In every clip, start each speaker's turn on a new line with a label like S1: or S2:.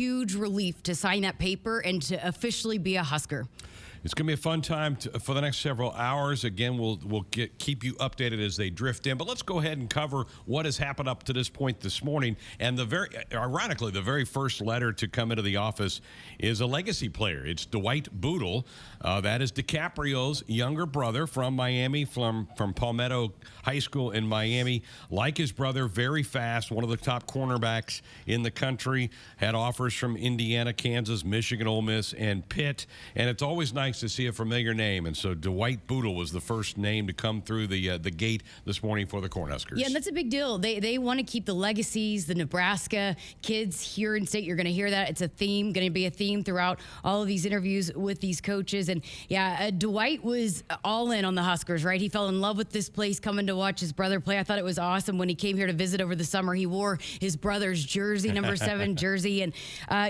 S1: huge relief to sign that paper and to officially be a Husker.
S2: It's going to be a fun time for the next several hours. Again, we'll keep you updated as they drift in. But let's go ahead and cover what has happened up to this point this morning. And ironically, the very first letter to come into the office is a legacy player. It's Dwight Bootle. That is DiCaprio's younger brother from Miami, from Palmetto High School in Miami. Like his brother, very fast, one of the top cornerbacks in the country. Had offers from Indiana, Kansas, Michigan, Ole Miss, and Pitt. And it's always nice to see a familiar name, and so Dwight Bootle was the first name to come through the gate this morning for the Cornhuskers.
S1: Yeah, and that's a big deal. They want to keep the legacies, the Nebraska kids here in state. You're going to hear that. It's a theme, going to be a theme throughout all of these interviews with these coaches. And yeah, Dwight was all in on the Huskers, right? He fell in love with this place coming to watch his brother play. I thought it was awesome when he came here to visit over the summer. He wore his brother's jersey, number 7 jersey. And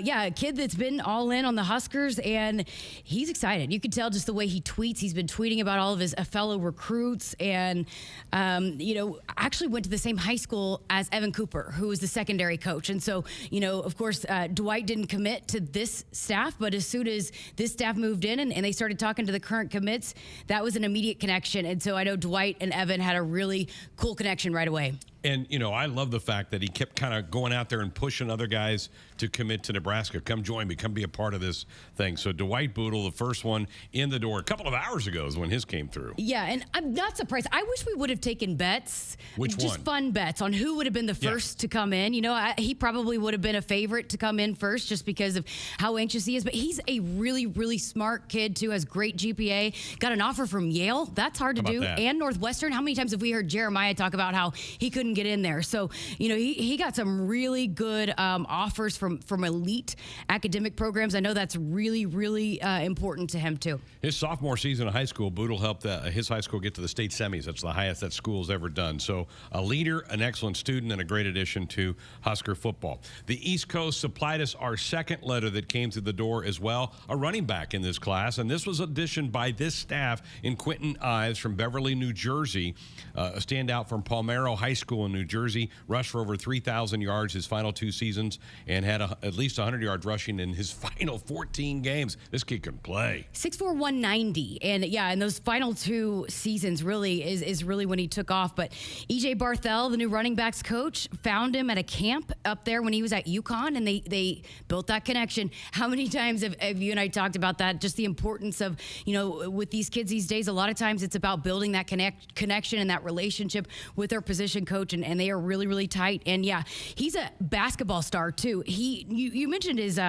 S1: yeah, a kid that's been all in on the Huskers, and he's excited. You can tell just the way he tweets. He's been tweeting about all of his fellow recruits, and actually went to the same high school as Evan Cooper, who was the secondary coach. And so, of course, Dwight didn't commit to this staff, but as soon as this staff moved in and they started talking to the current commits, that was an immediate connection. And so I know Dwight and Evan had a really cool connection right away.
S2: And, I love the fact that he kept kind of going out there and pushing other guys to commit to Nebraska. Come join me. Come be a part of this thing. So Dwight Bootle, the first one in the door a couple of hours ago is when his came through.
S1: Yeah, and I'm not surprised. I wish we would have taken bets.
S2: Which
S1: just
S2: one?
S1: Fun bets on who would have been the first to come in. He probably would have been a favorite to come in first just because of how anxious he is. But he's a really, really smart kid, too, has great GPA. Got an offer from Yale. That's hard to do.
S2: That?
S1: And Northwestern. How many times have we heard Jeremiah talk about how he couldn't get in there? So, he got some really good offers from elite academic programs. I know that's really, really important to him, too.
S2: His sophomore season in high school, Bootle helped his high school get to the state semis. That's the highest that school's ever done. So a leader, an excellent student, and a great addition to Husker football. The East Coast supplied us our second letter that came through the door as well, a running back in this class. And this was auditioned by this staff in Quentin Ives from Beverly, New Jersey, a standout from Palmetto High School in New Jersey. Rushed for over 3,000 yards his final 2 seasons and had at least 100 yards rushing in his final 14 games. This kid can play.
S1: 6'4", 190. And yeah, in those final 2 seasons really is really when he took off. But EJ Barthel, the new running backs coach, found him at a camp up there when he was at UConn, and they built that connection. How many times have you and I talked about that? Just the importance of, with these kids these days, a lot of times it's about building that connection and that relationship with their position coach, and they are really, really tight. And yeah, he's a basketball star too. You mentioned his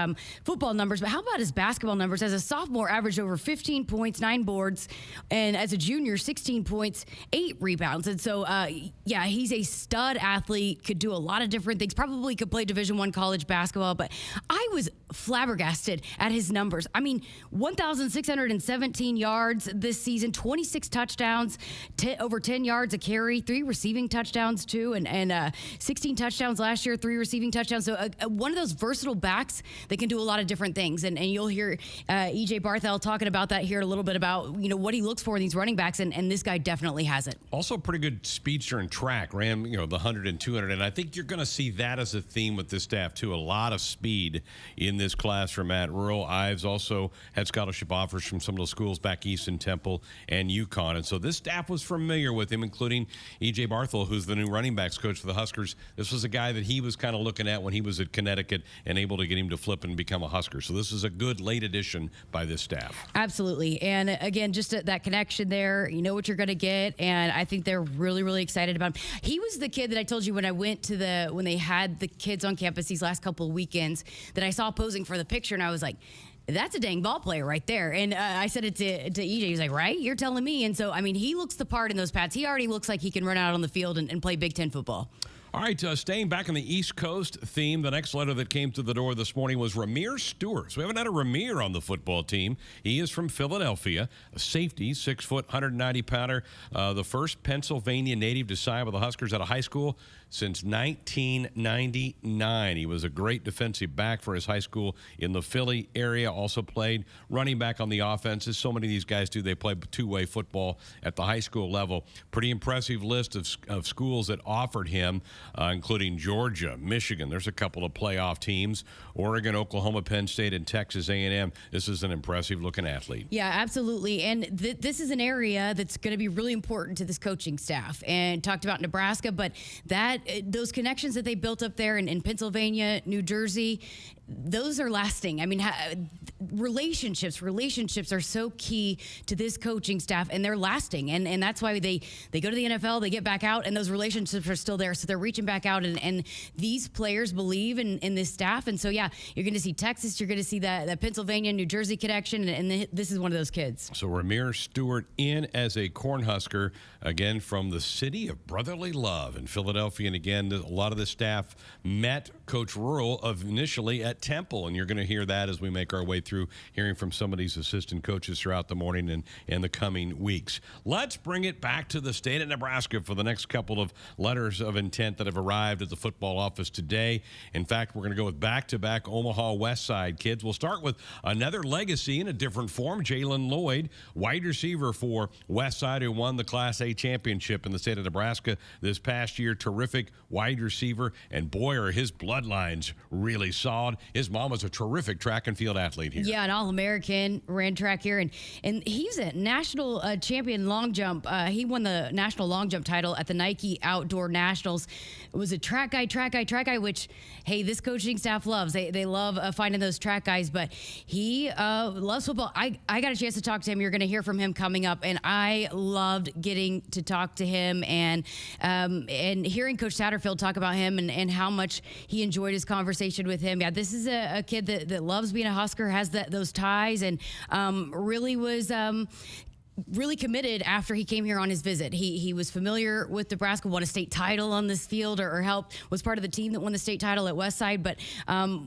S1: football numbers, but how about his basketball numbers? As a sophomore, averaged over 15 points, 9 boards, and as a junior, 16 points, 8 rebounds. And so, yeah, he's a stud athlete, could do a lot of different things, probably could play Division I college basketball, but I was flabbergasted at his numbers. I mean, 1,617 yards this season, 26 touchdowns, over 10 yards a carry, 3 receiving touchdowns too, and 16 touchdowns last year, 3 receiving touchdowns. So one of those versatile backs that can do a lot of different things. And you'll hear EJ Barthel talking about that here a little bit about, what he looks for in these running backs. And this guy definitely has it.
S2: Also a pretty good speedster in track, ran, the 100 and 200. And I think you're going to see that as a theme with this staff too. A lot of speed in this class from Rhule. Ives also had scholarship offers from some of the schools back east in Temple and UConn. And so this staff was familiar with him, including EJ Barthel, who's the new running backs coach for the Huskers. This was a guy that he was kind of looking at when he was at Connecticut and able to get him to flip and become a Husker. So this is a good late addition by this staff.
S1: Absolutely. And again, just that connection there, you know what you're going to get. And I think they're really, really excited about him. He was the kid that I told you when I went to when they had the kids on campus these last couple of weekends that I saw posing for the picture. And I was like, that's a dang ball player right there. And I said it to EJ. He was like, right? You're telling me. And so, I mean, he looks the part in those pads. He already looks like he can run out on the field and play Big Ten football.
S2: All right, staying back on the East Coast theme, the next letter that came to the door this morning was Ramir Stewart. So we haven't had a Ramir on the football team. He is from Philadelphia, a safety, 6 foot, 190-pounder, the first Pennsylvania native to sign with the Huskers out of high school since 1999. He was a great defensive back for his high school in the Philly area, also played running back on the offense, as so many of these guys do. They play two-way football at the high school level. Pretty impressive list of schools that offered him. including Georgia, Michigan. There's a couple of playoff teams. Oregon, Oklahoma, Penn State, and Texas A&M. This is an impressive-looking athlete.
S1: Yeah, absolutely. And this is an area that's going to be really important to this coaching staff. And talked about Nebraska, but those connections that they built up there in Pennsylvania, New Jersey, those are lasting. I mean, relationships are so key to this coaching staff, and they're lasting. And that's why they go to the NFL, they get back out, and those relationships are still there. So they're reaching back out, and these players believe in this staff. And so, yeah, you're going to see Texas, you're going to see that Pennsylvania, New Jersey connection, and this is one of those kids.
S2: So Ramir Stewart in as a Cornhusker, again, from the city of brotherly love in Philadelphia. And again, a lot of the staff met Coach Rhule initially at Temple, and you're going to hear that as we make our way through hearing from some of these assistant coaches throughout the morning and the coming weeks. Let's bring it back to the state of Nebraska for the next couple of letters of intent that have arrived at the football office today. In fact, we're going to go with back-to-back Omaha West Side kids. We'll start with another legacy in a different form. Jalen Lloyd, wide receiver for West Side, who won the Class A championship in the state of Nebraska this past year. Terrific wide receiver, and boy, are his bloodlines really solid. His mom was a terrific track and field athlete here.
S1: Yeah, an All-American, ran track here, and he's a national champion long jump. He won the national long jump title at the Nike Outdoor Nationals. It was a track guy, which, hey, this coaching staff loves. They love finding those track guys, but he loves football. I got a chance to talk to him. You're going to hear from him coming up, and I loved getting to talk to him and hearing Coach Satterfield talk about him and how much he enjoyed his conversation with him. Yeah, this is a kid that loves being a Husker, has those ties, and really was really committed after he came here on his visit. He was familiar with Nebraska, won a state title on this field, or was part of the team that won the state title at Westside. But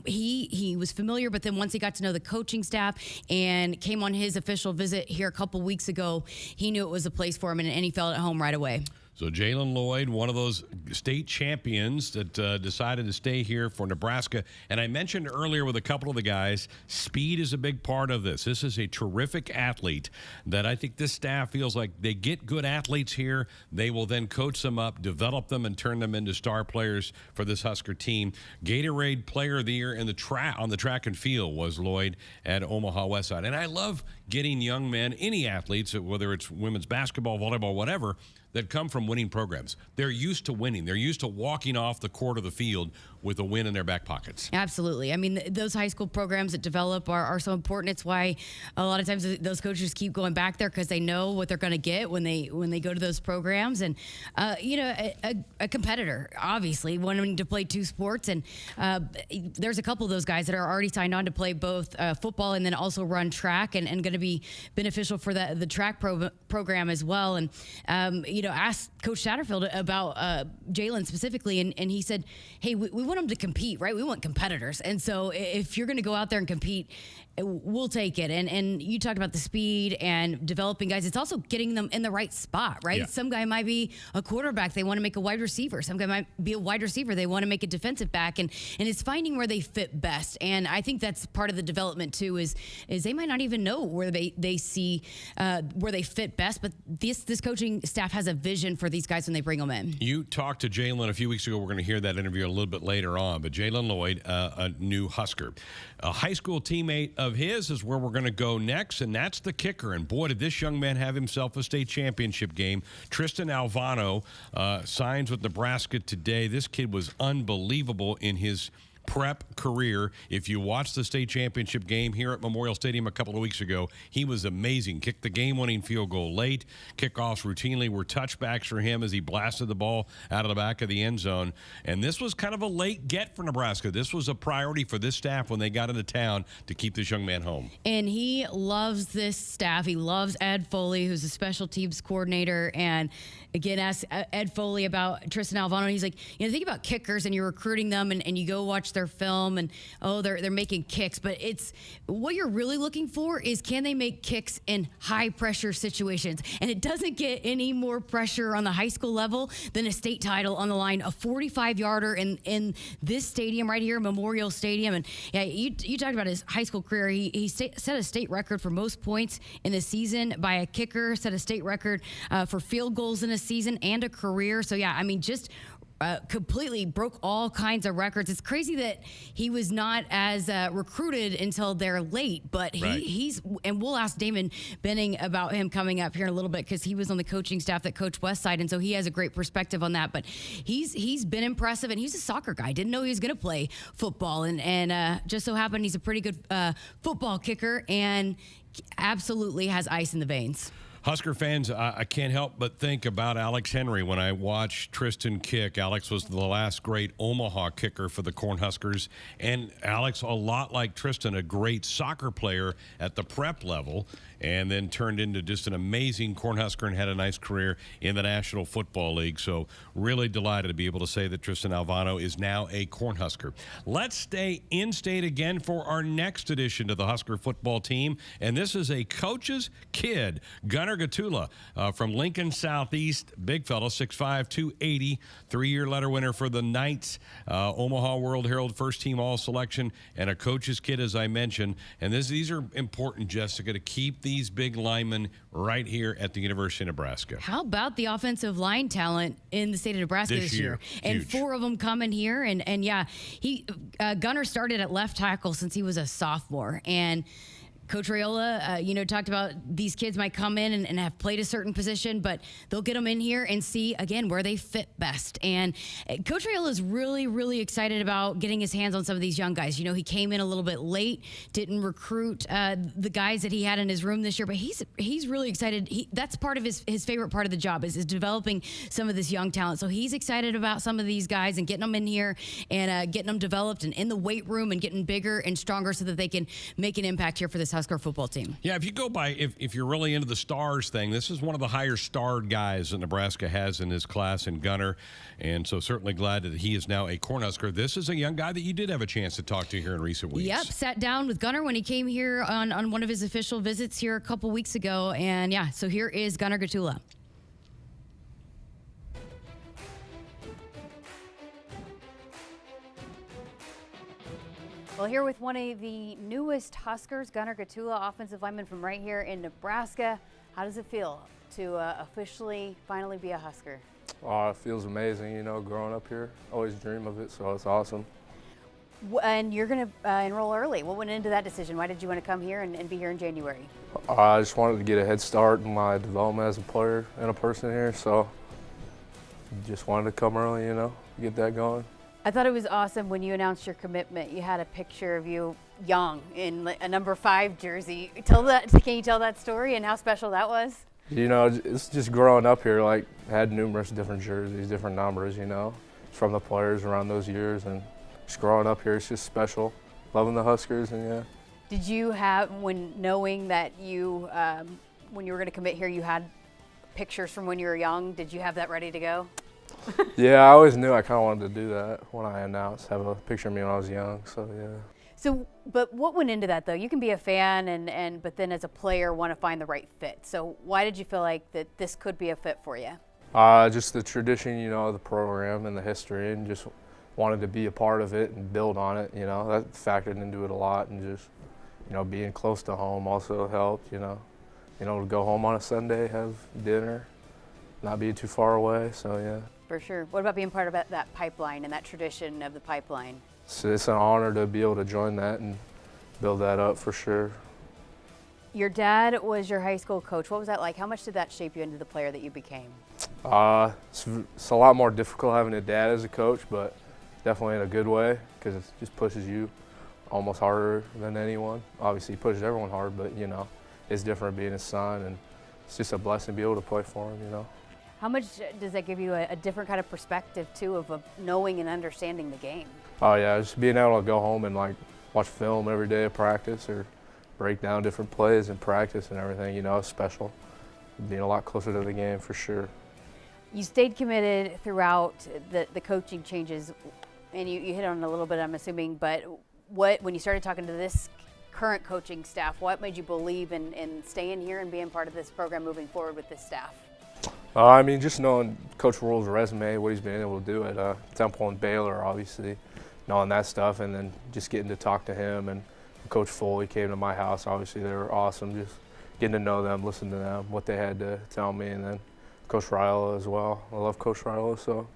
S1: he was familiar, but then once he got to know the coaching staff and came on his official visit here a couple weeks ago, he knew it was a place for him, and he felt at home right away.
S2: So Jalen Lloyd, one of those state champions that decided to stay here for Nebraska. And I mentioned earlier with a couple of the guys, speed is a big part of this. This is a terrific athlete that I think this staff feels like they get good athletes here. They will then coach them up, develop them, and turn them into star players for this Husker team. Gatorade Player of the Year in on the track and field was Lloyd at Omaha Westside. And I love getting young men, any athletes, whether it's women's basketball, volleyball, whatever, that come from winning programs. They're used to winning. They're used to walking off the court of the field with a win in their back pockets.
S1: Absolutely. I mean, those high school programs that develop are so important. It's why a lot of times those coaches keep going back there, because they know what they're going to get when they go to those programs. And a competitor, obviously, wanting to play two sports, and there's a couple of those guys that are already signed on to play both football and then also run track, and going to be beneficial for the track program as well. And asked Coach Satterfield about Jalen specifically, and he said, hey, we want them to compete, right? We want competitors. And so if you're going to go out there and compete, we'll take it. And you talked about the speed and developing guys. It's also getting them in the right spot, right?
S2: Yeah.
S1: Some guy might be a quarterback. They want to make a wide receiver. Some guy might be a wide receiver. They want to make a defensive back. And it's finding where they fit best. And I think that's part of the development too, is they might not even know where they see where they fit best. But this coaching staff has a vision for these guys when they bring them in.
S2: You talked to Jalen a few weeks ago. We're going to hear that interview a little bit later on. But Jalen Lloyd, a new Husker. A high school teammate of his is where we're going to go next, and that's the kicker. And boy, did this young man have himself a state championship game. Tristan Alvano signs with Nebraska today. This kid was unbelievable in his prep career. If you watched the state championship game here at Memorial Stadium a couple of weeks ago, he was amazing. Kicked the game-winning field goal late. Kickoffs routinely were touchbacks for him as he blasted the ball out of the back of the end zone. And this was kind of a late get for Nebraska. This was a priority for this staff when they got into town to keep this young man home.
S1: And he loves this staff. He loves Ed Foley, who's a special teams coordinator. And again, asked Ed Foley about Tristan Alvano. He's like, think about kickers, and you're recruiting them, and you go watch their film, and they're making kicks, but it's what you're really looking for is, can they make kicks in high pressure situations? And it doesn't get any more pressure on the high school level than a state title on the line, a 45-yarder in this stadium right here, Memorial Stadium. And yeah, you talked about his high school career. He set a state record for most points in a season by a kicker, set a state record for field goals in a season and a career. So yeah, I mean, just completely broke all kinds of records. It's crazy that he was not as recruited until they're late, but he's, and we'll ask Damon Benning about him coming up here in a little bit because he was on the coaching staff that coached Westside, and so he has a great perspective on that. But he's been impressive, and he's a soccer guy. Didn't know he was going to play football, and just so happened he's a pretty good football kicker and absolutely has ice in the veins.
S2: Husker fans, I can't help but think about Alex Henry when I watch Tristan kick. Alex was the last great Omaha kicker for the Cornhuskers, and Alex, a lot like Tristan, a great soccer player at the prep level, and then turned into just an amazing Cornhusker and had a nice career in the National Football League. So really delighted to be able to say that Tristan Alvano is now a Cornhusker. Let's stay in state again for our next addition to the Husker football team, and this is a coach's kid, Gunner Gottula from Lincoln Southeast. Big fella, 6'5", 280, three-year letter winner for the Knights, Omaha World Herald first team all-selection, and a coach's kid, as I mentioned. And these are important, Jessica, to keep these big linemen right here at the University of Nebraska.
S1: How about the offensive line talent in the state of Nebraska this year? And
S2: huge.
S1: 4 of them coming here. And yeah, Gunner started at left tackle since he was a sophomore. And Coach Rhule, talked about these kids might come in and have played a certain position, but they'll get them in here and see, again, where they fit best. And Coach Rhule is really, really excited about getting his hands on some of these young guys. He came in a little bit late, didn't recruit the guys that he had in his room this year, but he's really excited. That's part of his favorite part of the job is developing some of this young talent. So he's excited about some of these guys and getting them in here and getting them developed and in the weight room and getting bigger and stronger so that they can make an impact here for this Husker football team.
S2: Yeah, if you go by, if you're really into the stars thing, this is one of the higher starred guys that Nebraska has in his class in Gunner, and so certainly glad that he is now a Cornhusker. This is a young guy that you did have a chance to talk to here in recent weeks.
S1: Yep, sat down with Gunner when he came here on one of his official visits here a couple weeks ago, and yeah, so here is Gunner Gottula.
S3: Well, here with one of the newest Huskers, Gunner Gottula, offensive lineman from right here in Nebraska. How does it feel to officially, finally be a Husker?
S4: Oh, it feels amazing, growing up here. Always dream of it, so it's awesome.
S3: And you're going to enroll early. What went into that decision? Why did you want to come here and be here in January?
S4: I just wanted to get a head start in my development as a player and a person here, so just wanted to come early, get that going.
S3: I thought it was awesome when you announced your commitment. You had a picture of you young in a number 5 jersey. Can you tell that story and how special that was?
S4: It's just growing up here, I had numerous different jerseys, different numbers, from the players around those years. And just growing up here, it's just special. Loving the Huskers, and yeah.
S3: Did you have, when knowing that you, when you were going to commit here, you had pictures from when you were young, did you have that ready to go?
S4: Yeah, I always knew I kind of wanted to do that when I announced, have a picture of me when I was young, so yeah.
S3: So, but what went into that though? You can be a fan but then as a player want to find the right fit. So why did you feel like that this could be a fit for you?
S4: Just the tradition, the program and the history, and just wanted to be a part of it and build on it, that factored into it a lot, and just, being close to home also helped, to go home on a Sunday, have dinner, not be too far away, so yeah.
S3: For sure. What about being part of that pipeline and that tradition of the pipeline?
S4: So it's an honor to be able to join that and build that up for sure.
S3: Your dad was your high school coach. What was that like? How much did that shape you into the player that you became?
S4: It's a lot more difficult having a dad as a coach, but definitely in a good way because it just pushes you almost harder than anyone. Obviously, he pushes everyone hard, but, it's different being his son, and it's just a blessing to be able to play for him,
S3: How much does that give you a different kind of perspective, too, of knowing and understanding the game?
S4: Oh, yeah, just being able to go home and, watch film every day at practice or break down different plays in practice and everything, it's special. Being a lot closer to the game for sure.
S3: You stayed committed throughout the coaching changes, and you hit on it a little bit, I'm assuming, but when you started talking to this current coaching staff, what made you believe in staying here and being part of this program moving forward with this staff?
S4: Just knowing Coach Rhule's resume, what he's been able to do at Temple and Baylor, obviously, knowing that stuff, and then just getting to talk to him. And Coach Foley came to my house. Obviously, they were awesome. Just getting to know them, listening to them, what they had to tell me, and then Coach Rhule as well. I love Coach Rhule, so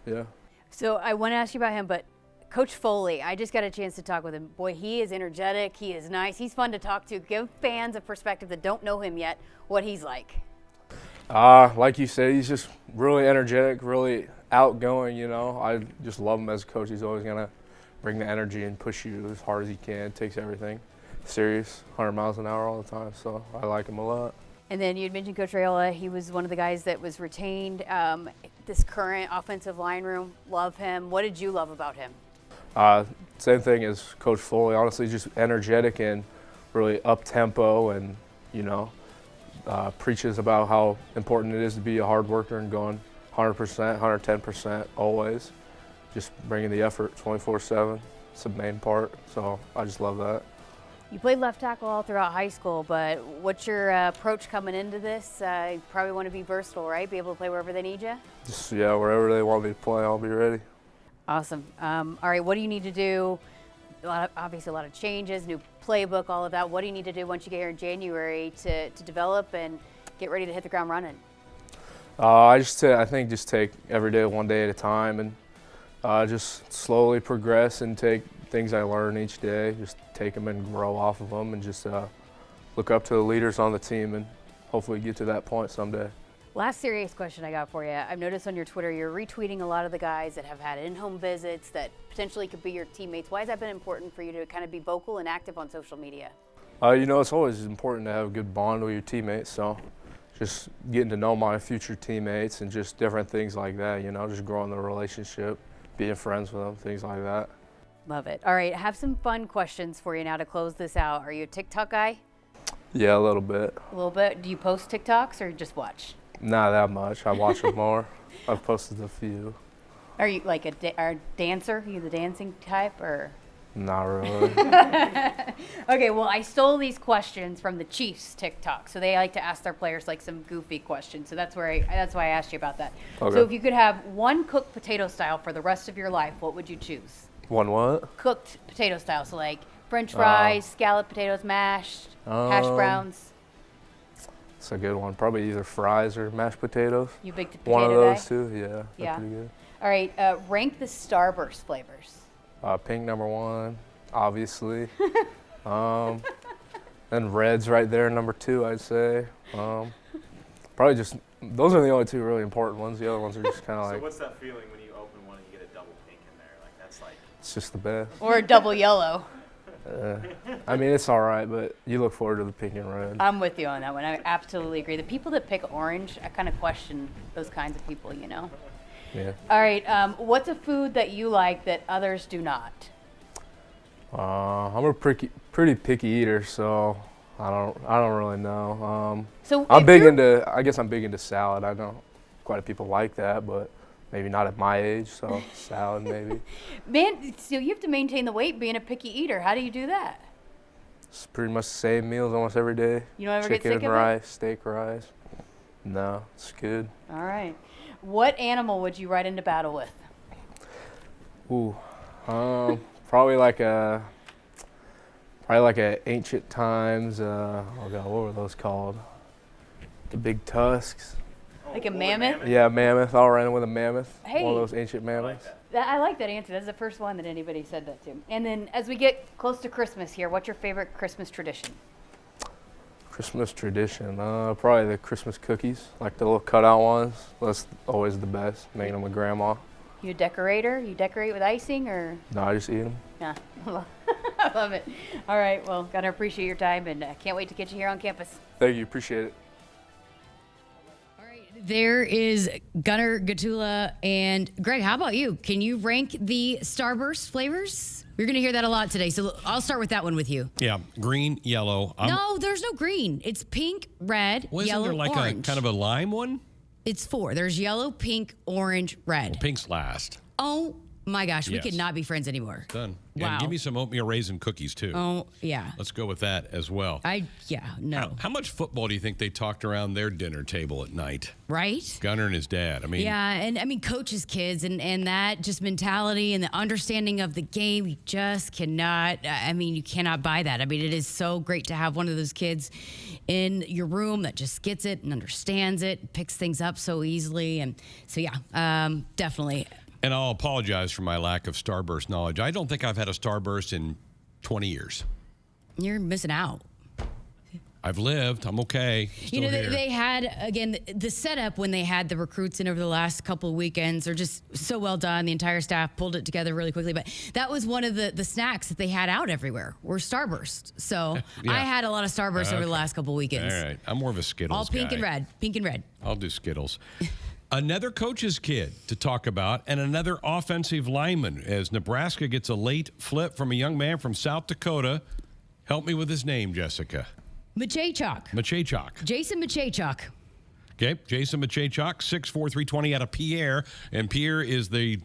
S4: yeah.
S3: So I want to ask you about him, but Coach Foley, I just got a chance to talk with him. Boy, he is energetic. He is nice. He's fun to talk to. Give fans a perspective that don't know him yet what he's like.
S4: Like you said, he's just really energetic, really outgoing, you know. I just love him as a coach. He's always going to bring the energy and push you as hard as he can. Takes everything serious, 100 miles an hour all the time, so I like him a lot.
S3: And then you had mentioned Coach Safeeullah. He was one of the guys that was retained. This current offensive line room, love him. What did you love about him?
S4: Same thing as Coach Foley, honestly, just energetic and really up-tempo and, you know, preaches about how important it is to be a hard worker and going 100%, 110% always. Just bringing the effort 24/7. It's the main part, so I just love that.
S3: You played left tackle all throughout high school, but what's your approach coming into this? You probably want to be versatile, right? Be able to play wherever they need you?
S4: Just, yeah, wherever they want me to play, I'll be ready.
S3: Awesome. All right, what do you need to do? Obviously a lot of changes, new playbook, all of that. What do you need to do once you get here in January to develop and get ready to hit the ground running?
S4: I think just take every day one day at a time and just slowly progress and take things I learn each day, just take them and grow off of them and just look up to the leaders on the team and hopefully get to that point someday.
S3: Last serious question I got for you. I've noticed on your Twitter you're retweeting a lot of the guys that have had in-home visits that potentially could be your teammates. Why has that been important for you to kind of be vocal and active on social media?
S4: You know, it's always important to have a good bond with your teammates, so just getting to know my future teammates and just different things like that, you know, just growing the relationship, being friends with them, things like that.
S3: Love it. All right, I have some fun questions for you now to close this out. Are you a TikTok guy?
S4: Yeah, a little bit.
S3: A little bit. Do you post TikToks or just watch?
S4: Not that much. I watch them more. I've posted a few.
S3: Are you like a dancer? Are you the dancing type or?
S4: Not really.
S3: Okay, well, I stole these questions from the Chiefs TikTok, so they like to ask their players like some goofy questions. So that's why I asked you about that.
S4: Okay.
S3: So if you could have one cooked potato style for the rest of your life, what would you choose?
S4: One what?
S3: Cooked potato style, so like French fries, scalloped potatoes, mashed, hash browns.
S4: It's a good one. Probably either fries or mashed potatoes.
S3: You big potato
S4: one of those
S3: guy?
S4: two, yeah.
S3: Yeah.
S4: Pretty good.
S3: All right, rank the Starburst flavors.
S4: Pink #1, obviously. And red's right there, #2, I'd say. Probably just, those are the only two really important ones. The other ones are just kind of like.
S5: So what's that feeling when you open one and you get a double pink in there? Like that's like.
S4: It's just the best.
S3: Or a double yellow.
S4: I mean, it's all right, but you look forward to the pink and red.
S3: I'm with you on that one. I absolutely agree. The people that pick orange, I kind of question those kinds of people, you know?
S4: Yeah.
S3: All right, what's a food that you like that others do not?
S4: I'm a pretty picky eater, so I don't really know.
S3: So
S4: I guess I'm big into salad. I know quite a few people like that, but maybe not at my age, so salad maybe.
S3: Man, so you have to maintain the weight being a picky eater. How do you do that?
S4: It's pretty much the same meals almost every day.
S3: You don't ever
S4: Chicken
S3: get sick
S4: and
S3: of
S4: rice, steak rice. No, it's good.
S3: All right. What animal would you ride into battle with?
S4: Ooh, probably like a ancient times. Oh God, what were those called? The big tusks.
S3: Like a mammoth?
S4: Yeah, mammoth. I'll run with a mammoth.
S3: Hey.
S4: One of those ancient mammoths.
S3: I like that answer. That's the first one that anybody said that to. And then as we get close to Christmas here, what's your favorite Christmas tradition?
S4: Christmas tradition, probably the Christmas cookies, like the little cutout ones. That's always the best, making them with Grandma.
S3: You a decorator? You decorate with icing or?
S4: No, I just eat them.
S3: Yeah, I love it. All right, well, Gunner, appreciate your time and can't wait to get you here on campus.
S4: Thank you, appreciate it.
S1: There is Gunner Gottula. And Greg, how about you? Can you rank the Starburst flavors? You're going to hear that a lot today, so I'll start with that one with you.
S2: Yeah, green, yellow.
S1: No, there's no green. It's pink, red,
S2: Wasn't
S1: yellow,
S2: there like
S1: orange.
S2: a kind of a lime one?
S1: It's 4. There's yellow, pink, orange, red.
S2: Well, pink's last.
S1: Oh my gosh, we
S2: Yes.
S1: could not be friends anymore.
S2: Done.
S1: Wow.
S2: And give me some oatmeal raisin cookies too.
S1: Oh yeah.
S2: Let's go with that as well.
S1: No.
S2: How much football do you think they talked around their dinner table at night?
S1: Right?
S2: Gunner and his dad. I mean,
S1: Yeah, and I mean coaches' kids and that just mentality and the understanding of the game, you just cannot, you cannot buy that. I mean, it is so great to have one of those kids in your room that just gets it and understands it, picks things up so easily. And so, yeah, definitely.
S2: And I'll apologize for my lack of Starburst knowledge. I don't think I've had a Starburst in 20 years.
S1: You're missing out.
S2: I've lived. I'm okay.
S1: You know,
S2: Still here.
S1: they had, again, the setup when they had the recruits in over the last couple of weekends are just so well done. The entire staff pulled it together really quickly. But that was one of the snacks that they had out everywhere were Starburst. So
S2: Yeah.
S1: I had a lot of Starburst over the last couple of weekends.
S2: All right. I'm more of a Skittles
S1: All pink
S2: guy.
S1: and red. Pink and red.
S2: I'll do Skittles. Another coach's kid to talk about, and another offensive lineman as Nebraska gets a late flip from a young man from South Dakota. Help me with his name, Jessica.
S1: Majaechock. Jason Majaechock.
S2: Okay, Jason Majaechock, 6'4", 320 out of Pierre, and Pierre is the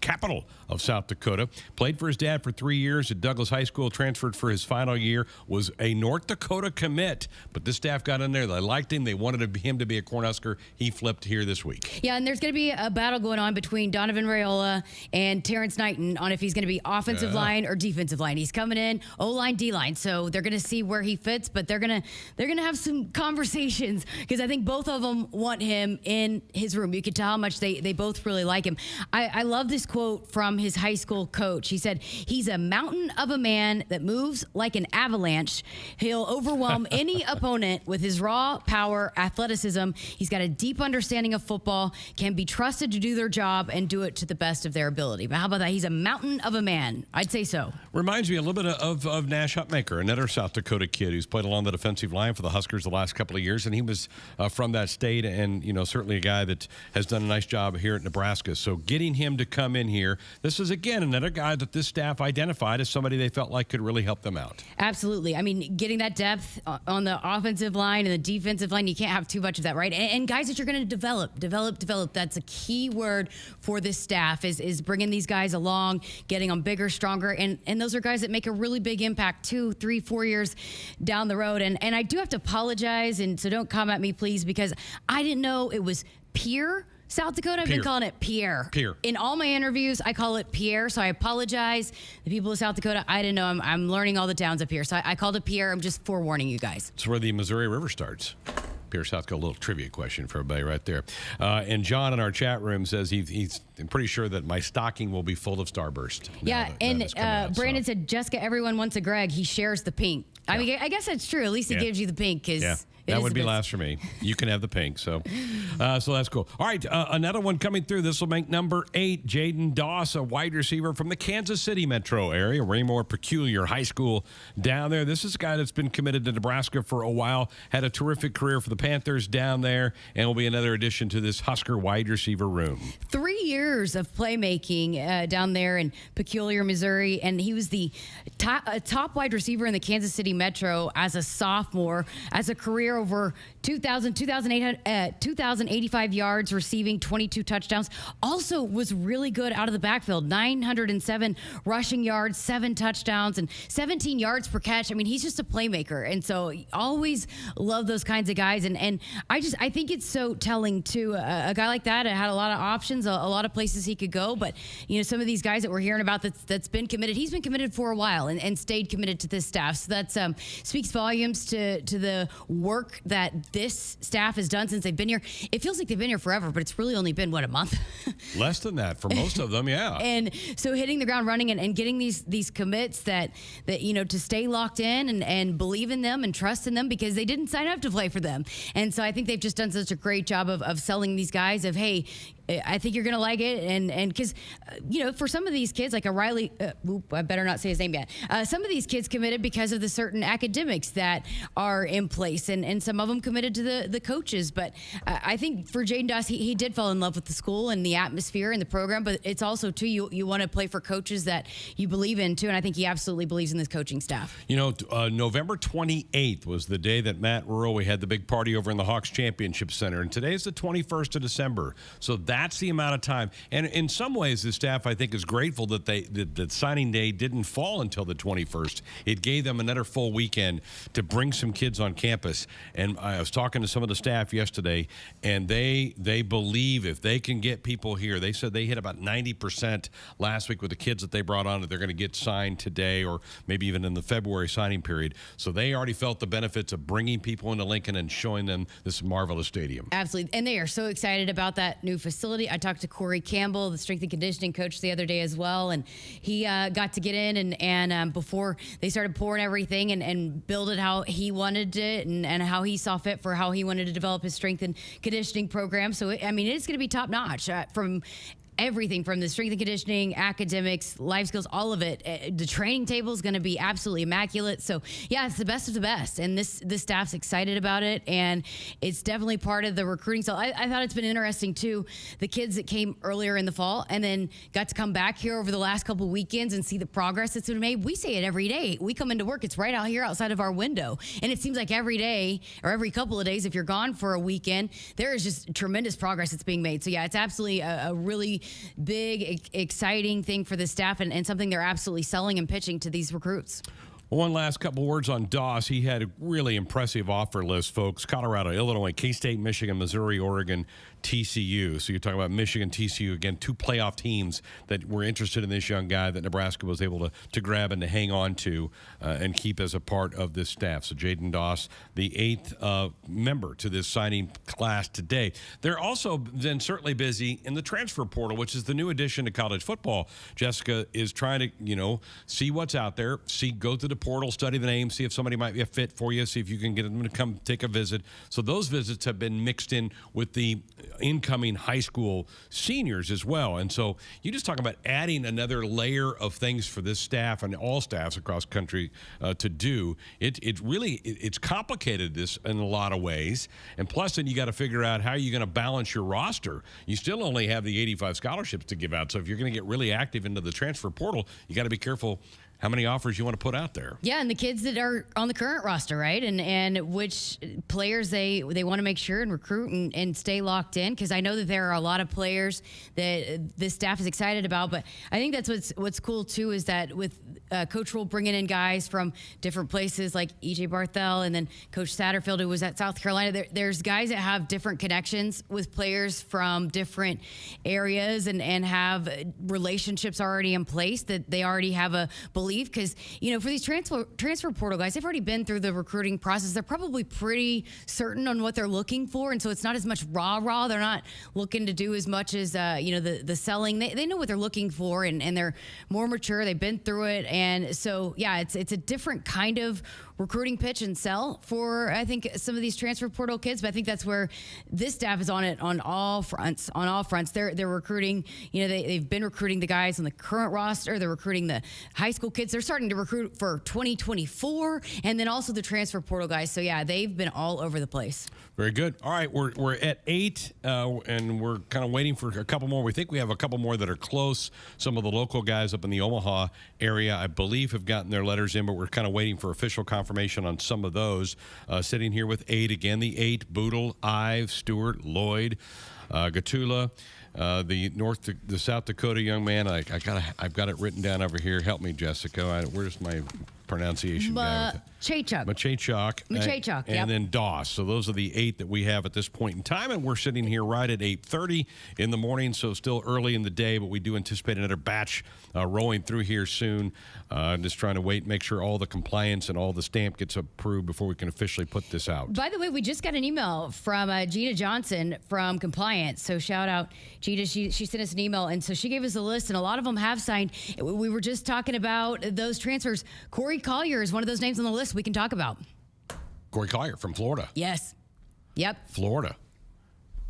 S2: capital of South Dakota. Played for his dad for 3 years at Douglas High School, transferred for his final year, was a North Dakota commit, but this staff got in there. They liked him. They wanted him to be a Cornhusker. He flipped here this week.
S1: Yeah, and there's going to be a battle going on between Donovan Raiola and Terrence Knighton on if he's going to be offensive line or defensive line. He's coming in O-line, D-line, so they're going to see where he fits, but they're going to have some conversations because I think both of them want him in his room. You can tell how much they both really like him. I love this quote from his high school coach. He said, "He's a mountain of a man that moves like an avalanche. He'll overwhelm any opponent with his raw power, athleticism. He's got a deep understanding of football, can be trusted to do their job and do it to the best of their ability." But how about that? He's a mountain of a man. I'd say so.
S2: Reminds me a little bit of Nash Hutmaker, another South Dakota kid who's played along the defensive line for the Huskers the last couple of years, and he was from that state, and certainly a guy that has done a nice job here at Nebraska. So getting him to come in here, this is again another guy that this staff identified as somebody they felt like could really help them out.
S1: Absolutely. I mean, getting that depth on the offensive line and the defensive line, you can't have too much of that, right? And guys that you're going to develop. That's a key word for this staff is bringing these guys along, getting them bigger, stronger, and those are guys that make a really big impact 2, 3, 4 years down the road. And I do have to apologize, and so don't come at me, please, because I didn't know it was Pierre, South Dakota. I've been calling it Pierre. In all my interviews, I call it Pierre, so I apologize. The people of South Dakota, I didn't know. I'm learning all the towns up here, so I called it Pierre. I'm just forewarning you guys.
S2: It's where the Missouri River starts. Pierre, South Dakota, a little trivia question for everybody right there. And John in our chat room says he's pretty sure that my stocking will be full of Starburst.
S1: Yeah, and Brandon said, Jessica, everyone wants a Greg. He shares the pink. I mean, I guess that's true. At least he gives you the pink because
S2: that would be last for me. You can have the pink. So that's cool. All right, another one coming through. This will make number 8. Jaden Doss, a wide receiver from the Kansas City metro area, Raymore Peculiar High School down there. This is a guy that's been committed to Nebraska for a while, had a terrific career for the Panthers down there, and will be another addition to this Husker wide receiver room.
S1: 3 years of playmaking down there in Peculiar, Missouri, and he was the top wide receiver in the Kansas City metro as a sophomore, as a career over 2,085 yards receiving, 22 touchdowns. Also was really good out of the backfield, 907 rushing yards, 7 touchdowns, and 17 yards per catch. I mean, he's just a playmaker. And so always love those kinds of guys. And I think it's so telling too. A guy like that had a lot of options, a lot of places he could go. But, some of these guys that we're hearing about that's been committed, he's been committed for a while and stayed committed to this staff. So that speaks volumes to the work that this staff has done since they've been here. It feels like they've been here forever, but it's really only been, a month?
S2: Less than that for most of them, yeah.
S1: And so hitting the ground running and getting these commits that to stay locked in and believe in them and trust in them because they didn't sign up to play for them. And so I think they've just done such a great job of selling these guys of, hey, I think you're going to like it. And because, for some of these kids, like a Riley, I better not say his name yet. Some of these kids committed because of the certain academics that are in place, and some of them committed to the coaches. But I think for Jaden Doss, he did fall in love with the school and the atmosphere and the program. But it's also, too, you want to play for coaches that you believe in, too. And I think he absolutely believes in this coaching staff.
S2: November 28th was the day that Matt Rhule had the big party over in the Hawks Championship Center. And today is the 21st of December. So that's the amount of time. And in some ways, the staff, I think, is grateful that that signing day didn't fall until the 21st. It gave them another full weekend to bring some kids on campus. And I was talking to some of the staff yesterday, and they believe if they can get people here, they said they hit about 90% last week with the kids that they brought on that they're going to get signed today or maybe even in the February signing period. So they already felt the benefits of bringing people into Lincoln and showing them this marvelous stadium.
S1: Absolutely. And they are so excited about that new facility. facility. I talked to Corey Campbell, the strength and conditioning coach, the other day as well, and he got to get in and before they started pouring everything and build it how he wanted it and how he saw fit for how he wanted to develop his strength and conditioning program. So, it's going to be top notch from everything from the strength and conditioning, academics, life skills, all of it. The training table is going to be absolutely immaculate. So, yeah, it's the best of the best. And this staff's excited about it. And it's definitely part of the recruiting. So I thought it's been interesting, too. The kids that came earlier in the fall and then got to come back here over the last couple weekends and see the progress that's been made. We say it every day. We come into work. It's right out here outside of our window. And it seems like every day or every couple of days, if you're gone for a weekend, there is just tremendous progress that's being made. So, yeah, it's absolutely a really big, exciting thing for the staff and something they're absolutely selling and pitching to these recruits.
S2: One last couple words on Doss. He had a really impressive offer list, folks. Colorado, Illinois, K-State, Michigan, Missouri, Oregon, TCU. So you're talking about Michigan, TCU, again, 2 playoff teams that were interested in this young guy that Nebraska was able to grab and to hang on to and keep as a part of this staff. So Jaden Doss, the 8th member to this signing class today. They're also then certainly busy in the transfer portal, which is the new addition to college football. Jessica is trying to, see what's out there, go through the portal, study the name, see if somebody might be a fit for you, see if you can get them to come take a visit. So those visits have been mixed in with the incoming high school seniors as well. And so you just talk about adding another layer of things for this staff and all staffs across country to do. It's complicated this in a lot of ways. And plus then you got to figure out how you're going to balance your roster. You still only have the 85 scholarships to give out. So if you're going to get really active into the transfer portal, you got to be careful how many offers you want to put out there.
S1: Yeah, and the kids that are on the current roster, right? And which players they want to make sure and recruit and stay locked in, because I know that there are a lot of players that this staff is excited about. But I think that's what's cool, too, is that with Coach Rhule bringing in guys from different places like EJ Barthel and then Coach Satterfield, who was at South Carolina, there's guys that have different connections with players from different areas and have relationships already in place that they already have a belief, because for these transfer portal guys, they've already been through the recruiting process. They're probably pretty certain on what they're looking for, and so it's not as much rah. They're not looking to do as much as the selling. They know what they're looking for, and they're more mature. They've been through it, and so yeah, it's a different kind of recruiting pitch and sell for, I think, some of these transfer portal kids. But I think that's where this staff is on it on all fronts. They're recruiting. They've been recruiting the guys on the current roster. They're recruiting the high school kids. They're starting to recruit for 2024, and then also the transfer portal guys. So yeah, they've been all over the place.
S2: Very good. All right, we're at 8, and we're kind of waiting for a couple more. We think we have a couple more that are close. Some of the local guys up in the Omaha area, I believe, have gotten their letters in, but we're kind of waiting for official confirmation on some of those. Sitting here with 8 again, the 8: Bootle, Ives, Stewart, Lloyd, Gottula. The South Dakota young man. I've got it written down over here. Help me, Jessica. Where's my pronunciation guy? Majaechock.
S1: Yep.
S2: And then Doss. So those are the 8 that we have at this point in time, and we're sitting here right at 8:30 in the morning, so still early in the day, but we do anticipate another batch rolling through here soon. Just trying to make sure all the compliance and all the stamp gets approved before we can officially put this out.
S1: By the way, we just got an email from Gina Johnson from Compliance, so shout out Gina. She sent us an email, and so she gave us a list, and a lot of them have signed. We were just talking about those transfers. Corey Collier is one of those names on the list we can talk about.
S2: Corey Collier from Florida.
S1: Yes. Yep.
S2: Florida.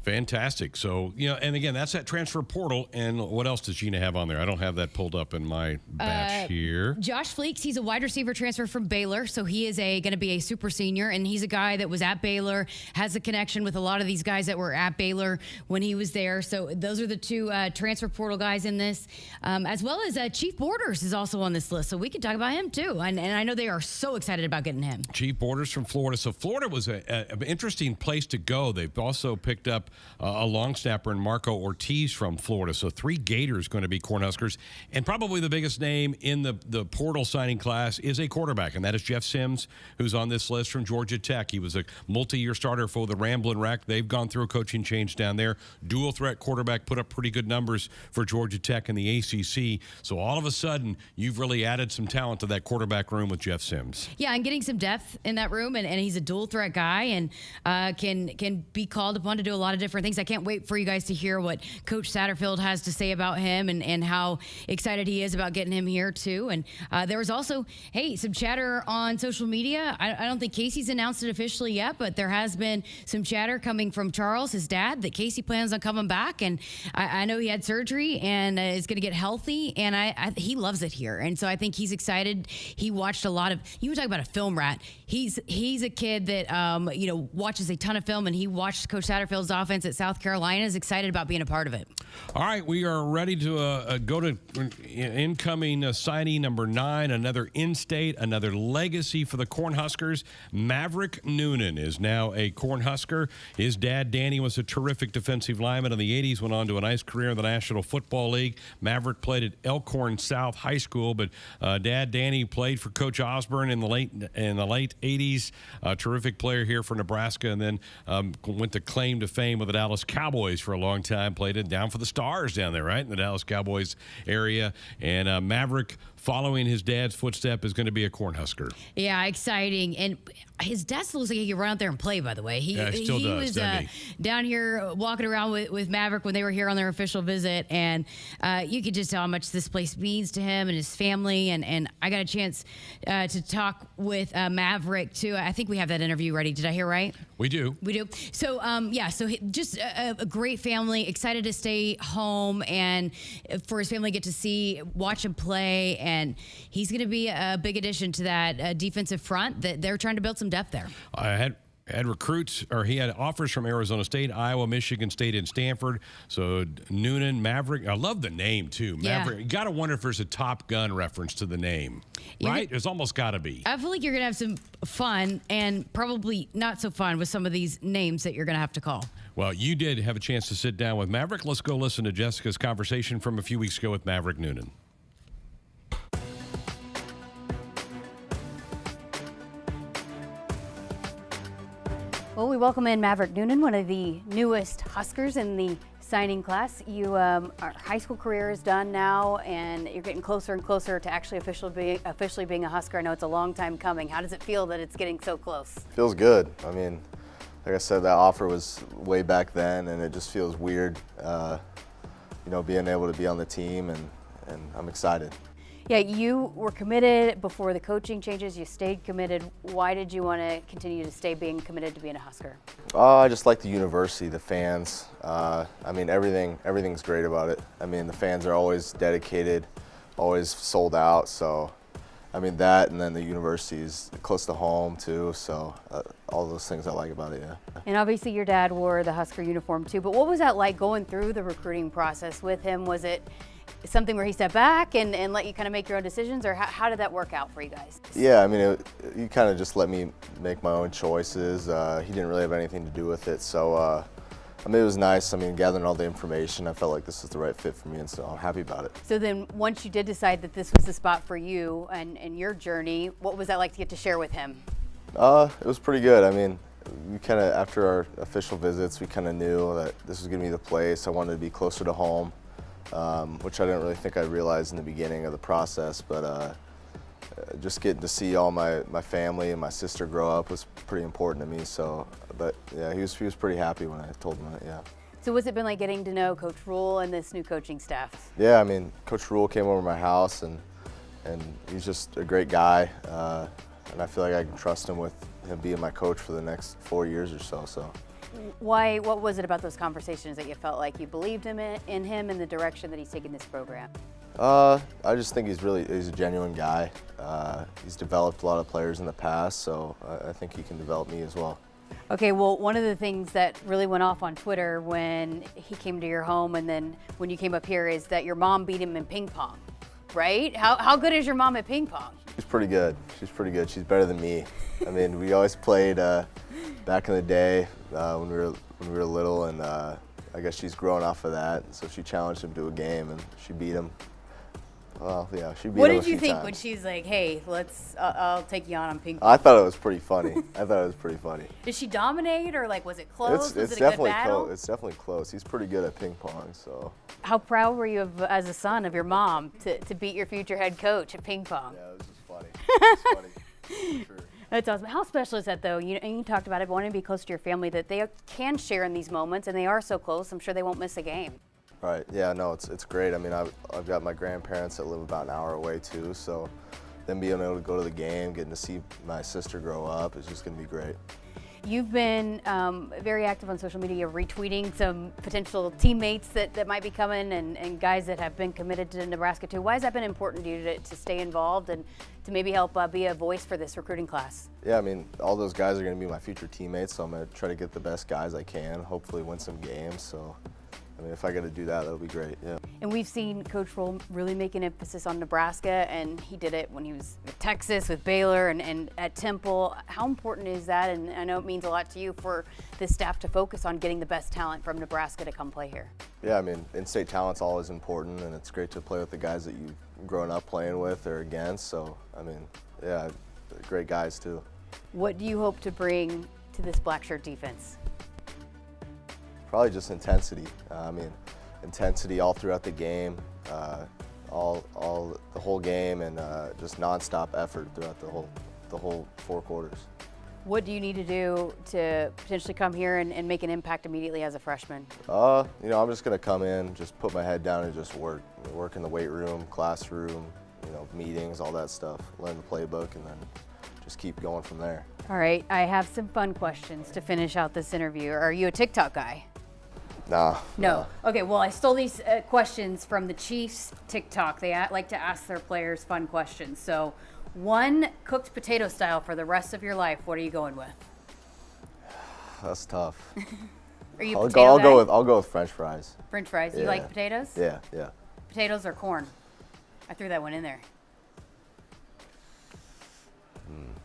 S2: Fantastic. So, and again, that's that transfer portal. And what else does Gina have on there? I don't have that pulled up in my batch here.
S1: Josh Fleeks, he's a wide receiver transfer from Baylor. So he is going to be a super senior. And he's a guy that was at Baylor, has a connection with a lot of these guys that were at Baylor when he was there. So those are the 2 transfer portal guys in this, as well as Chief Borders is also on this list. So we can talk about him too. And I know they are so excited about getting him.
S2: Chief Borders from Florida. So Florida was an interesting place to go. They've also picked up a long snapper in Marco Ortiz from Florida. So 3 Gators going to be Cornhuskers. And probably the biggest name in the portal signing class is a quarterback, and that is Jeff Sims, who's on this list from Georgia Tech. He was a multi-year starter for the Ramblin' Wreck. They've gone through a coaching change down there. Dual threat quarterback, put up pretty good numbers for Georgia Tech in the ACC. So all of a sudden, you've really added some talent to that quarterback room with Jeff Sims.
S1: Yeah, and getting some depth in that room, and he's a dual threat guy and can be called upon to do a lot of different different things. I can't wait for you guys to hear what Coach Satterfield has to say about him and how excited he is about getting him here too. And there was also, some chatter on social media. I don't think Casey's announced it officially yet, but there has been some chatter coming from Charles, his dad, that Casey plans on coming back. And I know he had surgery and is going to get healthy, and he loves it here. And so I think he's excited. He watched a lot of, you talk about a film rat. He's a kid that, watches a ton of film, and he watched Coach Satterfield's offense at South Carolina, is excited about being a part of it.
S2: All right, we are ready to go to incoming signing number 9, another in-state, another legacy for the Cornhuskers. Maverick Noonan is now a Cornhusker. His dad, Danny, was a terrific defensive lineman in the 80s, went on to a nice career in the National Football League. Maverick played at Elkhorn South High School, but Dad, Danny, played for Coach Osborne in the late 80s. Terrific player here for Nebraska, and then went to claim to fame with the Dallas Cowboys for a long time. Played it down for the Stars down there, right, in the Dallas Cowboys area. And Maverick, following his dad's footstep, is going to be a Cornhusker.
S1: Yeah, exciting. And his dad still looks like he could run out there and play, by the way. He
S2: still does,
S1: was
S2: doesn't he?
S1: down here walking around with Maverick when they were here on their official visit. And you could just tell how much this place means to him and his family. And I got a chance to talk with Maverick, too. I think we have that interview ready. Did I hear right?
S2: We do.
S1: We do. So, just a great family, excited to stay home and for his family to get to watch him play. And he's going to be a big addition to that defensive front that they're trying to build some depth there.
S2: I had recruits, or he had offers from Arizona State, Iowa, Michigan State, and Stanford. So Noonan, Maverick, I love the name too. Maverick.
S1: Yeah.
S2: You got to wonder if there's a Top Gun reference to the name, right? There's almost got to be.
S1: I feel like you're going to have some fun and probably not so fun with some of these names that you're going to have to call.
S2: Well, you did have a chance to sit down with Maverick. Let's go listen to Jessica's conversation from a few weeks ago with Maverick Noonan.
S3: Well, we welcome in Maverick Noonan, one of the newest Huskers in the signing class. Our high school career is done now, and you're getting closer and closer to actually officially being a Husker. I know it's a long time coming. How does it feel that it's getting so close?
S6: Feels good. I mean, like I said, that offer was way back then, and it just feels weird, being able to be on the team, and I'm excited.
S3: Yeah, you were committed before the coaching changes. You stayed committed. Why did you want to continue to stay being committed to being a Husker?
S6: I just like the university, the fans. Everything's great about it. I mean, the fans are always dedicated, always sold out. So, that, and then the university is close to home too. So, all those things I like about it, yeah.
S3: And obviously your dad wore the Husker uniform too, but what was that like going through the recruiting process with him? Was it something where he stepped back and let you kind of make your own decisions, or how did that work out for you guys?
S6: Yeah, he kind of just let me make my own choices. He didn't really have anything to do with it, so it was nice. Gathering all the information, I felt like this was the right fit for me, and so I'm happy about it.
S3: So then once you did decide that this was the spot for you and your journey, what was that like to get to share with him?
S6: It was pretty good. We kind of, after our official visits, we kind of knew that this was going to be the place. I wanted to be closer to home. Which I didn't really think I realized in the beginning of the process, but just getting to see all my family and my sister grow up was pretty important to me. So, but yeah, he was pretty happy when I told him that. Yeah.
S3: So what's it been like getting to know Coach Rhule and this new coaching staff?
S6: Yeah, Coach Rhule came over to my house, and he's just a great guy, and I feel like I can trust him with him being my coach for the next 4 years or so. So.
S3: Why? What was it about those conversations that you felt like you believed in him and the direction that he's taking this program?
S6: I just think he's a genuine guy. He's developed a lot of players in the past, so I think he can develop me as well.
S3: Okay, well, one of the things that really went off on Twitter when he came to your home and then when you came up here is that your mom beat him in ping pong, right? How good is your mom at ping pong?
S6: She's pretty good. She's pretty good. She's better than me. We always played back in the day when we were little, and I guess she's grown off of that. So she challenged him to a game, and she beat him. Well, yeah, she beat him.
S3: What did you think
S6: times.
S3: when she's like, "Hey, I'll take you on ping pong"?
S6: I thought it was pretty funny.
S3: Did she dominate, or was it close?
S6: It's
S3: it a
S6: definitely
S3: good battle?
S6: close. It's definitely close. He's pretty good at ping pong. So.
S3: How proud were you as a son of your mom to beat your future head coach at ping pong?
S6: Yeah, it was just funny. It was funny. For sure.
S3: That's awesome. How special is that, though? And you talked about it, wanting to be close to your family, that they can share in these moments, and they are so close. I'm sure they won't miss a game.
S6: Right. Yeah. No. It's great. I mean, I've got my grandparents that live about an hour away too, so them being able to go to the game, getting to see my sister grow up, is just going to be great.
S3: You've been very active on social media, retweeting some potential teammates that might be coming and guys that have been committed to Nebraska too. Why has that been important to you to stay involved and to maybe help be a voice for this recruiting class?
S6: Yeah, I mean, all those guys are going to be my future teammates, so I'm going to try to get the best guys I can, hopefully win some games. So, I mean, if I got to do that, that'll be great, yeah.
S3: And we've seen Coach Rhule really make an emphasis on Nebraska, and he did it when he was with Texas, with Baylor, and at Temple. How important is that? And I know it means a lot to you for this staff to focus on getting the best talent from Nebraska to come play here.
S6: Yeah, I mean, in-state talent's always important, and it's great to play with the guys that you've grown up playing with or against. So, I mean, yeah, great guys too.
S3: What do you hope to bring to this black shirt defense?
S6: Probably just intensity. I mean, intensity all throughout the game, the whole game, and just nonstop effort throughout the whole 4 quarters.
S3: What do you need to do to potentially come here and make an impact immediately as a freshman?
S6: You know, I'm just gonna come in, just put my head down and just work. Work in the weight room, classroom, you know, meetings, all that stuff. Learn the playbook, and then just keep going from there.
S3: All right, I have some fun questions to finish out this interview. Are you a TikTok guy?
S6: Nah.
S3: No. Okay, well, I stole these questions from the Chiefs TikTok. They like to ask their players fun questions. So, one cooked potato style for the rest of your life, what are you going with?
S6: That's tough.
S3: Are you a potato guy?
S6: I'll go with French fries.
S3: French fries.
S6: Yeah.
S3: You like potatoes?
S6: Yeah, yeah.
S3: Potatoes or corn? I threw that one in there.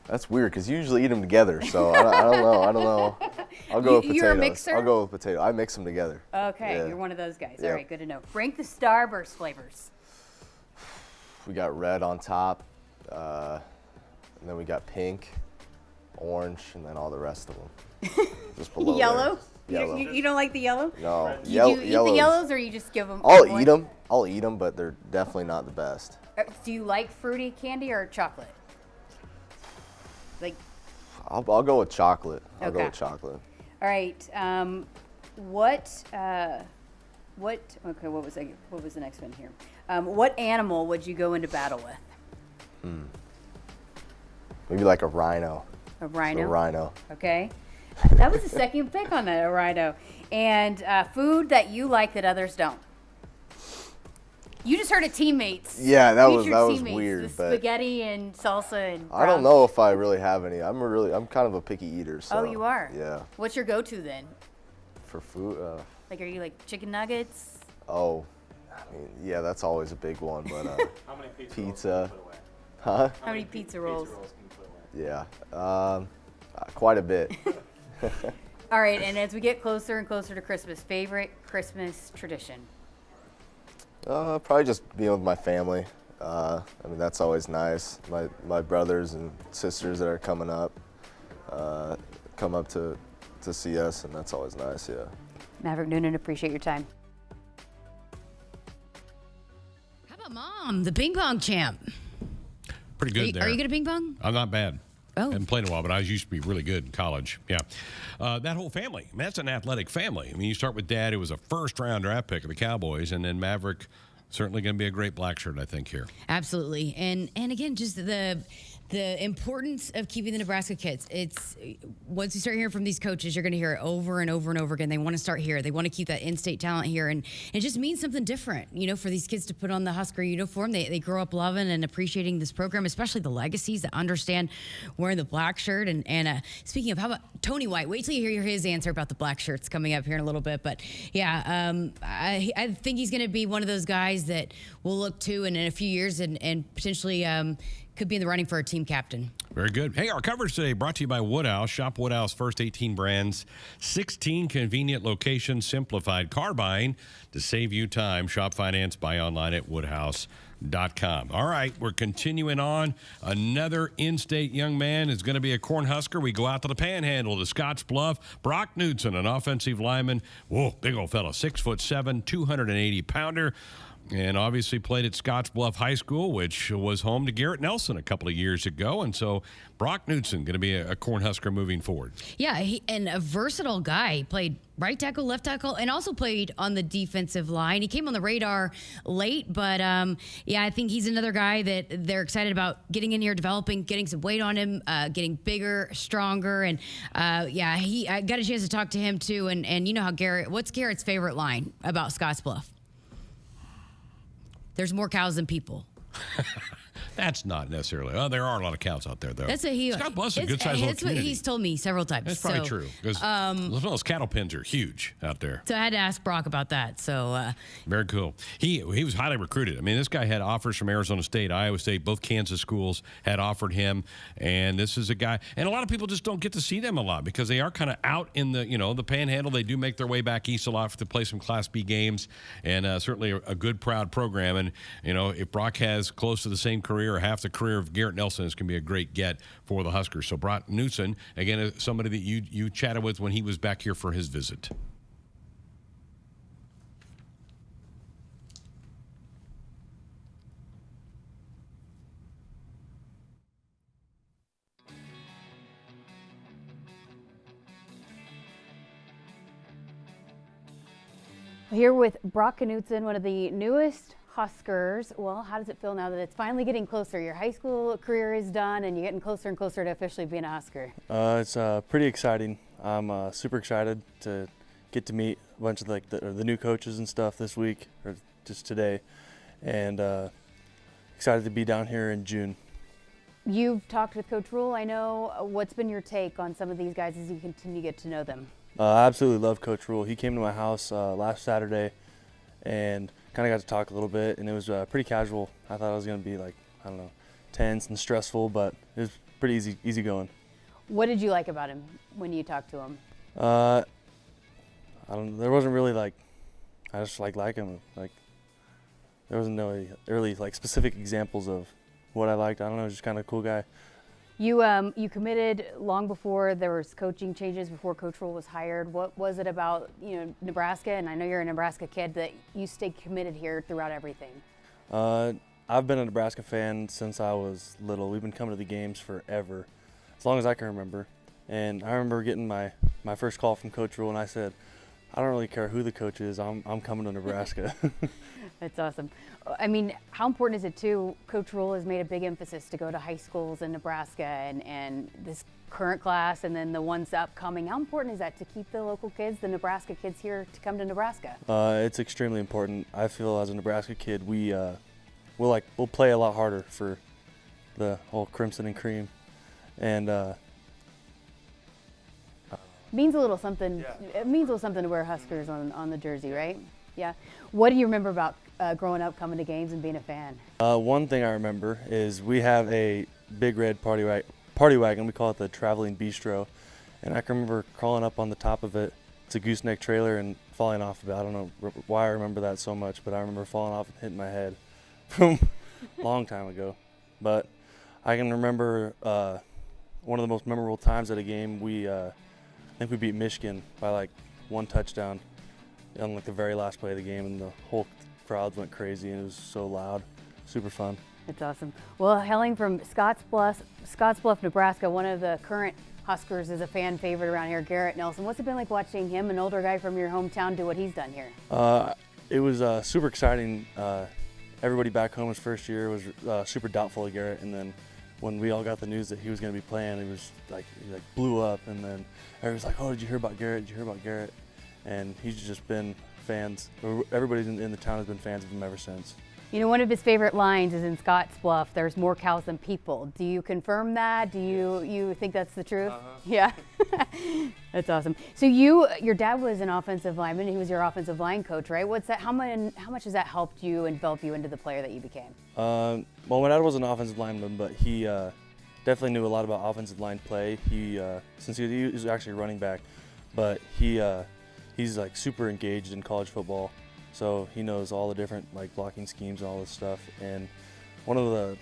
S6: That's weird because you usually eat them together, so I don't know. I'll go with potatoes.
S3: You're a mixer?
S6: I'll go with potato. I mix them together.
S3: Okay,
S6: Yeah.
S3: you're one of those guys.
S6: Yep.
S3: All right, good to know. Rank the Starburst flavors.
S6: We got red on top, and then we got pink, orange, and then all the rest of them. Just below
S3: Yellow?
S6: there. Yellow.
S3: You don't like the yellow?
S6: No.
S3: Do you eat the yellows or you just give them?
S6: I'll eat them, but they're definitely not the best.
S3: Do you like fruity candy or chocolate? Like.
S6: I'll go with chocolate. I'll go
S3: Okay.
S6: with chocolate.
S3: All right. What? Okay. What was the next one here? What animal would you go into battle with?
S6: Maybe like a rhino.
S3: A rhino.
S6: A rhino.
S3: Okay. That was the second pick on that, a rhino. And food that you like that others don't. You just heard of teammates.
S6: Yeah, that was
S3: Teammates,
S6: weird.
S3: the
S6: But
S3: spaghetti and salsa and.
S6: I don't know if I really have any. I'm kind of a picky eater. So,
S3: Oh, you are.
S6: Yeah.
S3: What's your go-to then?
S6: For food.
S3: Like, are you like chicken nuggets?
S6: Oh, I mean, yeah, that's always a big one. But
S5: How many pizza?
S6: Pizza.
S5: Rolls can you put away?
S6: huh?
S3: How many pizza rolls?
S5: Pizza rolls can you put away?
S6: Yeah. Quite a bit.
S3: All right, and as we get closer and closer to Christmas, favorite Christmas tradition?
S6: Probably just being with my family. I mean, that's always nice. My brothers and sisters that are coming up come up to see us, and that's always nice, yeah.
S3: Maverick Noonan, appreciate your time.
S1: How about Mom, the ping pong champ?
S2: Pretty good there.
S1: Are you good at ping pong?
S2: I'm not bad.
S1: Oh.
S2: Haven't played in a while, but I used to be really good in college. Yeah. That whole family, I mean, that's an athletic family. I mean, you start with Dad, who was a first-round draft pick of the Cowboys, and then Maverick, certainly going to be a great black shirt, I think, here.
S1: Absolutely. And again, just the importance of keeping the Nebraska kids. It's once you start hearing from these coaches, you're going to hear it over and over and over again. They want to start here. They want to keep that in-state talent here. And it just means something different, you know, for these kids to put on the Husker uniform. They grow up loving and appreciating this program, especially the legacies that understand wearing the black shirt. And speaking of, how about Tony White? Wait till you hear his answer about the black shirts coming up here in a little bit. But yeah, I think he's going to be one of those guys that we'll look to in a few years and potentially could be in the running for a team captain.
S2: Very good. Hey, our coverage today brought to you by Woodhouse. Shop Woodhouse first 18 brands, 16 convenient locations, simplified car buying to save you time. Shop finance, buy online at woodhouse.com. All right, we're continuing on. Another in-state young man is going to be a Cornhusker. We go out to the Panhandle to Scotts Bluff. Brock Knutson, an offensive lineman. Whoa, big old fella, 6'7", 280-pounder. And obviously played at Scottsbluff High School, which was home to Garrett Nelson a couple of years ago. And so Brock Knutson going to be a Cornhusker moving forward.
S1: Yeah, and a versatile guy. He played right tackle, left tackle, and also played on the defensive line. He came on the radar late, but yeah, I think he's another guy that they're excited about getting in here, developing, getting some weight on him, getting bigger, stronger. And yeah, I got a chance to talk to him too. And you know how what's Garrett's favorite line about Scottsbluff? There's more cows than people.
S2: That's not necessarily. Oh, there are a lot of cows out there, though.
S1: That's what he.
S2: Scott Bluff's a good-sized little
S1: That's what
S2: community.
S1: he's told me several times.
S2: That's probably true, because those cattle pens are huge out there.
S1: So I had to ask Brock about that. So
S2: very cool. He was highly recruited. I mean, this guy had offers from Arizona State, Iowa State, both Kansas schools had offered him, and this is a guy. And a lot of people just don't get to see them a lot because they are kind of out in the the Panhandle. They do make their way back east a lot to play some Class B games, and certainly a good, proud program. And if Brock has close to the same career or half the career of Garrett Nelson, it's going to be a great get for the Huskers. So Brock Knutson, again, somebody that you chatted with when he was back here for his visit.
S3: Here with Brock Knutson, one of the newest Huskers. Well, how does it feel now that it's finally getting closer? Your high school career is done and you're getting closer and closer to officially being a Husker.
S7: It's pretty exciting. I'm super excited to get to meet a bunch of the new coaches and stuff this week, or just today, and excited to be down here in June.
S3: You've talked with Coach Rhule, I know. What's been your take on some of these guys as you continue to get to know them?
S7: I absolutely love Coach Rhule. He came to my house last Saturday and kind of got to talk a little bit, and it was pretty casual. I thought it was going to be tense and stressful, but it was pretty easy going.
S3: What did you like about him when you talked to him?
S7: I don't. There wasn't really I just like him. There wasn't no really specific examples of what I liked. I don't know. Just kind of a cool guy.
S3: You committed long before there was coaching changes, before Coach Rhule was hired. What was it about Nebraska, and I know you're a Nebraska kid, that you stayed committed here throughout everything?
S7: I've been a Nebraska fan since I was little. We've been coming to the games forever, as long as I can remember. And I remember getting my first call from Coach Rhule, and I said, I don't really care who the coach is. I'm coming to Nebraska.
S3: That's awesome. I mean, how important is it too? Coach Rhule has made a big emphasis to go to high schools in Nebraska, and this current class and then the ones upcoming. How important is that to keep the local kids, the Nebraska kids, here to come to Nebraska?
S7: It's extremely important. I feel as a Nebraska kid, we'll play a lot harder for the whole crimson and cream, and
S3: means a little something. Yeah. It means a little something to wear Huskers on the jersey, right? Yeah. What do you remember about growing up, coming to games, and being a fan?
S7: One thing I remember is we have a big red party wagon. We call it the Traveling Bistro, and I can remember crawling up on the top of it. It's a gooseneck trailer and falling off of it. I don't know why I remember that so much, but I remember falling off and hitting my head from a long time ago. But I can remember one of the most memorable times at a game. I think we beat Michigan by one touchdown on the very last play of the game, and the whole crowd went crazy, and it was so loud. Super fun.
S3: That's awesome. Well, hailing from Scottsbluff, Nebraska, one of the current Huskers is a fan favorite around here, Garrett Nelson. What's it been like watching him, an older guy from your hometown, do what he's done here?
S7: It was super exciting. Everybody back home his first year was super doubtful of Garrett, and then when we all got the news that he was going to be playing, it was he blew up, and then everybody's like, "Oh, did you hear about Garrett? Did you hear about Garrett?" And he's just been fans. Everybody in the town has been fans of him ever since.
S3: One of his favorite lines is in Scottsbluff, "There's more cows than people." Do you confirm that? Do you think that's the truth? Yeah. That's awesome. So your dad was an offensive lineman. He was your offensive line coach, right? What's that? How much has that helped you and develop you into the player that you became?
S7: Well, my dad was an offensive lineman, but he definitely knew a lot about offensive line play. Since he was actually a running back, but he's super engaged in college football. So he knows all the different blocking schemes and all this stuff. And one of the,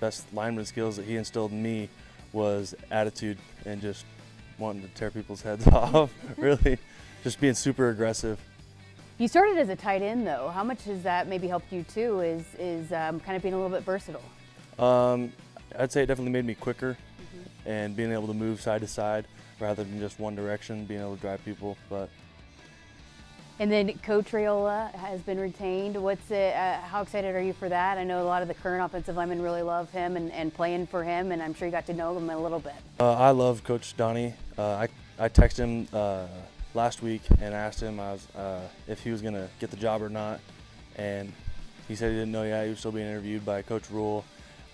S7: best lineman skills that he instilled in me was attitude and just wanting to tear people's heads off, really. Just being super aggressive.
S3: You started as a tight end, though. How much has that maybe helped you, too, is kind of being a little bit versatile?
S7: I'd say it definitely made me quicker and being able to move side to side rather than just one direction, being able to drive people.
S3: And then Coach Rhule has been retained. How excited are you for that? I know a lot of the current offensive linemen really love him and playing for him, and I'm sure you got to know him a little bit.
S7: I love Coach Donnie. I texted him last week and asked him if he was going to get the job or not, and he said he didn't know yet. He was still being interviewed by Coach Rhule.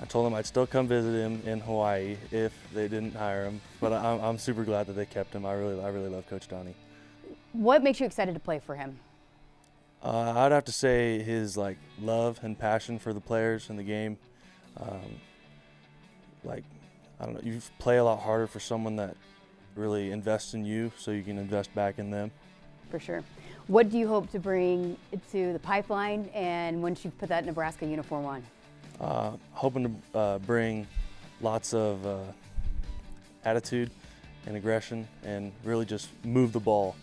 S7: I told him I'd still come visit him in Hawaii if they didn't hire him, but I'm super glad that they kept him. I really love Coach Donnie.
S3: What makes you excited to play for him?
S7: I'd have to say his love and passion for the players in the game. I don't know, you play a lot harder for someone that really invests in you, so you can invest back in them.
S3: For sure. What do you hope to bring to the pipeline, and once you put that Nebraska uniform on?
S7: Hoping to bring lots of attitude and aggression, and really just move the ball,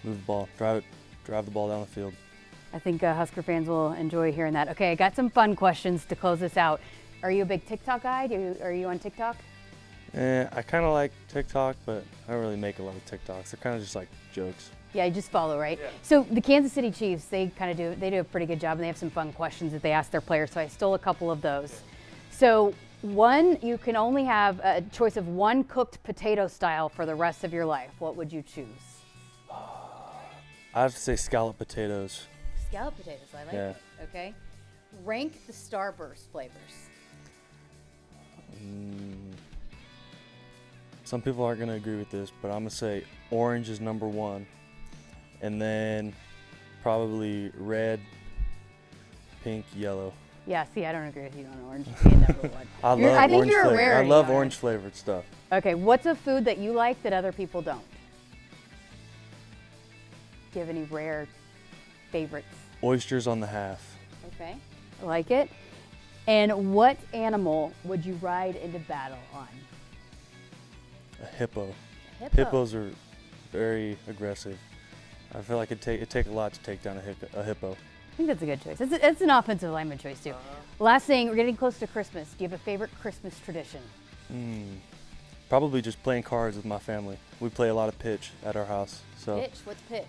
S7: drive the ball down the field.
S3: I think Husker fans will enjoy hearing that. Okay, I got some fun questions to close this out. Are you a big TikTok guy? Are you on TikTok?
S7: I kind of like TikTok, but I don't really make a lot of TikToks. They're kind of just like jokes.
S3: Yeah, you just follow, right?
S7: Yeah.
S3: So the Kansas City Chiefs, they do a pretty good job, and they have some fun questions that they ask their players. So I stole a couple of those. So you can only have a choice of one cooked potato style for the rest of your life. What would you choose?
S7: I have to say scalloped potatoes.
S3: Scalloped potatoes, I like
S7: Yeah.
S3: it. Okay. Rank the Starburst flavors.
S7: Some people aren't going to agree with this, but I'm going to say orange is number 1, and then probably red, pink, yellow.
S3: Yeah, see, I don't agree with you on orange being number 1. I think you're a rarity.
S7: I love orange flavored stuff.
S3: Okay, what's a food that you like that other people don't? Do you have any rare favorites?
S7: Oysters on the half.
S3: Okay, I like it. And what animal would you ride into battle on?
S7: A hippo.
S3: Hippo.
S7: Hippos are very aggressive. I feel like it'd take a lot to take down a hippo.
S3: I think that's a good choice. It's an offensive lineman choice, too. Last thing, we're getting close to Christmas. Do you have a favorite Christmas tradition?
S7: Probably just playing cards with my family. We play a lot of pitch at our house. So,
S3: Pitch? What's pitch?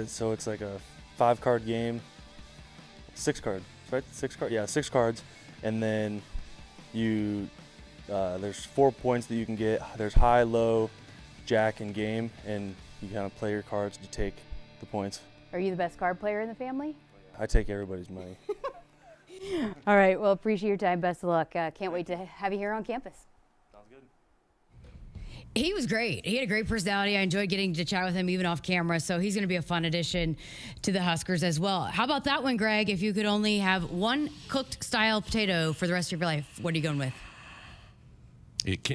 S7: So it's like a 5-card game. 6 cards, right? 6 cards. Yeah, 6 cards, and then there's 4 points that you can get. There's high, low, jack, and game, and you kind of play your cards to take the points.
S3: Are you the best card player in the family?
S7: I take everybody's money.
S3: All right, well, appreciate your time. Best of luck. Can't wait to have you here on campus.
S7: Sounds good.
S1: He was great. He had a great personality. I enjoyed getting to chat with him even off camera, so he's going to be a fun addition to the Huskers as well. How about that one, Greg? If you could only have one cooked style potato for the rest of your life, what are you going with?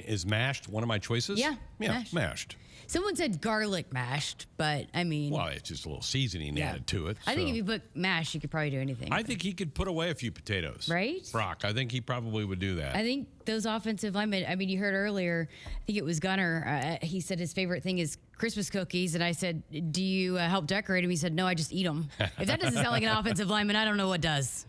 S2: Is mashed one of my choices?
S1: Yeah,
S2: mashed.
S1: Someone said garlic mashed, but I mean...
S2: Well, it's just a little seasoning added to it.
S1: I think if you put mash, you could probably do anything.
S2: I think he could put away a few potatoes.
S1: Right?
S2: Brock, I think he probably would do that.
S1: I think those offensive linemen, I mean, you heard earlier, I think it was Gunner, he said his favorite thing is Christmas cookies, and I said, do you help decorate them? He said, no, I just eat them. If that doesn't sound like an offensive lineman, I don't know what does.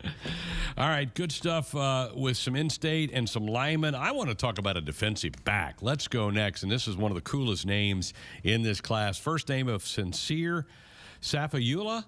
S2: All right, good stuff with some in-state and some linemen. I want to talk about a defensive back. Let's go next, and this is one of the coolest names in this class. First name of Sincere Safeeullah.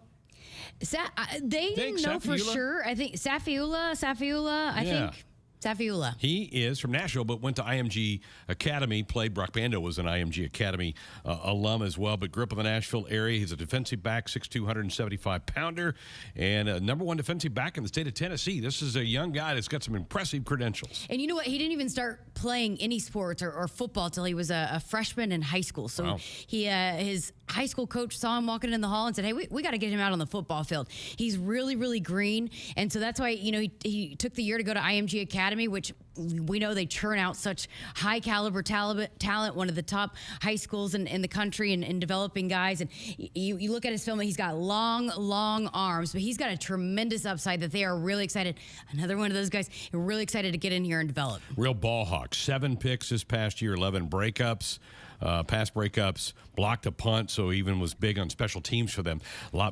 S1: They didn't know for sure. I think Safeeullah, I think. Safeeullah.
S2: He is from Nashville, but went to IMG Academy, played. Brock Bando was an IMG Academy alum as well, but grew up in the Nashville area. He's a defensive back, 6'2", 175-pounder, and number 1 defensive back in the state of Tennessee. This is a young guy that's got some impressive credentials.
S1: And you know what? He didn't even start playing any sports or football till he was a freshman in high school. So his high school coach saw him walking in the hall and said, hey, we got to get him out on the football field. He's really, really green. And so that's why, he took the year to go to IMG Academy, which we know they churn out such high caliber talent, one of the top high schools in the country and developing guys. And you look at his film, he's got long arms, but he's got a tremendous upside that they are really excited. Another one of those guys really excited to get in here and develop.
S2: Real ball hawk. 7 picks this past year, 11 breakups. pass breakups, blocked a punt, so even was big on special teams for them.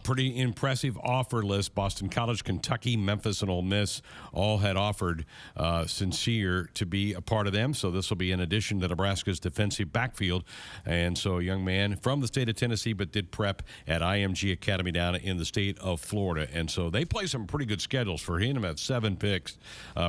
S2: Pretty impressive offer list. Boston College, Kentucky, Memphis, and Ole Miss all had offered Sincere to be a part of them, so this will be in addition to Nebraska's defensive backfield. And so a young man from the state of Tennessee, but did prep at IMG Academy down in the state of Florida. And so they play some pretty good schedules for him at 7 picks.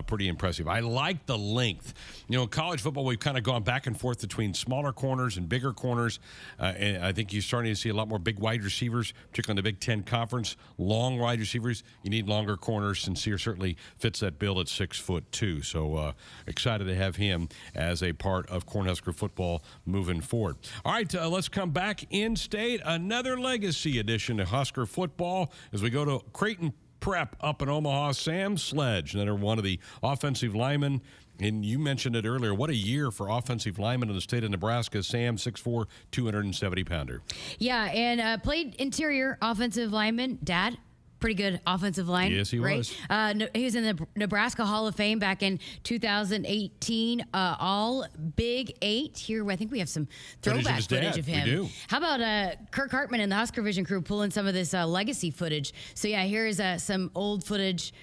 S2: Pretty impressive. I like the length. You know, in college football, we've kind of gone back and forth between smaller corners and bigger corners. And I think you're starting to see a lot more big wide receivers, particularly in the Big Ten Conference. Long wide receivers. You need longer corners. Sincere certainly fits that bill at 6'2". So excited to have him as a part of Cornhusker football moving forward. All right, let's come back in-state. Another legacy edition of Husker football as we go to Creighton Prep up in Omaha. Sam Sledge, another one of the offensive linemen. And you mentioned it earlier. What a year for offensive linemen in the state of Nebraska. Sam, 6'4", 270-pounder.
S1: Yeah, and played interior offensive lineman. Dad, pretty good offensive line.
S2: Yes, he was.
S1: He was in the Nebraska Hall of Fame back in 2018. All Big 8. Here, I think we have some throwback footage of him.
S2: We do.
S1: How about Kirk Hartman and the Husker Vision crew pulling some of this legacy footage? So, yeah, here is some old footage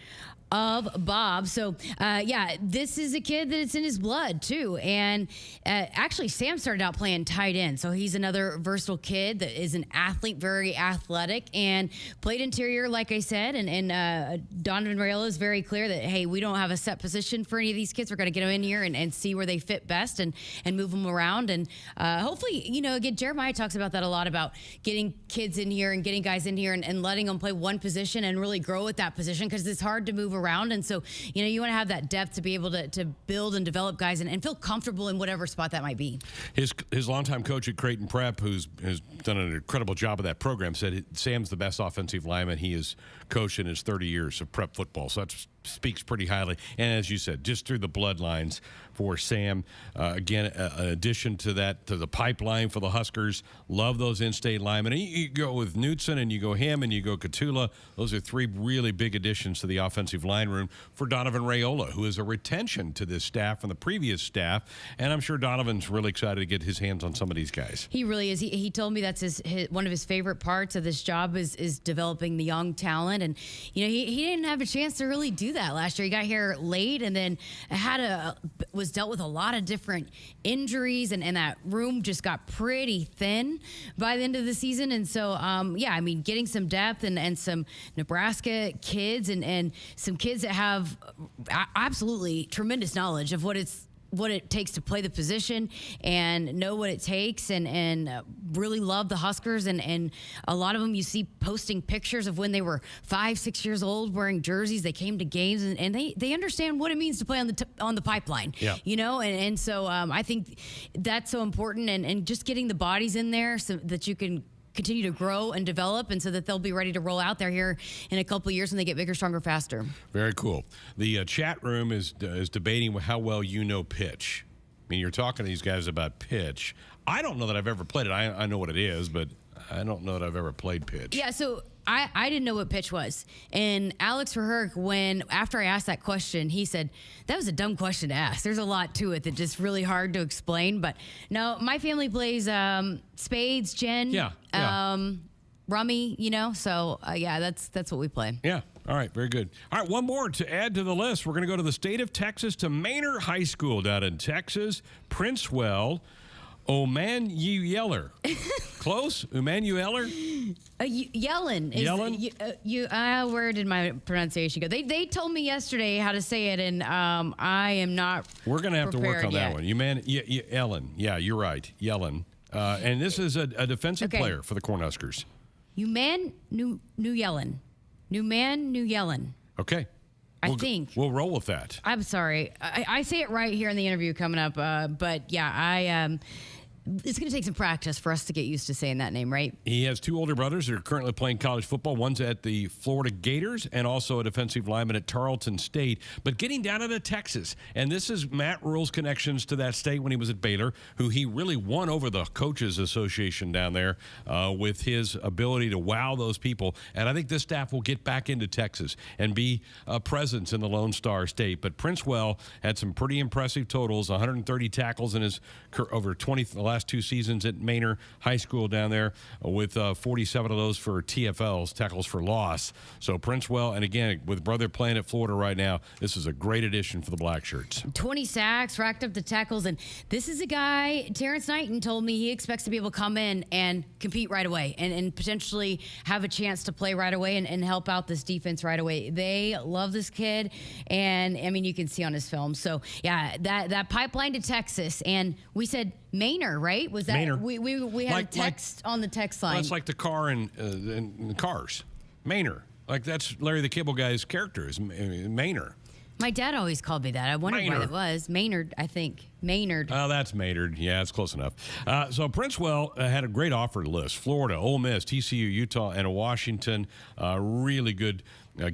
S1: of Bob. So, yeah, this is a kid that it's in his blood, too. And actually, Sam started out playing tight end. So he's another versatile kid that is an athlete, very athletic, and played interior, like I said. And Donovan Raiola is very clear that, hey, we don't have a set position for any of these kids. We're going to get them in here and see where they fit best and move them around. And hopefully, you know, again, Jeremiah talks about that a lot, about getting kids in here and getting guys in here and letting them play one position and really grow at that position, because it's hard to move around. And so, you know, you want to have that depth to be able to build and develop guys and feel comfortable in whatever spot that might be.
S2: His longtime coach at Creighton Prep, has done an incredible job of that program, said Sam's the best offensive lineman he has coached in his 30 years of prep football. So that speaks pretty highly. And as you said, just through the bloodlines for Sam. Again, an addition to that, to the pipeline for the Huskers. Love those in-state linemen. And you go with Knutson, and you go him, and you go Gottula. Those are three really big additions to the offensive line room for Donovan Raiola, who is a retention to this staff from the previous staff. And I'm sure Donovan's really excited to get his hands on some of these guys.
S1: He really is. He told me that's one of his favorite parts of this job is developing the young talent. And, you know, he didn't have a chance to really do that last year. He got here late and then was dealt with a lot of different injuries, and that room just got pretty thin by the end of the season. And so, yeah, I mean, getting some depth and some Nebraska kids and some kids that have absolutely tremendous knowledge of what it takes to play the position and know what it takes and really love the Huskers. And a lot of them you see posting pictures of when they were 5-6 years old wearing jerseys. They came to games and they understand what it means to play on the pipeline, you know? And so I think that's so important, and just getting the bodies in there so that you can continue to grow and develop, and so that they'll be ready to roll out there here in a couple of years when they get bigger, stronger, faster.
S2: Very cool. The chat room is debating how well you know pitch. I mean, you're talking to these guys about pitch. I don't know that I've ever played it. I know what it is, but I don't know that I've ever played pitch.
S1: Yeah, so I didn't know what pitch was. And Alex Verherk, after I asked that question, he said, that was a dumb question to ask. There's a lot to it that's just really hard to explain. But no, my family plays spades, gin, rummy, you know. So, yeah, that's what we play.
S2: Yeah. All right, very good. All right, one more to add to the list. We're going to go to the state of Texas, to Manor High School down in Texas. Princewill Umanmielen. Close? Umanmielen?
S1: Yellen.
S2: Yellen?
S1: Where did my pronunciation go? They told me yesterday how to say it, and I am not.
S2: We're going to have to work on
S1: yet.
S2: that one. Yellen. Yeah, you're right. Yellen. And this is a defensive player for the Cornhuskers.
S1: Umanmielen.
S2: Okay.
S1: I think.
S2: We'll roll with that.
S1: I'm sorry. I say it right here in the interview coming up, but yeah, it's going to take some practice for us to get used to saying that name, right?
S2: He has two older brothers that are currently playing college football. One's at the Florida Gators and also a defensive lineman at Tarleton State. But getting down into Texas, and this is Matt Rhule's connections to that state when he was at Baylor, who he really won over the Coaches Association down there with his ability to wow those people. And I think this staff will get back into Texas and be a presence in the Lone Star State. But Princewill had some pretty impressive totals, 130 tackles in his over the last last 2 seasons at Manor High School down there, with 47 of those for TFLs, tackles for loss. So Princewill, and again, with brother playing at Florida right now, this is a great addition for the Black Shirts.
S1: 20 sacks, racked up the tackles, and this is a guy, Terrence Knighton told me he expects to be able to come in and compete right away and potentially have a chance to play right away and help out this defense right away. They love this kid, and I mean, you can see on his film. So yeah, that pipeline to Texas, and we said Manor, right? Was that
S2: Manor.
S1: We had a text on the text line.
S2: Well, it's like the car in Cars. Manor. Like that's Larry the Cable Guy's character is Manor.
S1: My dad always called me that. I wondered why
S2: Maynard.
S1: that was. Maynard, I think. Maynard.
S2: Oh, that's Maynard. Yeah, it's close enough. So Princewill had a great offer list. Florida, Ole Miss, TCU, Utah, and Washington. Really good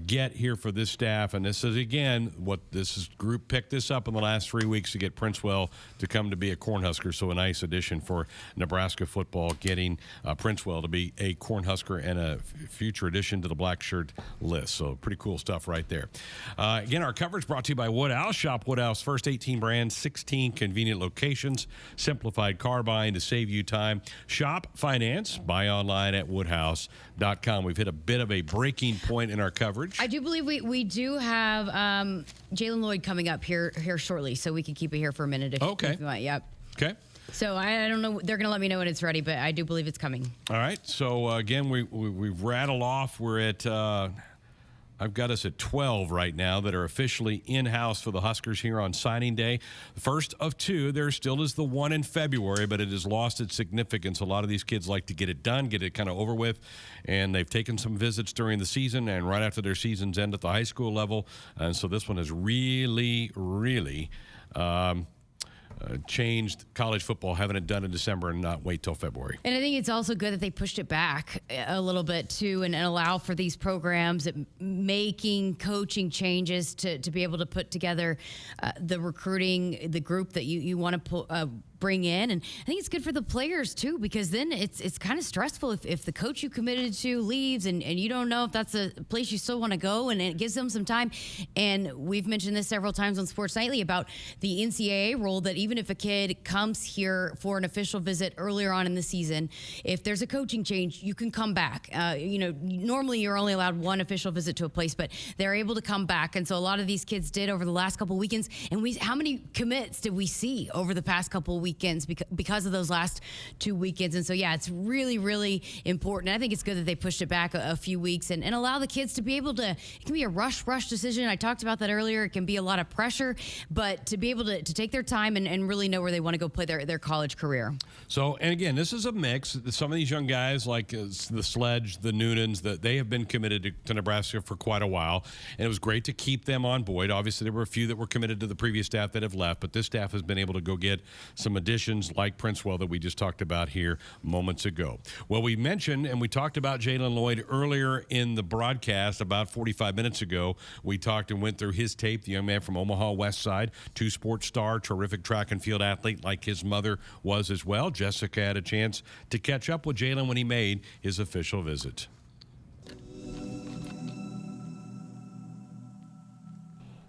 S2: get here for this staff. And this is, again, what this group picked this up in the last 3 weeks to get Princewill to come to be a Cornhusker. So a nice addition for Nebraska football, getting Princewill to be a Cornhusker and a future addition to the Black Shirt list. So pretty cool stuff right there. Again, our coverage brought to you by Woodhouse. Shop Woodhouse, first 18 brands, 16 convenient locations, simplified car buying to save you time. Shop, finance, buy online at woodhouse.com. We've hit a bit of a breaking point in our coverage.
S1: I do believe we do have Jalen Lloyd coming up here shortly, so we can keep it here for a minute if you want. Yep.
S2: Okay.
S1: So I don't know. They're going to let me know when it's ready, but I do believe it's coming.
S2: All right. So, again, we've rattled off. We're at I've got us at 12 right now that are officially in-house for the Huskers here on signing day. The first of 2. There still is the one in February, but it has lost its significance. A lot of these kids like to get it done, get it kind of over with, and they've taken some visits during the season and right after their seasons end at the high school level. And so this one has really, really changed college football, having it done in December and not wait till February.
S1: And I think it's also good that they pushed it back a little bit too, and allow for these programs making coaching changes to be able to put together the recruiting, the group that you want to bring in. And I think it's good for the players too, because then it's kind of stressful if the coach you committed to leaves and you don't know if that's a place you still want to go, and it gives them some time. And we've mentioned this several times on Sports Nightly about the NCAA rule that even if a kid comes here for an official visit earlier on in the season, if there's a coaching change, you can come back. Normally you're only allowed one official visit to a place, but they're able to come back. And so a lot of these kids did over the last couple weekends. And how many commits did we see over the past couple weekends because of those last 2 weekends? And so, yeah, it's really, really important. I think it's good that they pushed it back a few weeks and allow the kids to be able to, it can be a rush decision. I talked about that earlier. It can be a lot of pressure, but to be able to take their time and really know where they want to go play their college career.
S2: So, and again, this is a mix. Some of these young guys, like the Sledge, the Noonans, they have been committed to Nebraska for quite a while, and it was great to keep them on board. Obviously, there were a few that were committed to the previous staff that have left, but this staff has been able to go get some additions like Princewill that we just talked about here moments ago. Well, we mentioned and we talked about Jalen Lloyd earlier in the broadcast about 45 minutes ago. We talked and went through his tape, the young man from Omaha West Side, 2-sport star, terrific track and field athlete like his mother was as well. Jessica had a chance to catch up with Jalen when he made his official visit.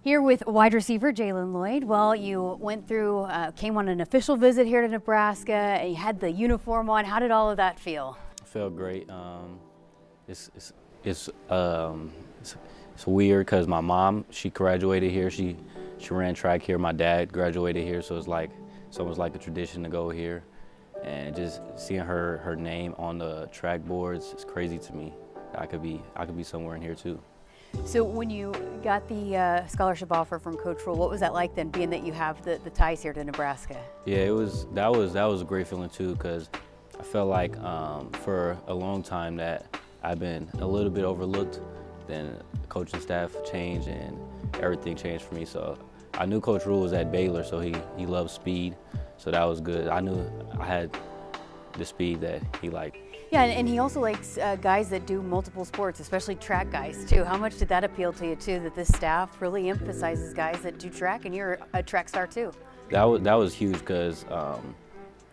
S3: Here with wide receiver Jalen Lloyd. Well, you went through, came on an official visit here to Nebraska, and you had the uniform on. How did all of that feel?
S8: It felt great. It's weird because my mom, she graduated here. She ran track here. My dad graduated here, so it's almost like a tradition to go here. And just seeing her name on the track boards is crazy to me. I could be somewhere in here too.
S3: So when you got the scholarship offer from Coach Rhule, what was that like then, being that you have the ties here to Nebraska?
S8: Yeah, that was a great feeling too, because I felt like for a long time that I've been a little bit overlooked. Then the coaching staff changed and everything changed for me. So I knew Coach Rhule was at Baylor, so he loves speed. So that was good. I knew I had the speed that he liked.
S3: Yeah, and he also likes guys that do multiple sports, especially track guys too. How much did that appeal to you too, that this staff really emphasizes guys that do track, and you're a track star too?
S8: That was huge, because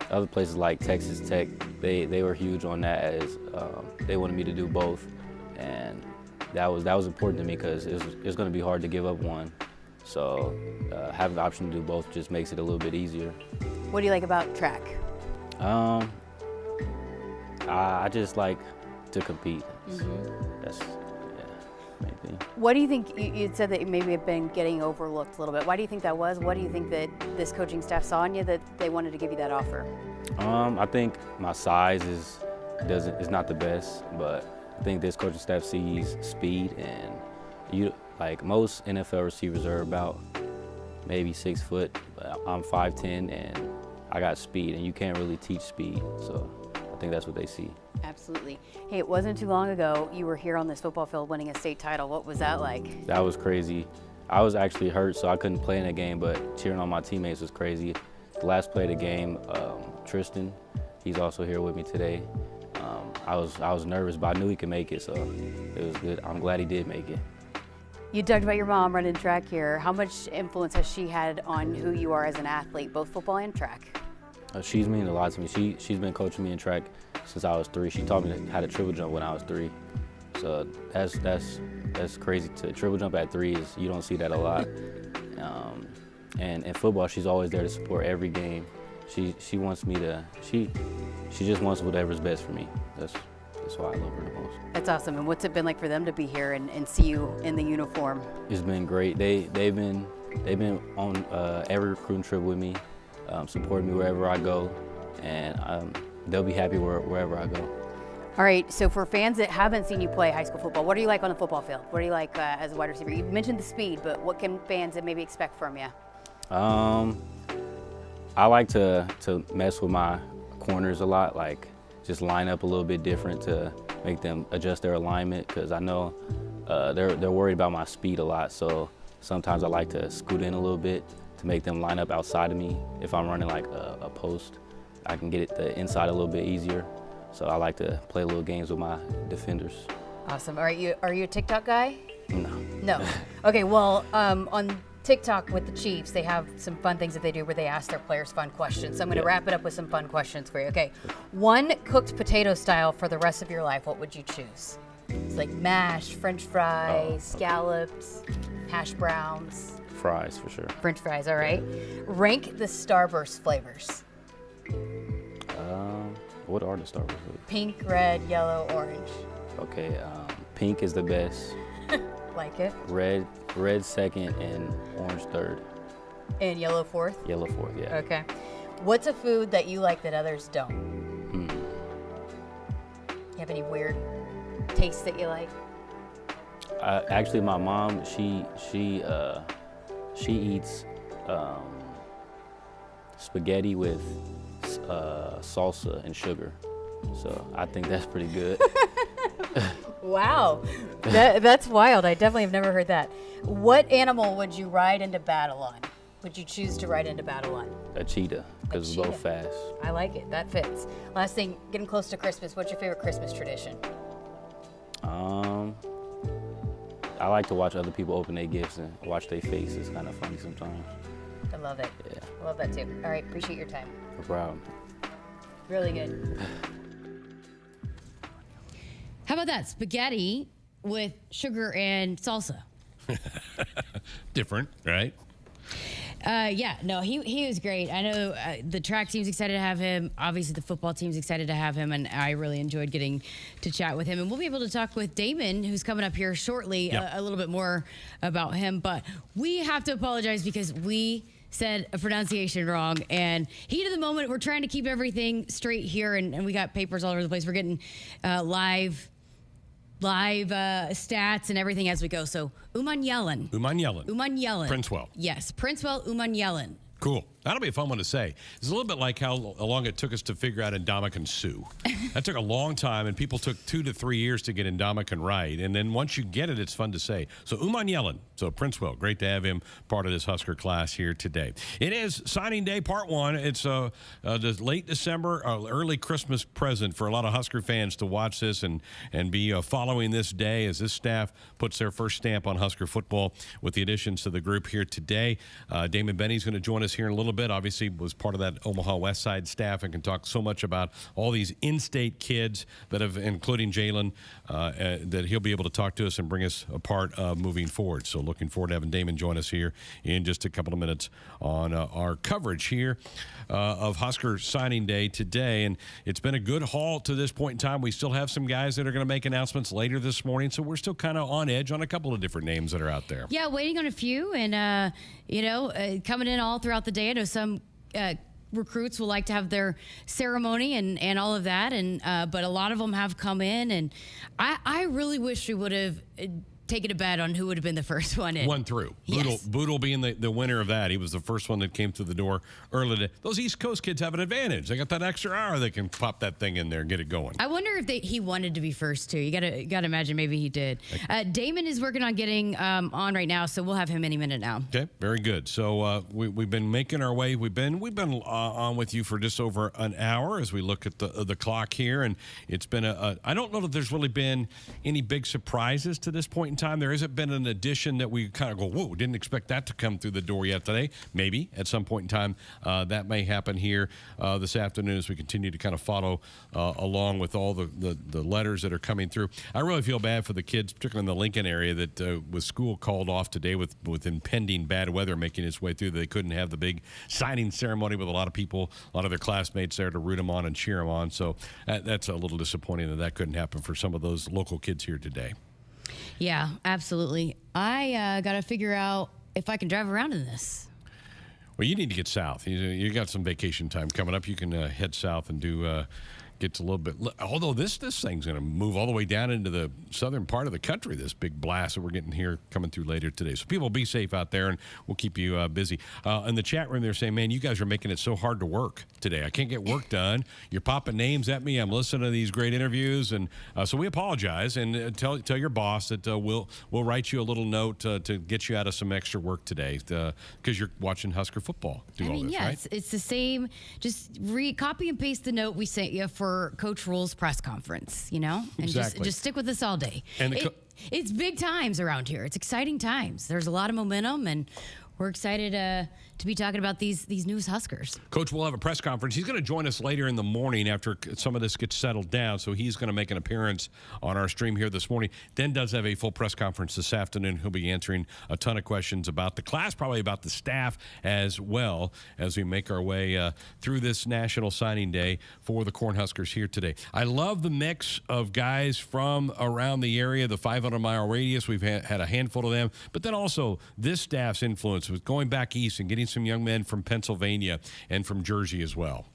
S8: other places like Texas Tech, they were huge on that, as they wanted me to do both, and that was important to me because it's going to be hard to give up one. So having the option to do both just makes it a little bit easier.
S3: What do you like about track?
S8: I just like to compete. That's main thing.
S3: What do you think? You said that you maybe have been getting overlooked a little bit. Why do you think that was? What do you think that this coaching staff saw in you that they wanted to give you that offer?
S8: I think my size is not the best, but I think this coaching staff sees speed, and like most NFL receivers are about maybe 6 foot. But I'm 5'10", and I got speed, and you can't really teach speed. So I think that's what they see.
S3: Absolutely. Hey, it wasn't too long ago you were here on this football field winning a state title. What was that like?
S8: That was crazy. I was actually hurt, so I couldn't play in the game, but cheering on my teammates was crazy. The last play of the game, Tristan, he's also here with me today. I was nervous, but I knew he could make it, so it was good. I'm glad he did make it.
S3: You talked about your mom running track here. How much influence has she had on who you are as an athlete, both football and track?
S8: She's meant a lot to me. She's been coaching me in track since I was 3. She taught me how to triple jump when I was 3. So that's crazy. To triple jump at 3 is, you don't see that a lot. And in football, she's always there to support every game. She wants me to. She just wants whatever's best for me. That's why I love her the most.
S3: That's awesome. And what's it been like for them to be here and see you in the uniform?
S8: It's been great. They've been on every recruiting trip with me, supporting me wherever I go, and they'll be happy wherever I go.
S3: All right, so for fans that haven't seen you play high school football, what are you like on the football field? What are you like as a wide receiver? You mentioned the speed, but what can fans maybe expect from you?
S8: I like to mess with my corners a lot, like just line up a little bit different to make them adjust their alignment, because I know they're worried about my speed a lot, so sometimes I like to scoot in a little bit to make them line up outside of me. If I'm running like a post, I can get the inside a little bit easier. So I like to play little games with my defenders.
S3: Awesome. All right, are you a TikTok guy?
S8: No.
S3: No. Okay, well, on TikTok with the Chiefs, they have some fun things that they do where they ask their players fun questions. So I'm going to wrap it up with some fun questions for you. Okay, one cooked potato style for the rest of your life, what would you choose? It's like mashed, French fries, scallops, hash browns.
S8: Fries, for sure.
S3: French fries, all right. Rank the Starburst flavors.
S8: What are the Starburst flavors?
S3: Pink, red, yellow, orange.
S8: Okay, pink is the best.
S3: Like it.
S8: Red second and orange third.
S3: And yellow fourth?
S8: Yellow fourth, yeah.
S3: Okay. What's a food that you like that others don't? You have any weird tastes that you like?
S8: Actually, my mom, she eats spaghetti with salsa and sugar. So I think that's pretty good.
S3: Wow, that's wild. I definitely have never heard that. What animal would you ride into battle on? Would you choose to ride into battle on?
S8: A cheetah, because we're both fast.
S3: I like it. That fits. Last thing, getting close to Christmas. What's your favorite Christmas tradition?
S8: I like to watch other people open their gifts and watch their faces. It's kind of funny sometimes.
S3: I love it.
S8: Yeah.
S3: I love that too. All right, appreciate your time.
S8: No problem.
S3: Really good.
S1: How about that? Spaghetti with sugar and salsa.
S2: Different, right?
S1: Yeah, no, he was great. I know the track team's excited to have him. Obviously, the football team's excited to have him, and I really enjoyed getting to chat with him. And we'll be able to talk with Damon, who's coming up here shortly, a little bit more about him. But we have to apologize because we said a pronunciation wrong, and heat of the moment, we're trying to keep everything straight here, and we got papers all over the place. We're getting live stats and everything as we go. So Umanmielen.
S2: Princewill.
S1: Yes, Princewill Umanmielen.
S2: Cool. That'll be a fun one to say. It's a little bit like how long it took us to figure out Indomitian Sioux. That took a long time, and people took 2 to 3 years to get Indomitian right. And then once you get it, it's fun to say. So Umanmielen. So Princewill, great to have him part of this Husker class here today. It is signing day part 1. It's the late December, early Christmas present for a lot of Husker fans to watch this and be following this day as this staff puts their first stamp on Husker football with the additions to the group here today. Damon Benning's going to join us here in a little little bit. Obviously, was part of that Omaha West Side staff and can talk so much about all these in-state kids that have, including Jalen, that he'll be able to talk to us and bring us a part of moving forward. So looking forward to having Damon join us here in just a couple of minutes on our coverage here of Husker signing day today. And it's been a good haul to this point in time. We still have some guys that are going to make announcements later this morning, so we're still kind of on edge on a couple of different names that are out there.
S1: Yeah, waiting on a few, and coming in all throughout the day. I know some recruits will like to have their ceremony and all of that, and but a lot of them have come in, and I really wish we would have taken a bet on who would have been the first one in.
S2: One through.
S1: Yes.
S2: Bootle being the winner of that. He was the first one that came through the door early today. Those East Coast kids have an advantage. They got that extra hour. They can pop that thing in there and get it going.
S1: I wonder if he wanted to be first, too. You gotta imagine maybe he did. Damon is working on getting on right now, so we'll have him any minute now.
S2: Okay, very good. So we've been making our way. We've been on with you for just over an hour as we look at the clock here, and it's been I don't know that there's really been any big surprises to this point in time. There hasn't been an addition that we kind of go, whoa, didn't expect that to come through the door yet today. Maybe at some point in time that may happen here this afternoon as we continue to kind of follow along with all the letters that are coming through. I really feel bad for the kids, particularly in the Lincoln area, that with school called off today with impending bad weather making its way through. They couldn't have the big signing ceremony with a lot of people, a lot of their classmates there to root them on and cheer them on. So that's a little disappointing that couldn't happen for some of those local kids here today.
S1: Yeah, absolutely. I got to figure out if I can drive around in this.
S2: Well, you need to get south. You got some vacation time coming up. You can head south and do gets a little bit. Although this thing's going to move all the way down into the southern part of the country. This big blast that we're getting here coming through later today. So people be safe out there, and we'll keep you busy. In the chat room, they're saying, "Man, you guys are making it so hard to work today. I can't get work done. You're popping names at me. I'm listening to these great interviews, and so we apologize. And tell your boss that we'll write you a little note to get you out of some extra work today because you're watching Husker football. Right?
S1: It's the same. Just copy and paste the note we sent you for Coach Rhule's press conference, and
S2: exactly.
S1: just stick with us all day.
S2: And
S1: it's big times around here. It's exciting times. There's a lot of momentum, and we're excited to be talking about these newest Huskers.
S2: Coach will have a press conference. He's going to join us later in the morning after some of this gets settled down, so he's going to make an appearance on our stream here this morning. Then does have a full press conference this afternoon. He'll be answering a ton of questions about the class, probably about the staff as well, as we make our way through this National Signing Day for the Cornhuskers here today. I love the mix of guys from around the area, the 500-mile radius. We've had a handful of them, but then also this staff's influence with going back east and getting some young men from Pennsylvania and from Jersey as well.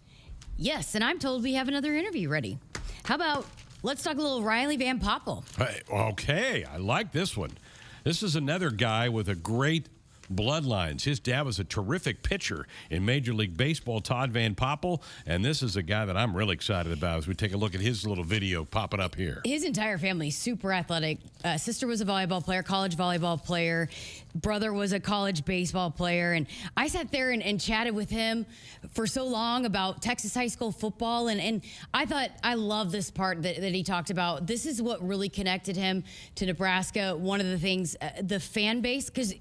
S1: Yes, and I'm told we have another interview ready. How about let's talk a little Riley Van Poppel.
S2: Hey, okay, I like this one. This is another guy with a great bloodlines. His dad was a terrific pitcher in Major League Baseball, Todd Van Poppel, and this is a guy that I'm really excited about as we take a look at his little video popping up here.
S1: His entire family is super athletic. Sister was a volleyball player, college volleyball player. Brother was a college baseball player, and I sat there and chatted with him for so long about Texas high school football, and I thought I love this part that he talked about. This is what really connected him to Nebraska. One of the things, the fan base, because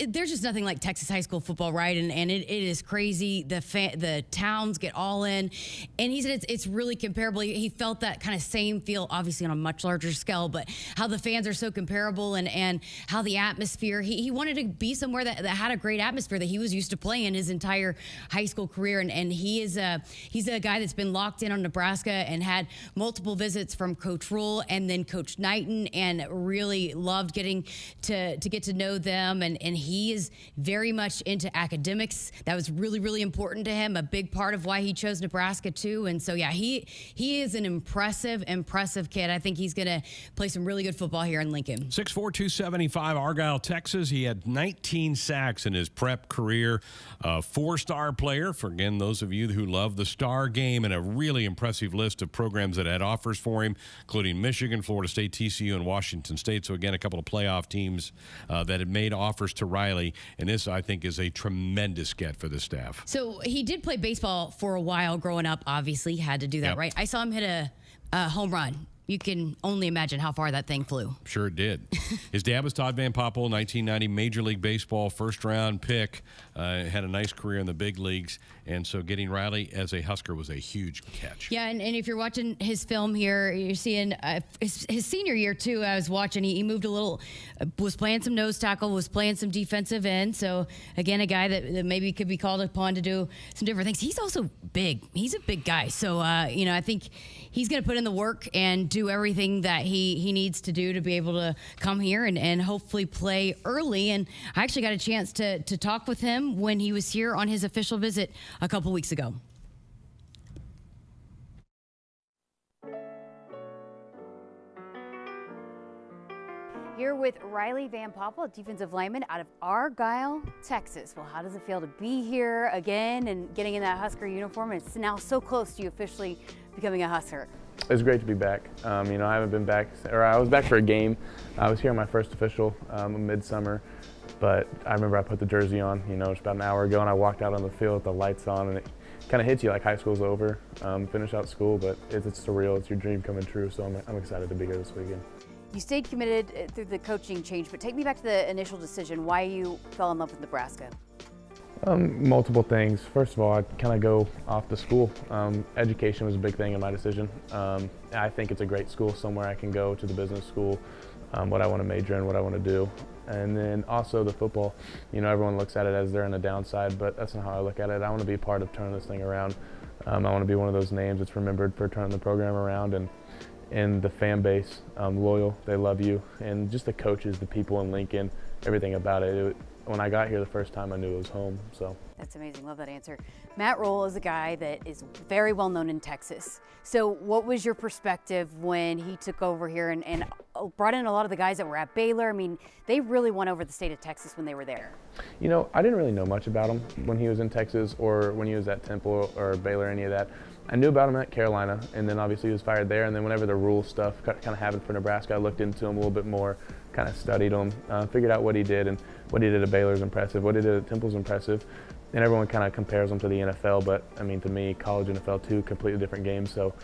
S1: there's just nothing like Texas high school football, right? And it is crazy. The towns get all in, and he said it's really comparable. He felt that kind of same feel, obviously on a much larger scale, but how the fans are so comparable and how the atmosphere. He wanted to be somewhere that had a great atmosphere that he was used to playing his entire high school career, and he's a guy that's been locked in on Nebraska and had multiple visits from Coach Rhule and then Coach Knutson, and really loved getting to get to know them, and he is very much into academics. That was really, really important to him, a big part of why he chose Nebraska too. And so, yeah, he is an impressive kid. I think he's going to play some really good football here in Lincoln.
S2: 6'4", 275, Argyle, Texas. He had 19 sacks in his prep career. Four-star player, for, again, those of you who love the star game, and a really impressive list of programs that had offers for him, including Michigan, Florida State, TCU, and Washington State. So, again, a couple of playoff teams that had made offers to Riley. And this, I think, is a tremendous get for the staff.
S1: So he did play baseball for a while growing up, obviously. Had to do that,
S2: yep.
S1: Right? I saw him hit a home run you can only imagine how far that thing flew.
S2: Sure it did. His dad was Todd Van Poppel, 1990 Major League Baseball first-round pick. Had a nice career in the big leagues, and so getting Riley as a Husker was a huge catch.
S1: Yeah, and if you're watching his film here, you're seeing his senior year, too. I was watching. He moved a little, was playing some nose tackle, was playing some defensive end. So, again, a guy that maybe could be called upon to do some different things. He's also big. He's a big guy. So, I think he's going to put in the work and do everything that he needs to do to be able to come here and hopefully play early. And I actually got a chance to talk with him when he was here on his official visit a couple weeks ago.
S3: Here with Riley Van Poppel, defensive lineman out of Argyle, Texas. Well, how does it feel to be here again and getting in that Husker uniform? And it's now so close to you officially becoming a Husker.
S9: It's great to be back. I haven't been back, or I was back for a game. I was here on my first official midsummer, but I remember I put the jersey on, just about an hour ago, and I walked out on the field with the lights on, and it kind of hits you like high school's over, finish out school, but it's surreal. It's your dream coming true, so I'm excited to be here this weekend.
S3: You stayed committed through the coaching change, but take me back to the initial decision, why you fell in love with Nebraska.
S9: Multiple things. First of all, I kind of go off the school. Education was a big thing in my decision. I think it's a great school, somewhere I can go to the business school, what I want to major in, what I want to do. And then also the football. Everyone looks at it as they're on the downside, but that's not how I look at it. I want to be a part of turning this thing around. I want to be one of those names that's remembered for turning the program around, and the fan base, loyal, they love you, and just the coaches, the people in Lincoln, everything about it. When I got here the first time, I knew it was home. So
S3: that's amazing. Love that answer. Matt Rhule is a guy that is very well known in Texas. So what was your perspective when he took over here and brought in a lot of the guys that were at Baylor? I mean, they really won over the state of Texas when they were there.
S9: I didn't really know much about him when he was in Texas or when he was at Temple or Baylor, any of that. I knew about him at Carolina, and then obviously he was fired there. And then whenever the Rhule stuff kind of happened for Nebraska, I looked into him a little bit more, kind of studied him, figured out what he did, and what he did at Baylor is impressive, what he did at Temple is impressive. And everyone kind of compares him to the NFL, but to me, college and NFL, two completely different games. So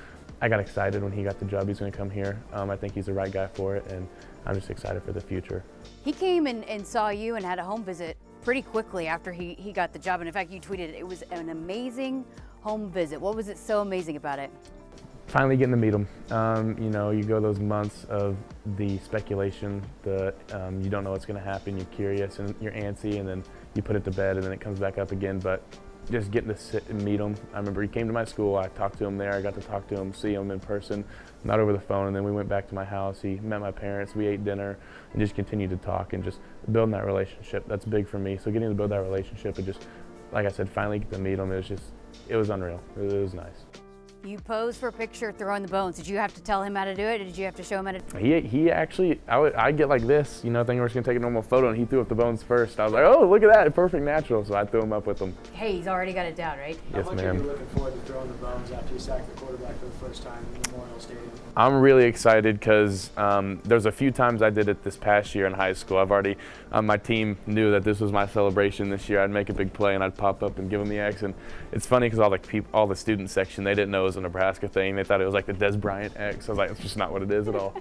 S9: I got excited when he got the job. He's going to come here. I think he's the right guy for it, and I'm just excited for the future.
S3: He came and saw you and had a home visit pretty quickly after he got the job. And in fact, you tweeted it was an amazing home visit. What was it so amazing about it?
S9: Finally getting to meet him. You go those months of the speculation, you don't know what's going to happen, you're curious and you're antsy, and then you put it to bed and then it comes back up again. But just getting to sit and meet him. I remember he came to my school, I talked to him there, I got to talk to him, see him in person, not over the phone, and then we went back to my house, he met my parents, we ate dinner, and just continued to talk and just building that relationship. That's big for me. So getting to build that relationship and just, like I said, finally get to meet him, it was unreal. It was nice.
S3: You posed for a picture throwing the bones. Did you have to tell him how to do it, or did you have to show him how to do
S9: it? He actually, I'd get like this, thinking we're just going to take a normal photo, and he threw up the bones first. I was like, oh, look at that, perfect natural. So I threw him up with him.
S3: Hey, he's already got it down, right?
S9: Yes, ma'am. How much are
S10: you looking forward to throwing the bones after you sacked the quarterback for the first time in Memorial Stadium?
S9: I'm really excited because there's a few times I did it this past year in high school. I've already, my team knew that this was my celebration this year. I'd make a big play and I'd pop up and give them the X. And it's funny because all the student section, they didn't know it was a Nebraska thing. They thought it was like the Des Bryant X. I was like, it's just not what it is at all.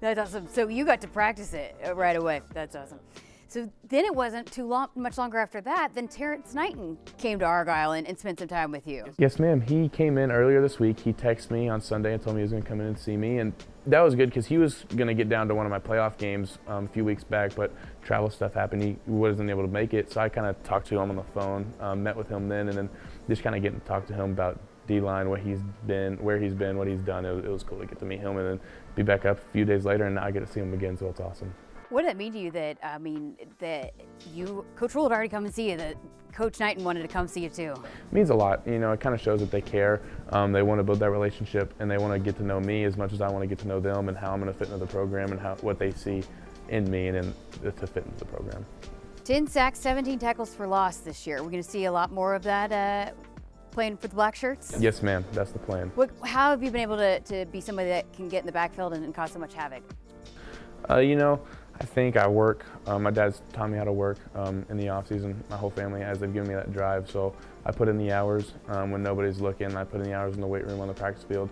S3: That's awesome. So you got to practice it right away. That's awesome. So then it wasn't much longer after that, then Terrence Knighton came to Argyle and spent some time with you.
S9: Yes, ma'am. He came in earlier this week. He texted me on Sunday and told me he was going to come in and see me. And that was good because he was going to get down to one of my playoff games a few weeks back, but travel stuff happened. He wasn't able to make it. So I kind of talked to him on the phone, met with him then, and then just kind of getting to talk to him about D-line, where he's been, what he's done. It was cool to get to meet him and then be back up a few days later, and now I get to see him again, so it's awesome.
S3: What did that mean to you that Coach Rhule had already come and see you, that Coach Knighton wanted to come see you too?
S9: It means a lot. It kind of shows that they care. They want to build that relationship, and they want to get to know me as much as I want to get to know them and how I'm going to fit into the program and what they see in me and to fit into the program.
S3: 10 sacks, 17 tackles for loss this year. We're going to see a lot more of that playing for the Black Shirts?
S9: Yes, ma'am. That's the plan.
S3: How have you been able to be somebody that can get in the backfield and cause so much havoc?
S9: I think I work. My dad's taught me how to work in the off season. My whole family has. They've given me that drive. So I put in the hours when nobody's looking. I put in the hours in the weight room, on the practice field,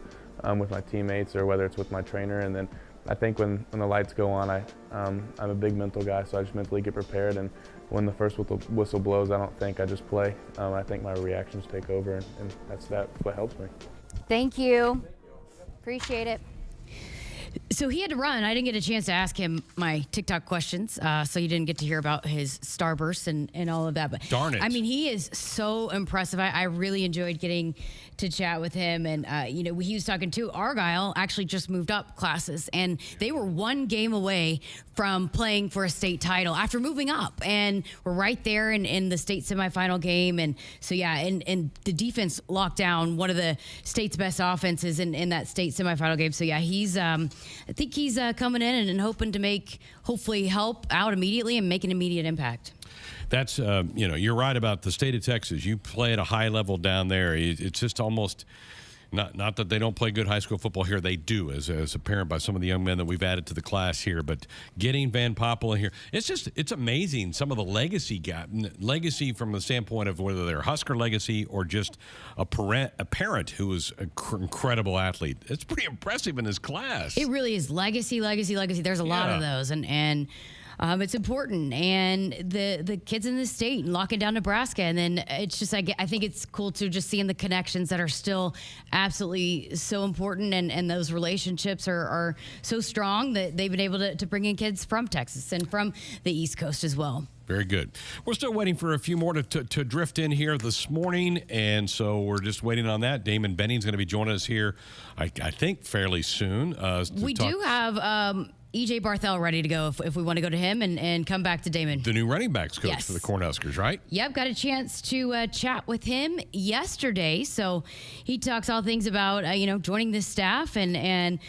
S9: with my teammates, or whether it's with my trainer. And then I think when the lights go on, I'm a big mental guy, so I just mentally get prepared. And when the first whistle blows, I don't think, I just play. I think my reactions take over, and that's what helps me.
S3: Thank you. Appreciate it.
S1: So he had to run. I didn't get a chance to ask him my TikTok questions, so you didn't get to hear about his starburst and all of that. But
S2: darn it.
S1: I mean, he is so impressive. I really enjoyed getting to chat with him. And, he was talking to Argyle, actually just moved up classes, and they were one game away from playing for a state title after moving up. And we're right there in the state semifinal game. And so, yeah, and the defense locked down one of the state's best offenses in that state semifinal game. So, yeah, I think he's coming in and hoping to hopefully help out immediately and make an immediate impact.
S2: That's, you're right about the state of Texas. You play at a high level down there. It's just almost, not that they don't play good high school football here. They do, as apparent by some of the young men that we've added to the class here. But getting Van Poppel in here, it's amazing some of the legacy from the standpoint of whether they're Husker legacy or just a parent who was an incredible athlete. It's pretty impressive in this class.
S1: It really is legacy. There's a lot of those, and it's important, and the kids in the state and locking down Nebraska, and then it's just I think it's cool to just seeing the connections that are still absolutely so important, and those relationships are so strong that they've been able to bring in kids from Texas and from the East Coast as well.
S2: Very good. We're still waiting for a few more to drift in here this morning, and so we're just waiting on that. Damon Benning's going to be joining us here, I think, fairly soon.
S1: We do have EJ Barthel ready to go if we want to go to him and come back to Damon.
S2: The new running backs coach for the Cornhuskers, right?
S1: Yep, got a chance to chat with him yesterday. So he talks all things about, joining this staff and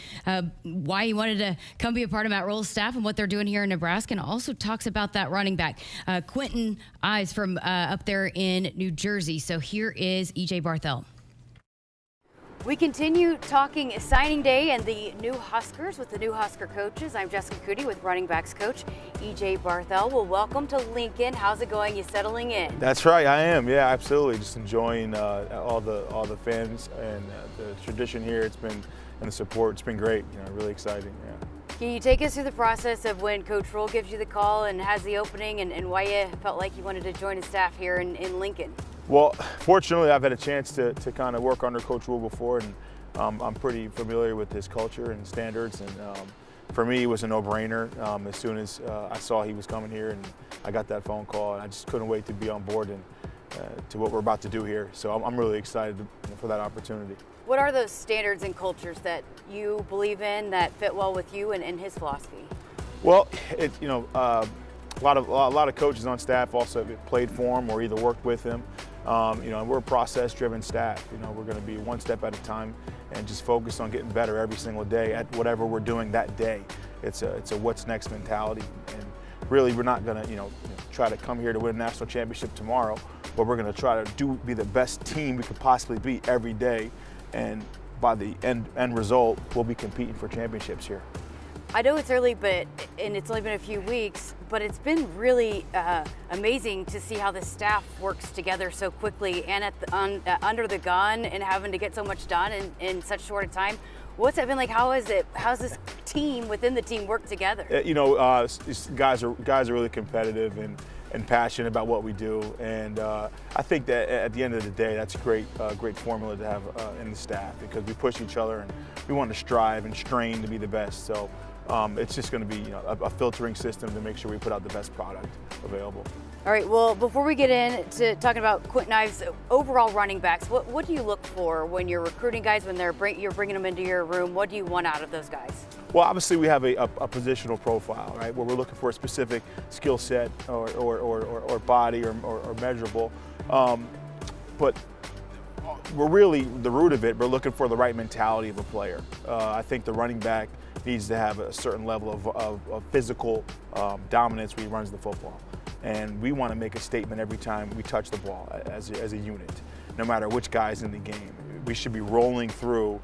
S1: why he wanted to come be a part of Matt Rhule's staff and what they're doing here in Nebraska, and also talks about that running back, Quentin Ives from up there in New Jersey. So here is EJ Barthel.
S3: We continue talking signing day and the new Huskers with the new Husker coaches. I'm Jessica Coody with running backs coach EJ Barthel. Well, welcome to Lincoln. How's it going? You settling in?
S11: That's right, I am. Yeah, absolutely. Just enjoying all the fans and the tradition here. It's been, and the support. It's been great. Really exciting. Yeah.
S3: Can you take us through the process of when Coach Rhule gives you the call and has the opening, and why you felt like you wanted to join his staff here in Lincoln?
S11: Well, fortunately, I've had a chance to kind of work under Coach Rhule before, and I'm pretty familiar with his culture and standards. And for me, it was a no-brainer. As soon as I saw he was coming here, and I got that phone call, and I just couldn't wait to be on board and to what we're about to do here. So I'm really excited for that opportunity.
S3: What are those standards and cultures that you believe in that fit well with you and his philosophy?
S11: Well, a lot of coaches on staff also played for him or either worked with him. We're a process-driven staff. We're going to be one step at a time and just focus on getting better every single day at whatever we're doing that day. It's a what's next mentality, and really we're not going to try to come here to win a national championship tomorrow, but we're going to try to be the best team we could possibly be every day, and by the end result, we'll be competing for championships here.
S3: I know it's early, and it's only been a few weeks, but it's been really amazing to see how the staff works together so quickly and under the gun and having to get so much done in such short a time. What's that been like? How's this team within the team work together?
S11: Guys are really competitive and passionate about what we do, and I think that at the end of the day, that's a great formula to have in the staff, because we push each other and we want to strive and strain to be the best. So it's just going to be a filtering system to make sure we put out the best product available.
S3: All right, well, before we get into talking about Quentin Ives' overall running backs, what do you look for when you're recruiting guys, when you're bringing them into your room? What do you want out of those guys?
S11: Well, obviously we have a positional profile, right, where we're looking for a specific skill set or body or measurable. But we're really, the root of it, we're looking for the right mentality of a player. I think the running back needs to have a certain level of physical dominance when he runs the football. And we want to make a statement every time we touch the ball as a unit, no matter which guy's in the game. We should be rolling through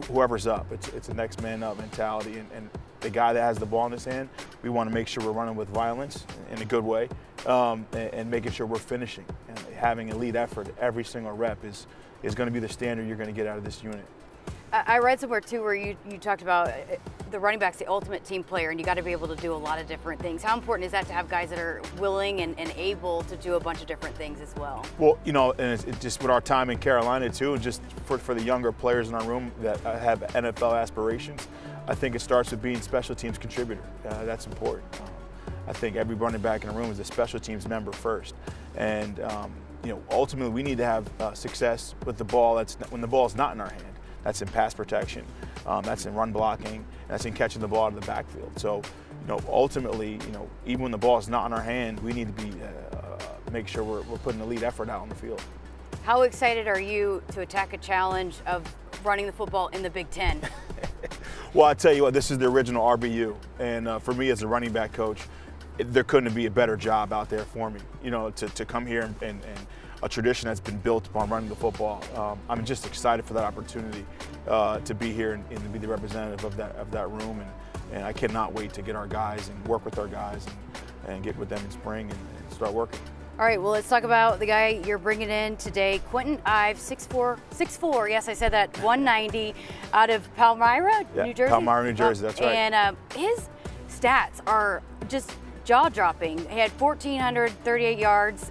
S11: whoever's up. It's a next man up mentality, and the guy that has the ball in his hand, we want to make sure we're running with violence in a good way, and making sure we're finishing. And having elite effort every single rep is going to be the standard you're going to get out of this unit.
S3: I read somewhere too where you talked about the running back's the ultimate team player, and you got to be able to do a lot of different things. How important is that to have guys that are willing and able to do a bunch of different things as well?
S11: Well, you know, and it's just with our time in Carolina too, and just for the younger players in our room that have NFL aspirations, I think it starts with being special teams contributor. That's important. I think every running back in the room is a special teams member first, and you know, ultimately we need to have success with the ball. When the ball is not in our hand. That's in pass protection, that's in run blocking, that's in catching the ball out of the backfield. So, you know, ultimately, you know, even when the ball is not in our hand, we need to be make sure we're putting elite effort out on the field.
S3: How excited are you to attack a challenge of running the football in the Big Ten?
S11: Well, I tell you what, this is the original RBU, and for me as a running back coach, there couldn't be a better job out there for me. You know, to come here and a tradition that's been built upon running the football. I'm just excited for that opportunity to be here and to be the representative of that room, and I cannot wait to get our guys and work with our guys and get with them in spring and start working.
S3: All right, well, let's talk about the guy you're bringing in today, Quentin Ives, 6'4", yes, I said that, 190, out of Palmyra, New Jersey?
S11: Palmyra, New Jersey, that's right.
S3: And his stats are just jaw-dropping. He had 1,438 yards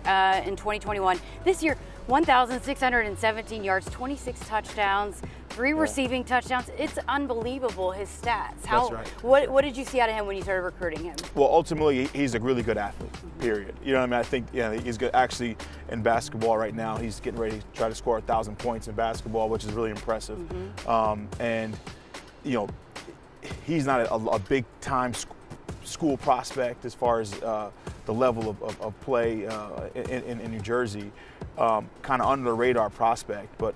S3: in 2021. This year, 1,617 yards, 26 touchdowns, 3 receiving touchdowns. It's unbelievable, his stats.
S11: That's right.
S3: What did you see out of him when you started recruiting him?
S11: Well, ultimately, he's a really good athlete, period. You know what I mean? I think he's good. Actually, in basketball right now, he's getting ready to try to score 1,000 points in basketball, which is really impressive. And, you know, he's not a big-time school prospect as far as the level of play in New Jersey, kind of under the radar prospect, but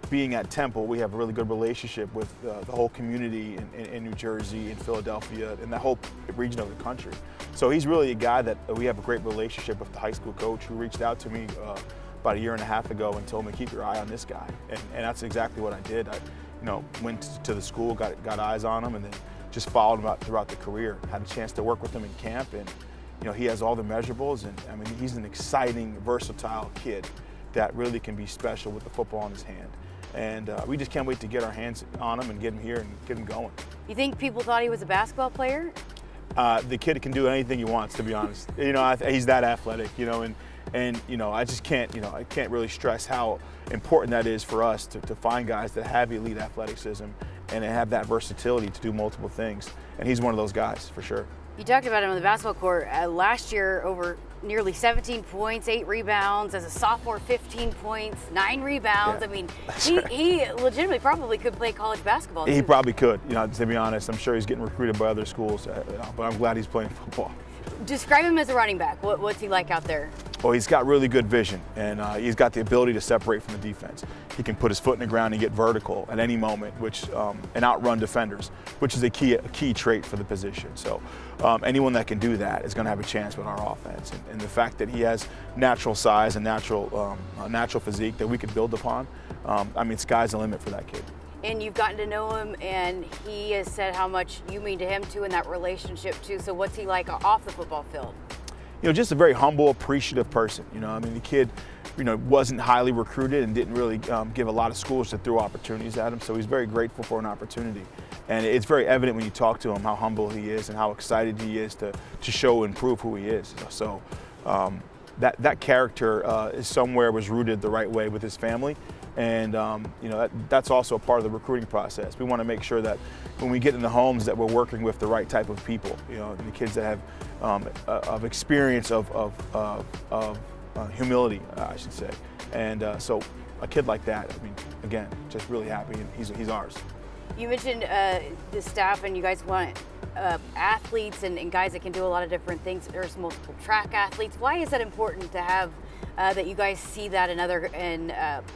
S11: being at Temple, we have a really good relationship with the whole community in New Jersey, in Philadelphia, and that whole region of the country. So he's really a guy that we have a great relationship with. The high school coach who reached out to me about 1.5 years ago and told me, keep your eye on this guy, and that's exactly what I did. I, you know, went to the school, got eyes on him, and then just followed him out throughout the career. Had a chance to work with him in camp, and you know, he has all the measurables, and I mean, he's an exciting, versatile kid that really can be special with the football in his hand. And we just can't wait to get our hands on him and get him here and get him going.
S3: You think people thought he was a basketball player?
S11: The kid can do anything he wants, to be honest. You know, he's that athletic, you know, and you know, I just can't, you know, I can't really stress how important that is for us to find guys that have elite athleticism and have that versatility to do multiple things. And he's one of those guys, for sure.
S3: You talked about him on the basketball court. Last year, over nearly 17 points, 8 rebounds. As a sophomore, 15 points, 9 rebounds.
S11: Yeah,
S3: I mean, he legitimately probably could play college basketball.
S11: He
S3: too.
S11: probably could, you know, to be honest. I'm sure he's getting recruited by other schools, but I'm glad he's playing football.
S3: Describe him as a running back. What's he like out there?
S11: Well, he's got really good vision, and he's got the ability to separate from the defense. He can put his foot in the ground and get vertical at any moment, which and outrun defenders, which is a key trait for the position. So anyone that can do that is going to have a chance with our offense. And the fact that he has natural size and natural physique that we could build upon, I mean, sky's the limit for that kid.
S3: And you've gotten to know him, and he has said how much you mean to him too, in that relationship too. So what's he like off the football field?
S11: You know, just a very humble, appreciative person. You know, I mean, the kid, you know, wasn't highly recruited and didn't really give a lot of schools that threw opportunities at him. So he's very grateful for an opportunity. And it's very evident when you talk to him how humble he is and how excited he is to show and prove who he is. So that character is somewhere was rooted the right way with his family. And you know, that's also a part of the recruiting process. We want to make sure that when we get in the homes that we're working with the right type of people. You know, the kids that have of experience of humility, I should say. And so a kid like that, I mean, again, just really happy, and he's ours.
S3: You mentioned the staff, and you guys want athletes and guys that can do a lot of different things. There's multiple track athletes. Why is that important to have? That you guys see that in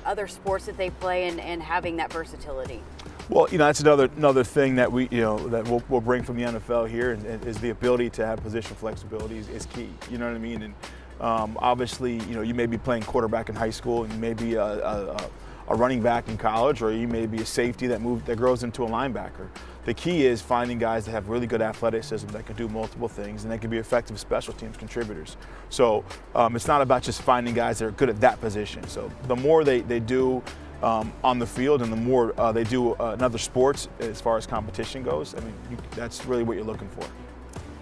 S3: other sports that they play and having that versatility?
S11: Well, you know, that's another thing that we'll bring from the NFL here is the ability to have position flexibility is key. You know what I mean? And obviously, you know, you may be playing quarterback in high school, and you may be a a running back in college, or you may be a safety that grows into a linebacker. The key is finding guys that have really good athleticism that can do multiple things and that can be effective special teams contributors. So it's not about just finding guys that are good at that position. So the more they do on the field and the more they do in other sports as far as competition goes, I mean, that's really what you're looking for.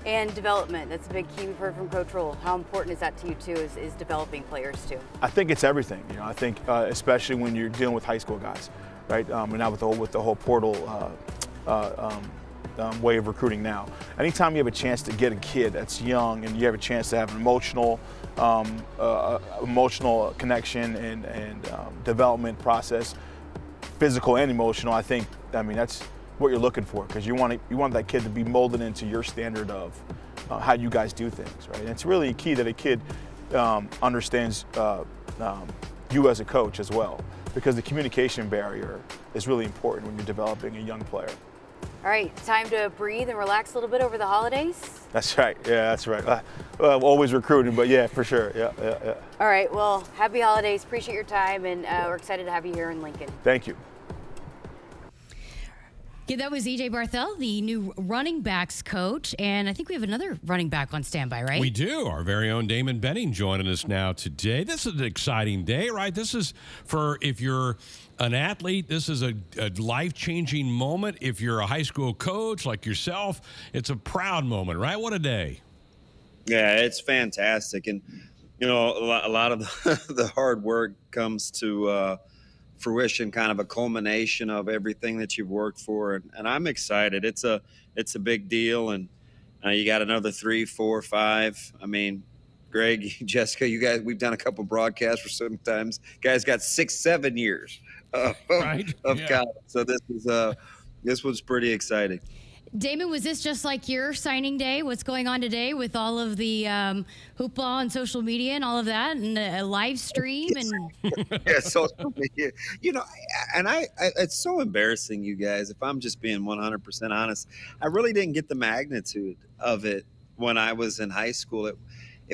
S3: And development, that's a big key. We've heard from Coach Rhule. How important is that to you too, is developing players too? I
S11: think it's everything. I think especially when you're dealing with high school guys, right? And now with the whole portal way of recruiting now. Anytime you have a chance to get a kid that's young and you have a chance to have an emotional connection and development process, physical and emotional, I mean that's what you're looking for, because you want that kid to be molded into your standard of how you guys do things, right? And it's really key that a kid understands you as a coach as well, because the communication barrier is really important when you're developing a young player.
S3: All right, time to breathe and relax a little bit over the holidays.
S11: That's right. Yeah, that's right. Always recruiting, but yeah, for sure. Yeah.
S3: All right. Well, happy holidays. Appreciate your time, and we're excited to have you here in Lincoln.
S11: Thank you.
S1: Yeah, that was EJ Barthel, the new running backs coach. And I think we have another running back on standby, right?
S2: We do. Our very own Damon Benning joining us now today. This is an exciting day, right? This is for, if you're an athlete, this is a life-changing moment. If you're a high school coach like yourself, it's a proud moment, right? What a day.
S12: Yeah, it's fantastic. And, a lot of the hard work comes to fruition, kind of a culmination of everything that you've worked for, and I'm excited. It's a big deal, and you got another 3, 4, 5. I mean, Greg, Jessica, you guys, we've done a couple broadcasts for sometimes. Guys got 6, 7 years of college, so this was pretty exciting.
S1: Damon, was this just like your signing day? What's going on today with all of the hoopla on social media and all of that, and a live stream? And
S12: yeah, social media. And it's so embarrassing, you guys. If I'm just being 100% honest, I really didn't get the magnitude of it when I was in high school.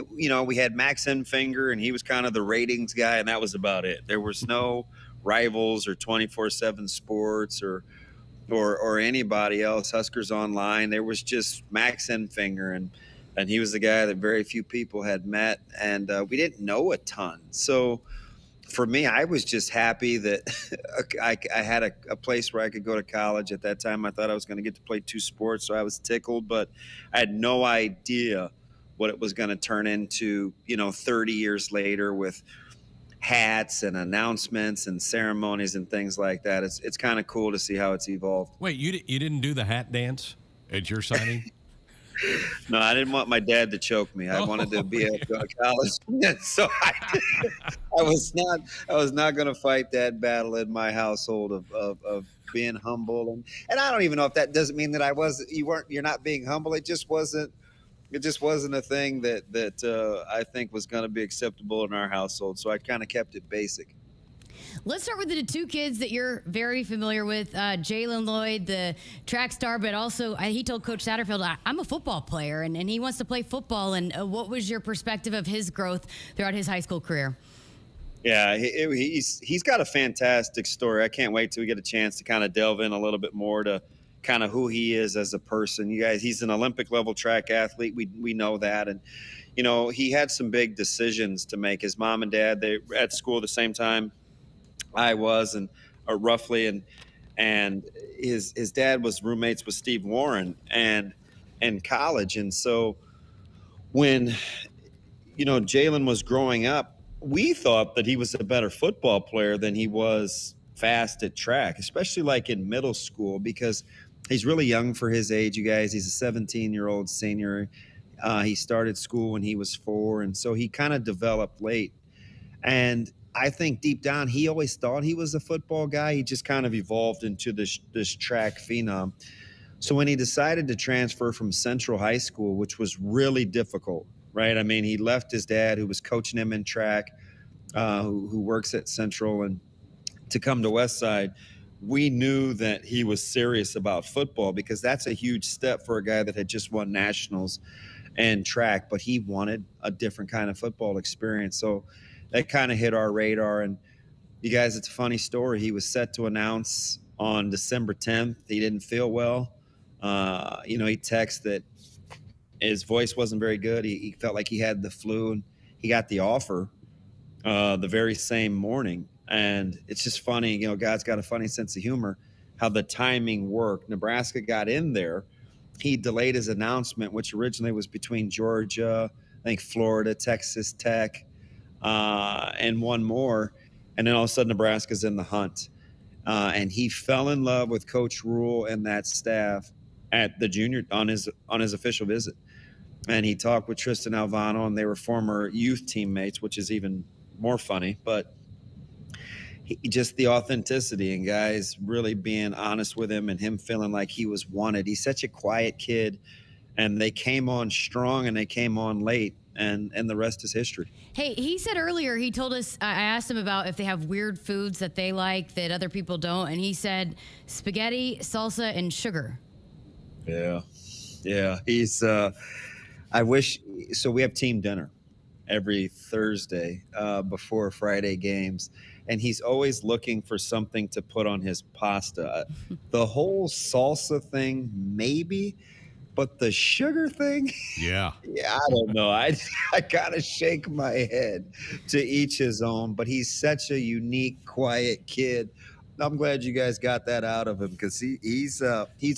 S12: We had Max Enfinger, and he was kind of the ratings guy, and that was about it. There was no Rivals or 24/7 Sports or anybody else, Huskers Online. There was just Max Enfinger, and he was the guy that very few people had met, and we didn't know a ton. So for me, I was just happy that I had a place where I could go to college. At that time, I thought I was going to get to play 2 sports, so I was tickled, but I had no idea what it was going to turn into, 30 years later with hats and announcements and ceremonies and things like that. It's kind of cool to see how it's evolved.
S2: Wait, you didn't do the hat dance at your signing?
S12: No, I didn't want my dad to choke me. I wanted to be able to go to college, so I was not going to fight that battle in my household of being humble, and I don't even know if that doesn't mean that you're not being humble. It just wasn't a thing that I think was going to be acceptable in our household. So I kind of kept it basic.
S1: Let's start with the 2 kids that you're very familiar with. Jalen Lloyd, the track star, but also he told Coach Satterfield, I'm a football player, and he wants to play football. And what was your perspective of his growth throughout his high school career?
S12: Yeah, he's got a fantastic story. I can't wait till we get a chance to kind of delve in a little bit more to kind of who he is as a person. You guys, he's an Olympic level track athlete. We know that. And, he had some big decisions to make. His mom and dad, they were at school at the same time I was, roughly. And his dad was roommates with Steve Warren and in college. And so when, Jalen was growing up, we thought that he was a better football player than he was fast at track, especially like in middle school, because he's really young for his age, you guys. He's a 17-year-old senior. He started school when he was 4, and so he kind of developed late. And I think deep down he always thought he was a football guy. He just kind of evolved into this track phenom. So when he decided to transfer from Central High School, which was really difficult, right? I mean, he left his dad, who was coaching him in track, who works at Central, and to come to Westside, we knew that he was serious about football, because that's a huge step for a guy that had just won nationals and track, but he wanted a different kind of football experience. So that kind of hit our radar. And You guys, it's a funny story. He was set to announce on December 10th. He didn't feel well. He texted that his voice wasn't very good. He felt like he had the flu, and he got the offer the very same morning. And it's just funny, God's got a funny sense of humor, how the timing worked. Nebraska got in there. He delayed his announcement, which originally was between Georgia, I think Florida, Texas Tech, and one more. And then all of a sudden, Nebraska's in the hunt. And he fell in love with Coach Rhule and that staff at the junior on his official visit. And he talked with Tristan Alvano, and they were former youth teammates, which is even more funny. But just the authenticity and guys really being honest with him and him feeling like he was wanted. He's such a quiet kid, and they came on strong and they came on late. And the rest is history.
S1: Hey, he said earlier, he told us, I asked him about if they have weird foods that they like that other people don't, and he said spaghetti, salsa, and sugar.
S12: Yeah. He's, so we have team dinner every Thursday before Friday games, and he's always looking for something to put on his pasta. The whole salsa thing, maybe. But the sugar thing,
S2: yeah,
S12: I don't know. I gotta shake my head. To each his own. But he's such a unique, quiet kid. I'm glad you guys got that out of him, because he's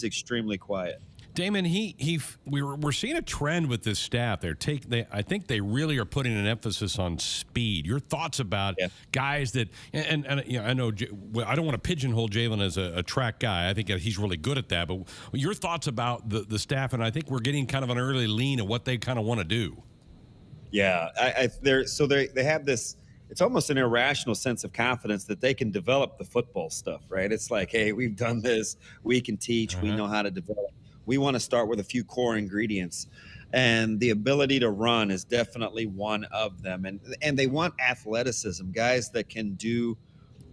S12: extremely quiet.
S2: Damon, we're seeing a trend with this staff. I think they really are putting an emphasis on speed. Your thoughts about guys that, and I know I don't want to pigeonhole Jalen as a track guy. I think he's really good at that. But your thoughts about the staff, and I think we're getting kind of an early lean at what they kind of want to do.
S12: Yeah, they have this. It's almost an irrational sense of confidence that they can develop the football stuff, right? It's like, hey, we've done this. We can teach. We know how to develop. We want to start with a few core ingredients, and the ability to run is definitely one of them. And they want athleticism, guys that can do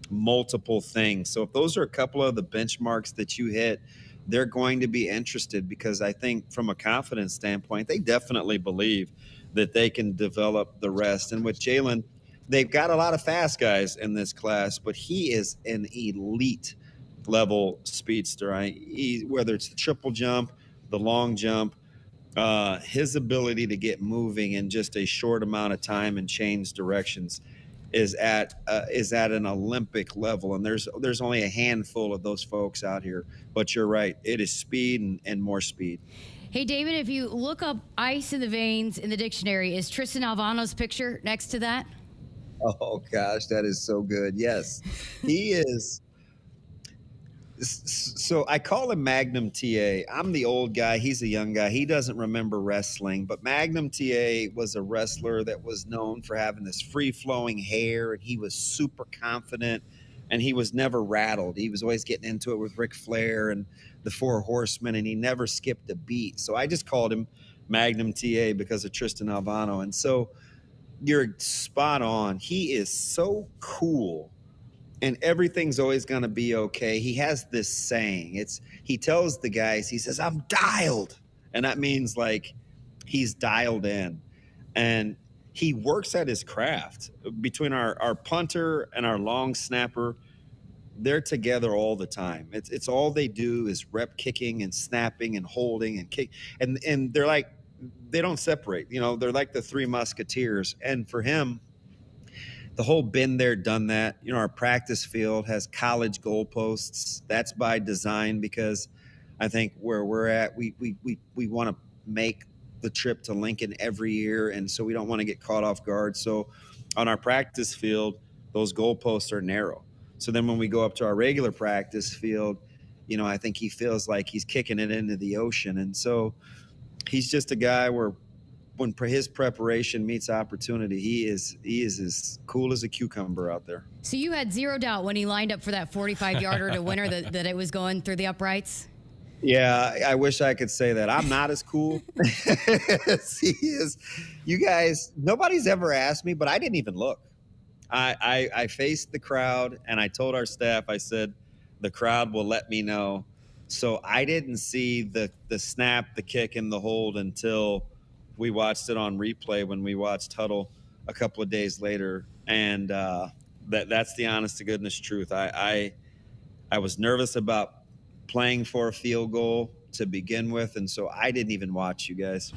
S12: multiple things. So if those are a couple of the benchmarks that you hit, they're going to be interested, because I think from a confidence standpoint, they definitely believe that they can develop the rest. And with Jalen, they've got a lot of fast guys in this class, but he is an elite level speedster. Whether it's the triple jump, the long jump, his ability to get moving in just a short amount of time and change directions is at an Olympic level. And there's only a handful of those folks out here. But you're right, it is speed and more speed.
S1: Hey, David, if you look up ice in the veins in the dictionary, is Tristan Alvano's picture next to that?
S12: Oh gosh, that is so good. Yes, he is. So I call him Magnum TA. I'm the old guy. He's a young guy. He doesn't remember wrestling, but Magnum TA was a wrestler that was known for having this free-flowing hair, and he was super confident, and he was never rattled. He was always getting into it with Ric Flair and the Four Horsemen, and he never skipped a beat. So I just called him Magnum TA because of Tristan Alvano. And so you're spot on. He is so cool. And everything's always going to be okay. He has this saying. He tells the guys, he says, I'm dialed. And that means like he's dialed in. And he works at his craft. Between our punter and our long snapper, they're together all the time. It's all they do is rep kicking and snapping and holding and kick. And they're like, they don't separate. They're like the Three Musketeers. And for him, the whole been there, done that. Our practice field has college goalposts. That's by design, because I think where we're at, we want to make the trip to Lincoln every year, and so we don't want to get caught off guard. So on our practice field, those goalposts are narrow. So then when we go up to our regular practice field, I think he feels like he's kicking it into the ocean. And so he's just a guy where when his preparation meets opportunity, he is as cool as a cucumber out there.
S1: So you had zero doubt when he lined up for that 45-yarder to winner that it was going through the uprights?
S12: Yeah, I wish I could say that. I'm not as cool as he is. You guys, nobody's ever asked me, but I didn't even look. I faced the crowd, and I told our staff, I said, the crowd will let me know. So I didn't see the snap, the kick, and the hold until we watched it on replay when we watched Huddle a couple of days later. And That's the honest to goodness truth. I was nervous about playing for a field goal to begin with, and so I didn't even watch you guys.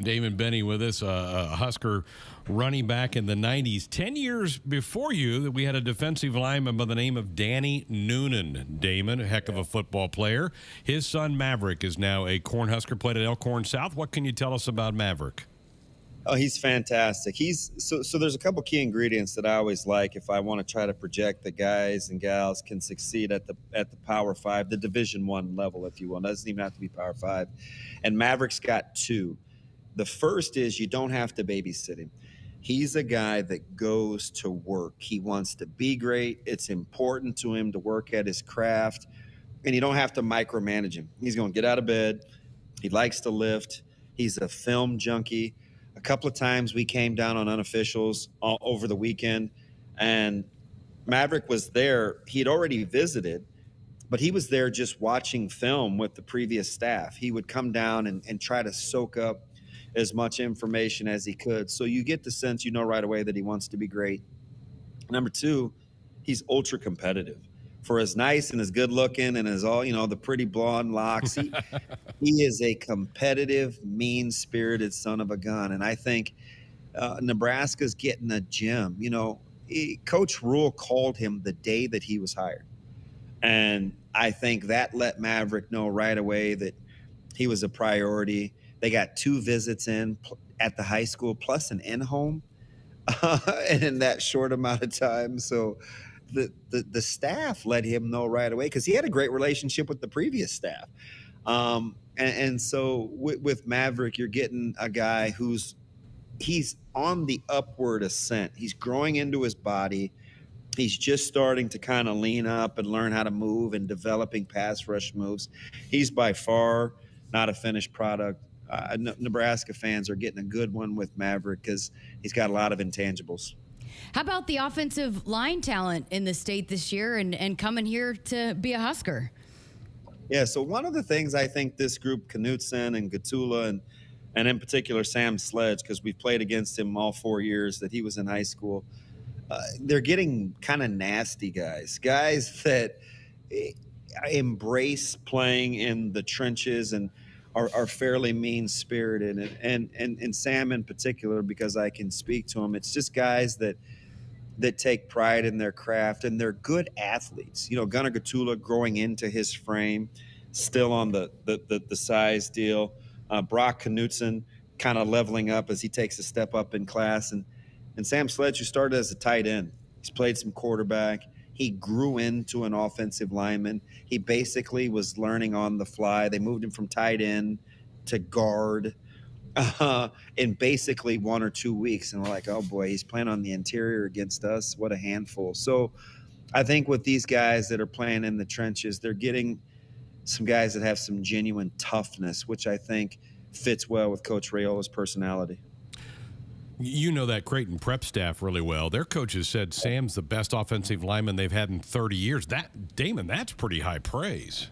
S2: Damon Benning with us, a Husker running back in the 90s. 10 years before you, that we had a defensive lineman by the name of Danny Noonan. Damon, a heck of a football player. His son Maverick is now a Cornhusker, played at Elkhorn South. What can you tell us about Maverick?
S12: Oh, he's fantastic. So there's a couple key ingredients that I always like if I want to try to project that guys and gals can succeed at the Power 5, the Division I level, if you will. It doesn't even have to be Power 5. And Maverick's got two. The first is you don't have to babysit him. He's a guy that goes to work. He wants to be great. It's important to him to work at his craft, and you don't have to micromanage him. He's going to get out of bed. He likes to lift. He's a film junkie. A couple of times we came down on unofficials over the weekend, and Maverick was there. He had already visited, but he was there just watching film with the previous staff. He would come down and try to soak up as much information as he could. So you get the sense, right away that he wants to be great. Number two, he's ultra competitive. For as nice and as good looking and as all, the pretty blonde locks, he is a competitive, mean-spirited son of a gun. And I think Nebraska's getting a gem. Coach Rhule called him the day that he was hired. And I think that let Maverick know right away that he was a priority. They got 2 visits in at the high school plus an in-home and in that short amount of time. So the staff let him know right away because he had a great relationship with the previous staff. And so with Maverick, you're getting a guy he's on the upward ascent. He's growing into his body. He's just starting to kind of lean up and learn how to move and developing pass rush moves. He's by far not a finished product. Nebraska fans are getting a good one with Maverick because he's got a lot of intangibles.
S1: How about the offensive line talent in the state this year and coming here to be a Husker?
S12: Yeah, so one of the things I think this group, Knutson and Gottula and in particular Sam Sledge, because we've played against him all 4 years that he was in high school, they're getting kind of nasty guys that embrace playing in the trenches and are fairly mean-spirited. And Sam in particular, because I can speak to him, it's just guys that take pride in their craft, and they're good athletes. Gunner Gottula growing into his frame, still on the size deal. Brock Knutson kind of leveling up as he takes a step up in class. And Sam Sledge, who started as a tight end. He's played some quarterback. He grew into an offensive lineman. He basically was learning on the fly. They moved him from tight end to guard in basically 1 or 2 weeks. And we're like, oh, boy, he's playing on the interior against us. What a handful. So I think with these guys that are playing in the trenches, they're getting some guys that have some genuine toughness, which I think fits well with Coach Rayola's personality.
S2: You know that Creighton prep staff really well. Their coaches said Sam's the best offensive lineman they've had in 30 years. Damon, that's pretty high praise.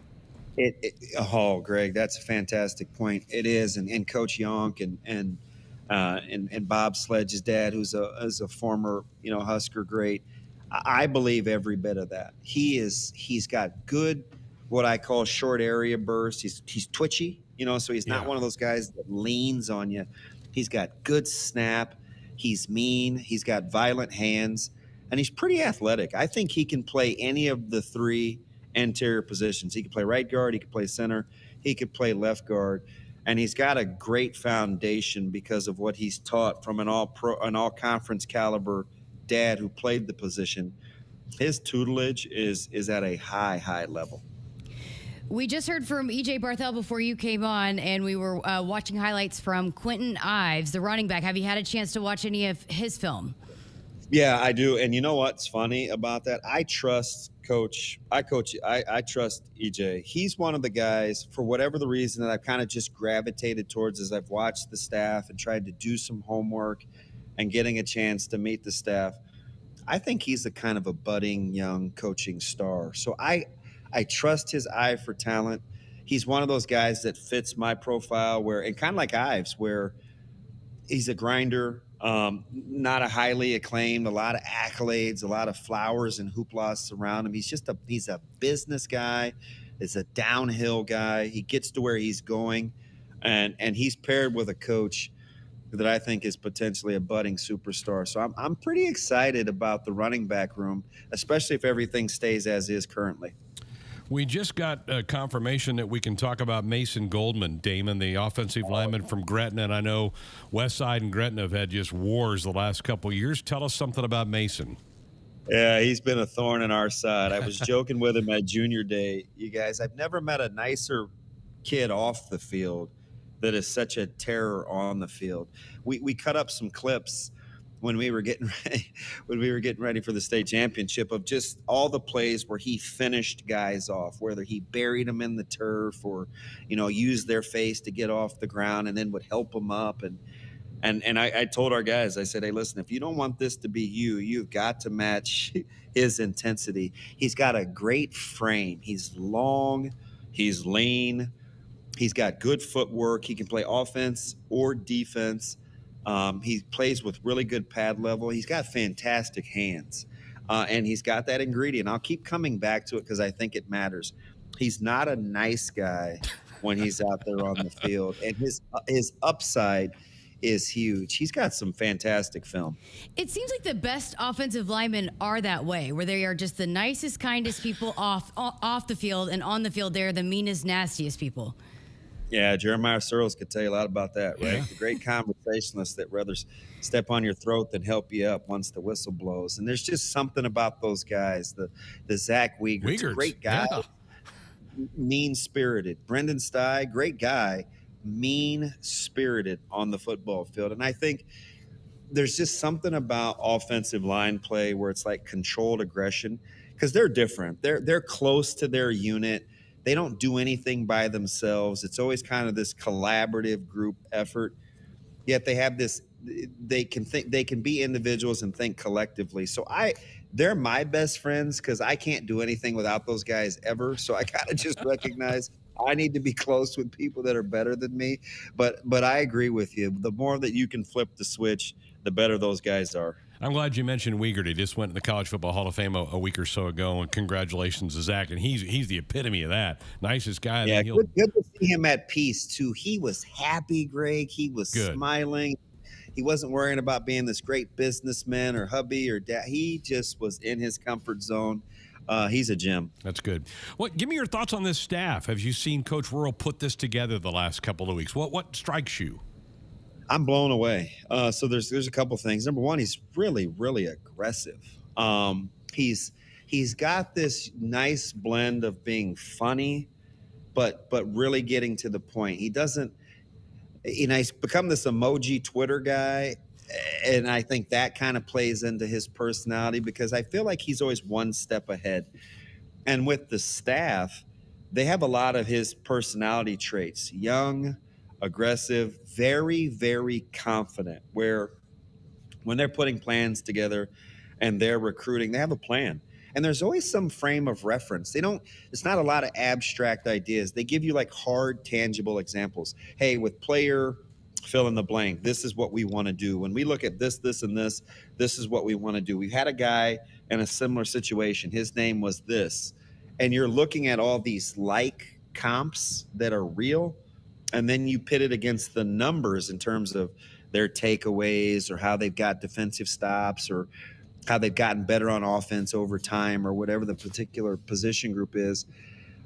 S12: Greg, that's a fantastic point. It is, and Coach Yonk and Bob Sledge's dad, who's a former Husker great. I believe every bit of that. He's got good, what I call short area bursts. He's twitchy, so he's not one of those guys that leans on you. He's got good snap. He's mean. He's got violent hands, and he's pretty athletic. I think he can play any of the 3 interior positions. He could play right guard. He could play center. He could play left guard, and he's got a great foundation because of what he's taught from an all-conference caliber dad who played the position. His tutelage is at a high level.
S1: We just heard from EJ Barthel before you came on, and we were watching highlights from Quentin Ives, the running back. Have you had a chance to watch any of his film?
S12: Yeah, I do. And you know what's funny about that? I trust Coach. I trust EJ. He's one of the guys, for whatever the reason, that I've kind of just gravitated towards as I've watched the staff and tried to do some homework and getting a chance to meet the staff. I think he's a kind of a budding young coaching star. So I trust his eye for talent. He's one of those guys that fits my profile and kind of like Ives, where he's a grinder. Not a highly acclaimed, a lot of accolades, a lot of flowers and hooplas surround him. He's a business guy. He's a downhill guy. He gets to where he's going, and he's paired with a coach that I think is potentially a budding superstar. So I'm pretty excited about the running back room, especially if everything stays as is currently.
S2: We just got confirmation that we can talk about Mason Goldman, Damon, the offensive lineman from Gretna. And I know Westside and Gretna have had just wars the last couple of years. Tell us something about Mason.
S12: Yeah, he's been a thorn in our side. I was joking with him at junior day. You guys, I've never met a nicer kid off the field that is such a terror on the field. We cut up some clips when we were getting ready for the state championship of just all the plays where he finished guys off, whether he buried them in the turf or, used their face to get off the ground and then would help them up. And I told our guys, I said, hey, listen, if you don't want this to be you've got to match his intensity. He's got a great frame. He's long, he's lean, he's got good footwork. He can play offense or defense. He plays with really good pad level. He's got fantastic hands, and he's got that ingredient. I'll keep coming back to it because I think it matters. He's not a nice guy when he's out there on the field, and his upside is huge. He's got some fantastic film.
S1: It seems like the best offensive linemen are that way, where they are just the nicest, kindest people off the field, and on the field they're the meanest, nastiest people.
S12: Yeah, Jeremiah Searles could tell you a lot about that, right?
S2: Yeah.
S12: The great conversationalist that rather step on your throat than help you up once the whistle blows. And there's just something about those guys. The Zach Wiegert's a great guy,
S2: yeah.
S12: mean-spirited. Brendan Stye, great guy, mean-spirited on the football field. And I think there's just something about offensive line play where it's like controlled aggression because they're different. They're close to their unit. They don't do anything by themselves. It's always kind of this collaborative group effort. Yet they have this. They can be individuals and think collectively. So they're my best friends because I can't do anything without those guys ever. So I gotta just recognize I need to be close with people that are better than me. But I agree with you. The more that you can flip the switch, the better those guys are.
S2: I'm glad you mentioned Wiegert. He just went in the College Football Hall of Fame a week or so ago, and congratulations to Zach. And he's the epitome of that. Nicest guy.
S12: Yeah, good to see him at peace, too. He was happy, Greg. He was smiling. He wasn't worrying about being this great businessman or hubby or dad. He just was in his comfort zone. He's a gem.
S2: That's good. Give me your thoughts on this staff. Have you seen Coach Rhule put this together the last couple of weeks? What strikes you?
S12: I'm blown away. So there's a couple things. Number one, he's really, really aggressive. He's got this nice blend of being funny, but really getting to the point. He doesn't, he's become this emoji Twitter guy. And I think that kind of plays into his personality because I feel like he's always one step ahead. And with the staff, they have a lot of his personality traits. Young, aggressive, very, very confident, where when they're putting plans together and they're recruiting, they have a plan. And there's always some frame of reference. It's not a lot of abstract ideas. They give you like hard, tangible examples. Hey, with player fill in the blank, this is what we want to do. When we look at this, and this is what we want to do. We've had a guy in a similar situation. His name was this. And you're looking at all these like comps that are real. And then you pit it against the numbers in terms of their takeaways or how they've got defensive stops or how they've gotten better on offense over time or whatever the particular position group is.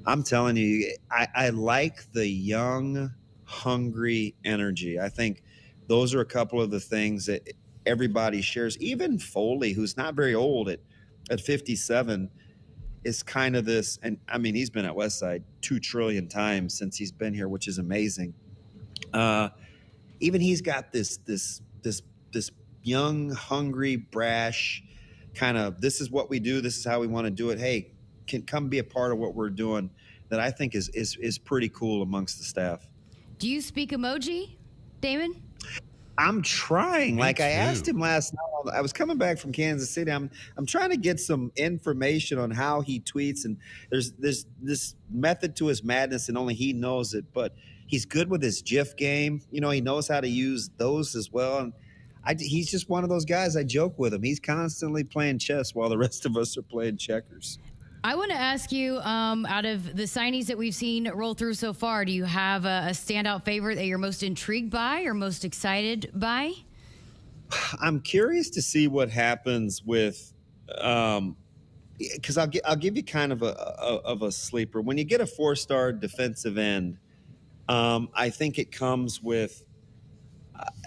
S12: I'm telling you, I like the young, hungry energy. I think those are a couple of the things that everybody shares. Even Foley, who's not very old at 57, is kind of this, and I mean, he's been at Westside 2 trillion times since he's been here, which is amazing. Even he's got this young, hungry, brash kind of, this is what we do, this is how we want to do it. Hey, can come be a part of what we're doing. That I think is pretty cool amongst the staff.
S1: Do you speak emoji, Damon?
S12: I'm trying.
S2: Me
S12: like
S2: too.
S12: I asked him last night. I was coming back from Kansas City. I'm trying to get some information on how he tweets, and there's this method to his madness, and only he knows it. But he's good with his GIF game. He knows how to use those as well. And he's just one of those guys. I joke with him. He's constantly playing chess while the rest of us are playing checkers.
S1: I want to ask you, out of the signings that we've seen roll through so far, do you have a standout favorite that you're most intrigued by or most excited by?
S12: I'm curious to see what happens with, because I'll give you kind of a sleeper. When you get a 4-star defensive end, I think it comes with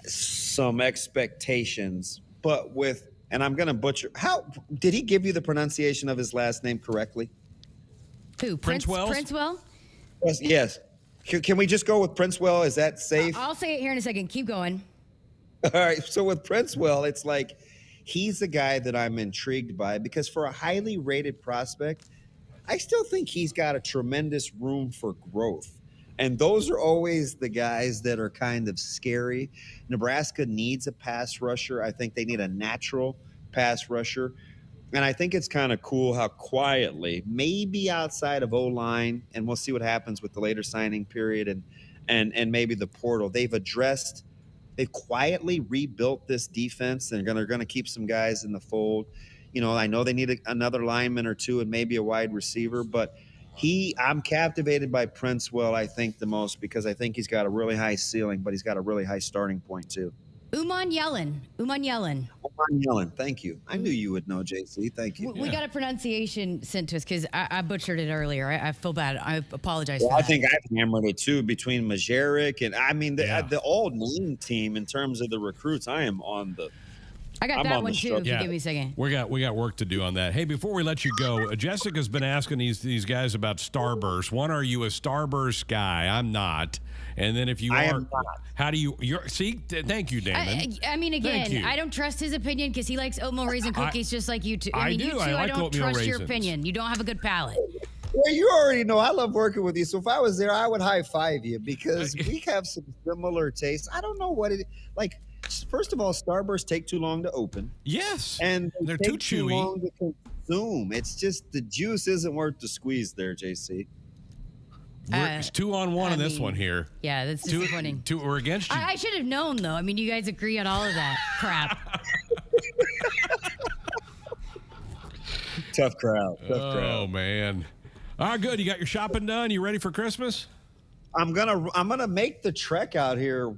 S12: some expectations, but with. And I'm going to butcher. How did he give you the pronunciation of his last name correctly?
S1: Who? Princewill?
S12: Yes. Can we just go with Princewill? Is that safe?
S1: I'll say it here in a second. Keep going.
S12: All right. So with Princewill, it's like he's the guy that I'm intrigued by because for a highly rated prospect, I still think he's got a tremendous room for growth. And those are always the guys that are kind of scary. Nebraska needs a pass rusher. I think they need a natural pass rusher. And I think it's kind of cool how quietly, maybe outside of O-line, and we'll see what happens with the later signing period and maybe the portal, they've quietly rebuilt this defense and they're going to keep some guys in the fold. You know, I know they need another lineman or two and maybe a wide receiver, but I'm captivated by Princewill, I think, the most because I think he's got a really high ceiling, but he's got a really high starting point, too.
S1: Umanmielen.
S12: Thank you. I knew you would know, JC. Thank you.
S1: We got a pronunciation sent to us because I butchered it earlier. I feel bad. I apologize for that.
S12: I think I've hammered it, too, between Majaechock and, I mean, the all-name team in terms of the recruits. I am on the...
S1: I got that one too. If you give me a second.
S2: We got work to do on that. Hey, before we let you go, Jessica's been asking these guys about Starburst. One, are you a Starburst guy? I'm not. And then if you are, how do you? Thank you, Damon.
S1: I mean, again, I don't trust his opinion because he likes oatmeal raisin cookies just like you two.
S2: I
S1: mean,
S2: do.
S1: You two,
S2: I like
S1: don't
S2: oatmeal
S1: trust
S2: raisins.
S1: your opinion. You don't have a good palate.
S12: Well, you already know I love working with you. So if I was there, I would high five you because we have some similar tastes. I don't know what it like. First of all, Starburst take too long to open.
S2: Yes,
S12: and
S2: they're too chewy.
S12: Too long to consume. It's just the juice isn't worth the squeeze there, JC.
S2: It's 2-on-1 in this one here.
S1: Yeah, that's disappointing.
S2: We're against you.
S1: I should have known, though. I mean, you guys agree on all of that crap.
S12: Tough crowd.
S2: Oh, man. All right, good. You got your shopping done? You ready for Christmas?
S12: I'm gonna make the trek out here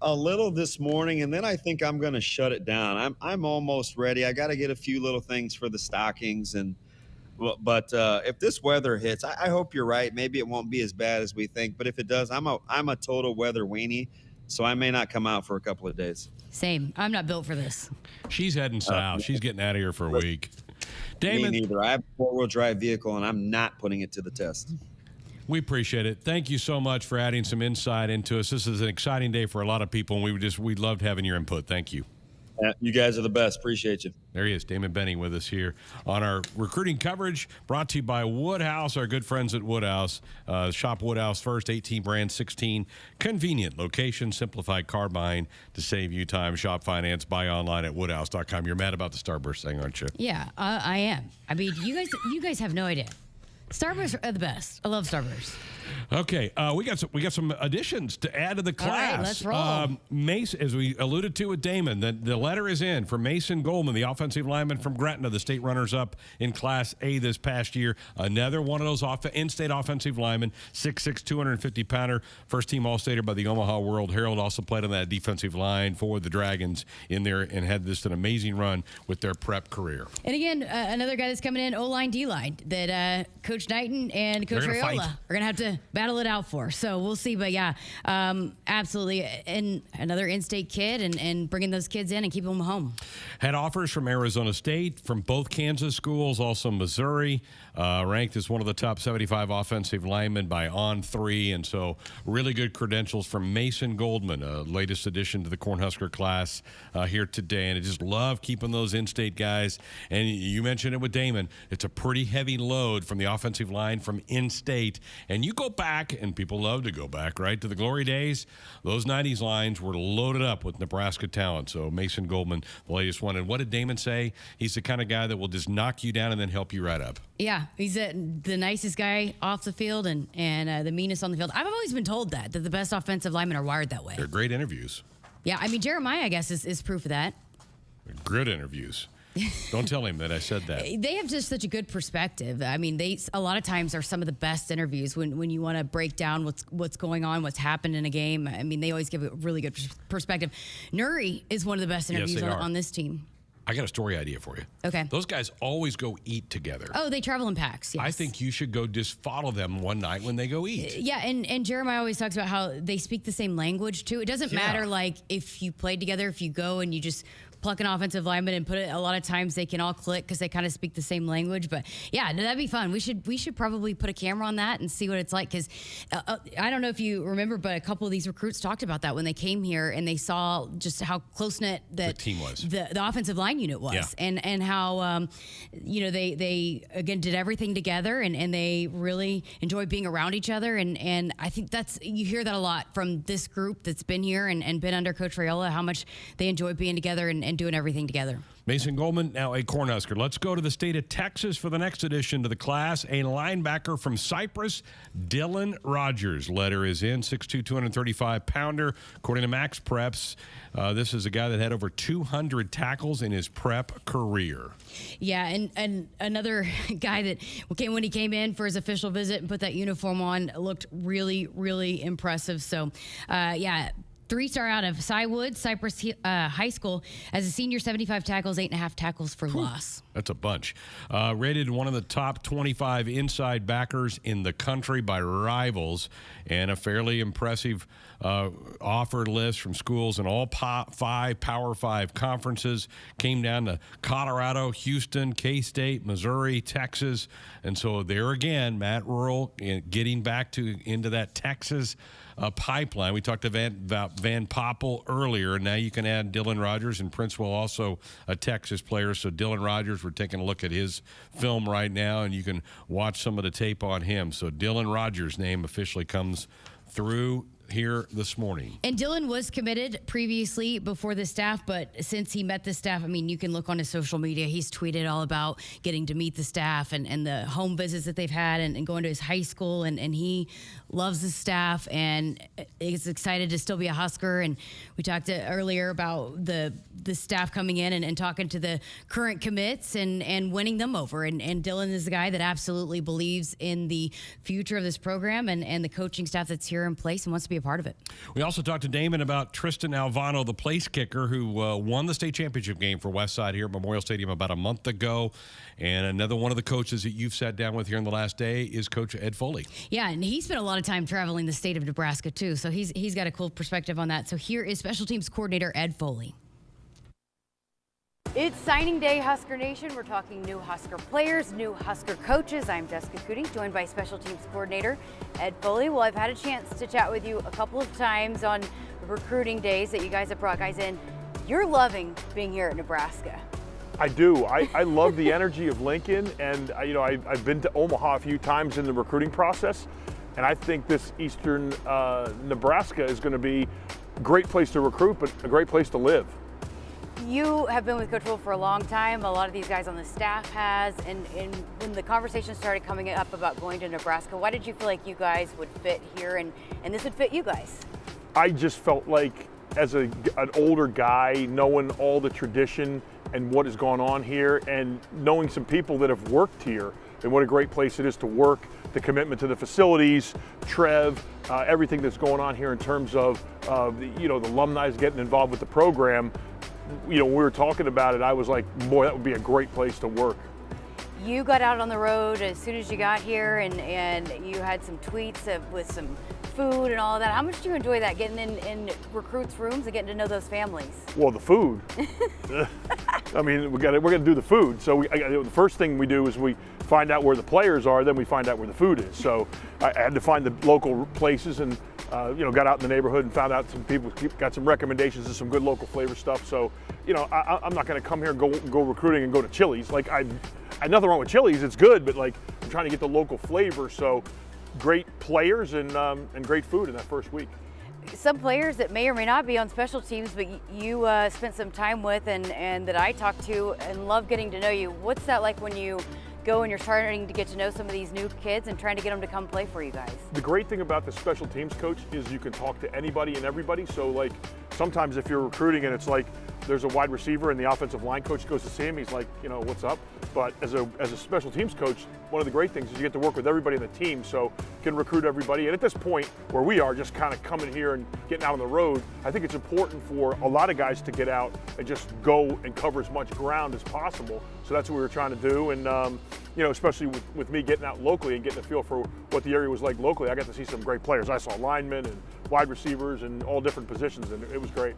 S12: a little this morning, and then I think I'm going to shut it down. I'm almost ready. I got to get a few little things for the stockings, but if this weather hits, I hope you're right. Maybe it won't be as bad as we think, but if it does, I'm a total weather weenie, so I may not come out for a couple of days.
S1: Same. I'm not built for this.
S2: She's heading south. She's getting out of here for a week. Damon,
S12: me neither. I have a 4-wheel drive vehicle, and I'm not putting it to the test.
S2: We appreciate it. Thank you so much for adding some insight into us. This is an exciting day for a lot of people, and we loved having your input. Thank you.
S12: You guys are the best. Appreciate you.
S2: There he is, Damon Benning, with us here on our recruiting coverage, brought to you by Woodhouse, our good friends at Woodhouse. Shop Woodhouse first, 18 brands, 16 convenient locations, simplified car buying to save you time. Shop finance, buy online at woodhouse.com. You're mad about the Starburst thing, aren't you?
S1: Yeah, I am. I mean, you guys have no idea. Starburst are the best. I love Starburst.
S2: Okay, we got some additions to add to the class.
S1: All right, let's roll.
S2: Mason, as we alluded to with Damon, the letter is in for Mason Goldman, the offensive lineman from Gretna, the state runners-up in Class A this past year. Another one of those in-state offensive linemen, 6'6", 250-pounder, first-team All-Stater by the Omaha World Herald. Also played on that defensive line for the Dragons in there and had an amazing run with their prep career.
S1: And again, another guy that's coming in, O-line, D-line, that Coach Knighton and Coach Rhule are going to have to battle it out for. So we'll see. But yeah, absolutely. And another in-state kid and bringing those kids in and keeping them home.
S2: Had offers from Arizona State, from both Kansas schools, also Missouri, ranked as one of the top 75 offensive linemen by On3. And so really good credentials from Mason Goldman, latest addition to the Cornhusker class here today. And I just love keeping those in-state guys. And you mentioned it with Damon. It's a pretty heavy load from the offensive line from in-state. And you go back, and people love to go back, right, to the glory days. Those 90s lines were loaded up with Nebraska talent. So Mason Goldman, the latest one. And what did Damon say? He's the kind of guy that will just knock you down and then help you right up.
S1: Yeah, he's the nicest guy off the field and the meanest on the field. I've always been told that the best offensive linemen are wired that way.
S2: They're great interviews.
S1: Yeah, I mean, Jeremiah, I guess, is proof of that.
S2: Grid interviews. Don't tell him that I said that.
S1: They have just such a good perspective. I mean, they a lot of times are some of the best interviews when you want to break down what's going on, what's happened in a game. I mean, they always give a really good perspective. Nuri is one of the best interviews on this team.
S2: I got a story idea for you.
S1: Okay.
S2: Those guys always go eat together.
S1: Oh, they travel in packs, yes.
S2: I think you should go just follow them one night when they go eat.
S1: Yeah, and Jeremiah always talks about how they speak the same language, too. It doesn't matter, like, if you played together, if you go and you just pluck an offensive lineman and put it, a lot of times they can all click because they kind of speak the same language. But yeah, that'd be fun. We should probably put a camera on that and see what it's like, because I don't know if you remember, but a couple of these recruits talked about that when they came here and they saw just how close-knit the team was, the offensive line unit was, and how they again did everything together and they really enjoyed being around each other, and I think you hear that a lot from this group that's been here and been under Coach Safeeullah, how much they enjoy being together and doing everything together.
S2: Mason Goldman, now a Cornhusker. Let's go to the state of Texas for the next addition to the class. A linebacker from Cyprus, Dylan Rogers. Letter is in, 6'2", 235-pounder. According to Max Preps, this is a guy that had over 200 tackles in his prep career.
S1: Yeah, and another guy that when he came in for his official visit and put that uniform on, looked really, really impressive. So, yeah. 3-star out of Cypress High School. As a senior, 75 tackles, 8.5 tackles for loss.
S2: That's a bunch. Rated one of the top 25 inside backers in the country by Rivals, and a fairly impressive offer list from schools in all 5 Power 5 conferences. Came down to Colorado, Houston, K-State, Missouri, Texas. And so there again, Matt Rhule getting back into that Texas pipeline. We talked about Van Poppel earlier, and now you can add Dylan Rogers, and Princewill also a Texas player. So Dylan Rogers, we're taking a look at his film right now, and you can watch some of the tape on him. So Dylan Rogers' name officially comes through here this morning.
S1: And Dylan was committed previously before the staff, but since he met the staff, I mean, you can look on his social media. He's tweeted all about getting to meet the staff and the home visits that they've had and going to his high school, and he loves the staff and is excited to still be a Husker. And we talked earlier about the staff coming in and talking to the current commits and winning them over. And Dylan is the guy that absolutely believes in the future of this program and the coaching staff that's here in place and wants to be a part of it.
S2: We also talked to Damon about Tristan Alvano, the place kicker, who won the state championship game for Westside here at Memorial Stadium about a month ago. And another one of the coaches that you've sat down with here in the last day is Coach Ed Foley.
S1: Yeah, and he spent a lot of time traveling the state of Nebraska too, so he's got a cool perspective on that. So here is Special Teams Coordinator Ed Foley.
S3: It's signing day, Husker Nation. We're talking new Husker players, new Husker coaches. I'm Jessica Coody, joined by Special Teams Coordinator Ed Foley. Well, I've had a chance to chat with you a couple of times on the recruiting days that you guys have brought guys in. You're loving being here at Nebraska.
S11: I do. I love the energy of Lincoln, and I've been to Omaha a few times in the recruiting process, and I think this eastern Nebraska is going to be a great place to recruit, but a great place to live.
S3: You have been with Coach Rhule for a long time. A lot of these guys on the staff has, and when the conversation started coming up about going to Nebraska, why did you feel like you guys would fit here and this would fit you guys?
S11: I just felt like, as an older guy, knowing all the tradition and what has gone on here, and knowing some people that have worked here, and what a great place it is to work, the commitment to the facilities, Trev, everything that's going on here in terms of the alumni getting involved with the program. When we were talking about it, I was like, boy, that would be a great place to work.
S3: You got out on the road as soon as you got here, and you had some tweets with some food and all of that. How much do you enjoy that, getting in recruits' rooms and getting to know those families?
S11: Well, the food. I mean, we're gonna do the food. So the first thing we do is we find out where the players are, then we find out where the food is. So I had to find the local places and got out in the neighborhood and found out some people got some recommendations of some good local flavor stuff. So, I'm not going to come here and go recruiting and go to Chili's. Like, I had nothing wrong with Chili's. It's good, but like, I'm trying to get the local flavor. So, great players and great food in that first week.
S3: Some players that may or may not be on special teams, but you spent some time with and that I talked to and love getting to know you. What's that like when you go and you're starting to get to know some of these new kids and trying to get them to come play for you guys?
S11: The great thing about the special teams coach is you can talk to anybody and everybody. So like sometimes if you're recruiting and it's like there's a wide receiver and the offensive line coach goes to see him, he's like, you know, what's up? But as a special teams coach, one of the great things is you get to work with everybody in the team, so you can recruit everybody. And at this point where we are just kind of coming here and getting out on the road, I think it's important for a lot of guys to get out and just go and cover as much ground as possible. So that's what we were trying to do. And you know, especially with me getting out locally and getting a feel for what the area was like locally, I got to see some great players. I saw linemen and wide receivers and all different positions, and it was great.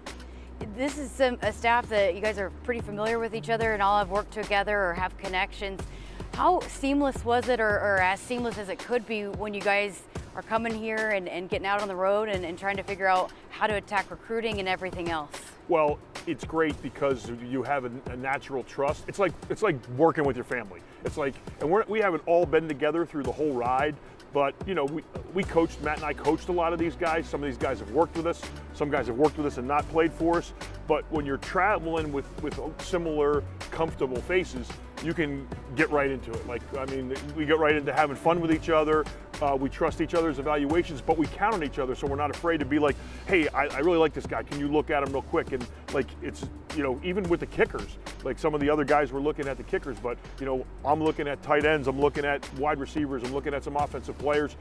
S3: This is a staff that you guys are pretty familiar with each other and all have worked together or have connections. How seamless was it, or as seamless as it could be when you guys are coming here and getting out on the road and trying to figure out how to attack recruiting and everything else?
S11: Well, it's great because you have a natural trust. It's like working with your family. It's like, and we haven't all been together through the whole ride, but you know, we coached, Matt and I coached a lot of these guys. Some of these guys have worked with us. Some guys have worked with us and not played for us. But when you're traveling with similar, comfortable faces, you can get right into it. Like, I mean, we get right into having fun with each other. We trust each other's evaluations, but we count on each other, so we're not afraid to be like, hey, I really like this guy. Can you look at him real quick? And like, it's, you know, even with the kickers, like some of the other guys were looking at the kickers, but you know, I'm looking at tight ends, I'm looking at wide receivers, I'm looking at some offensive players,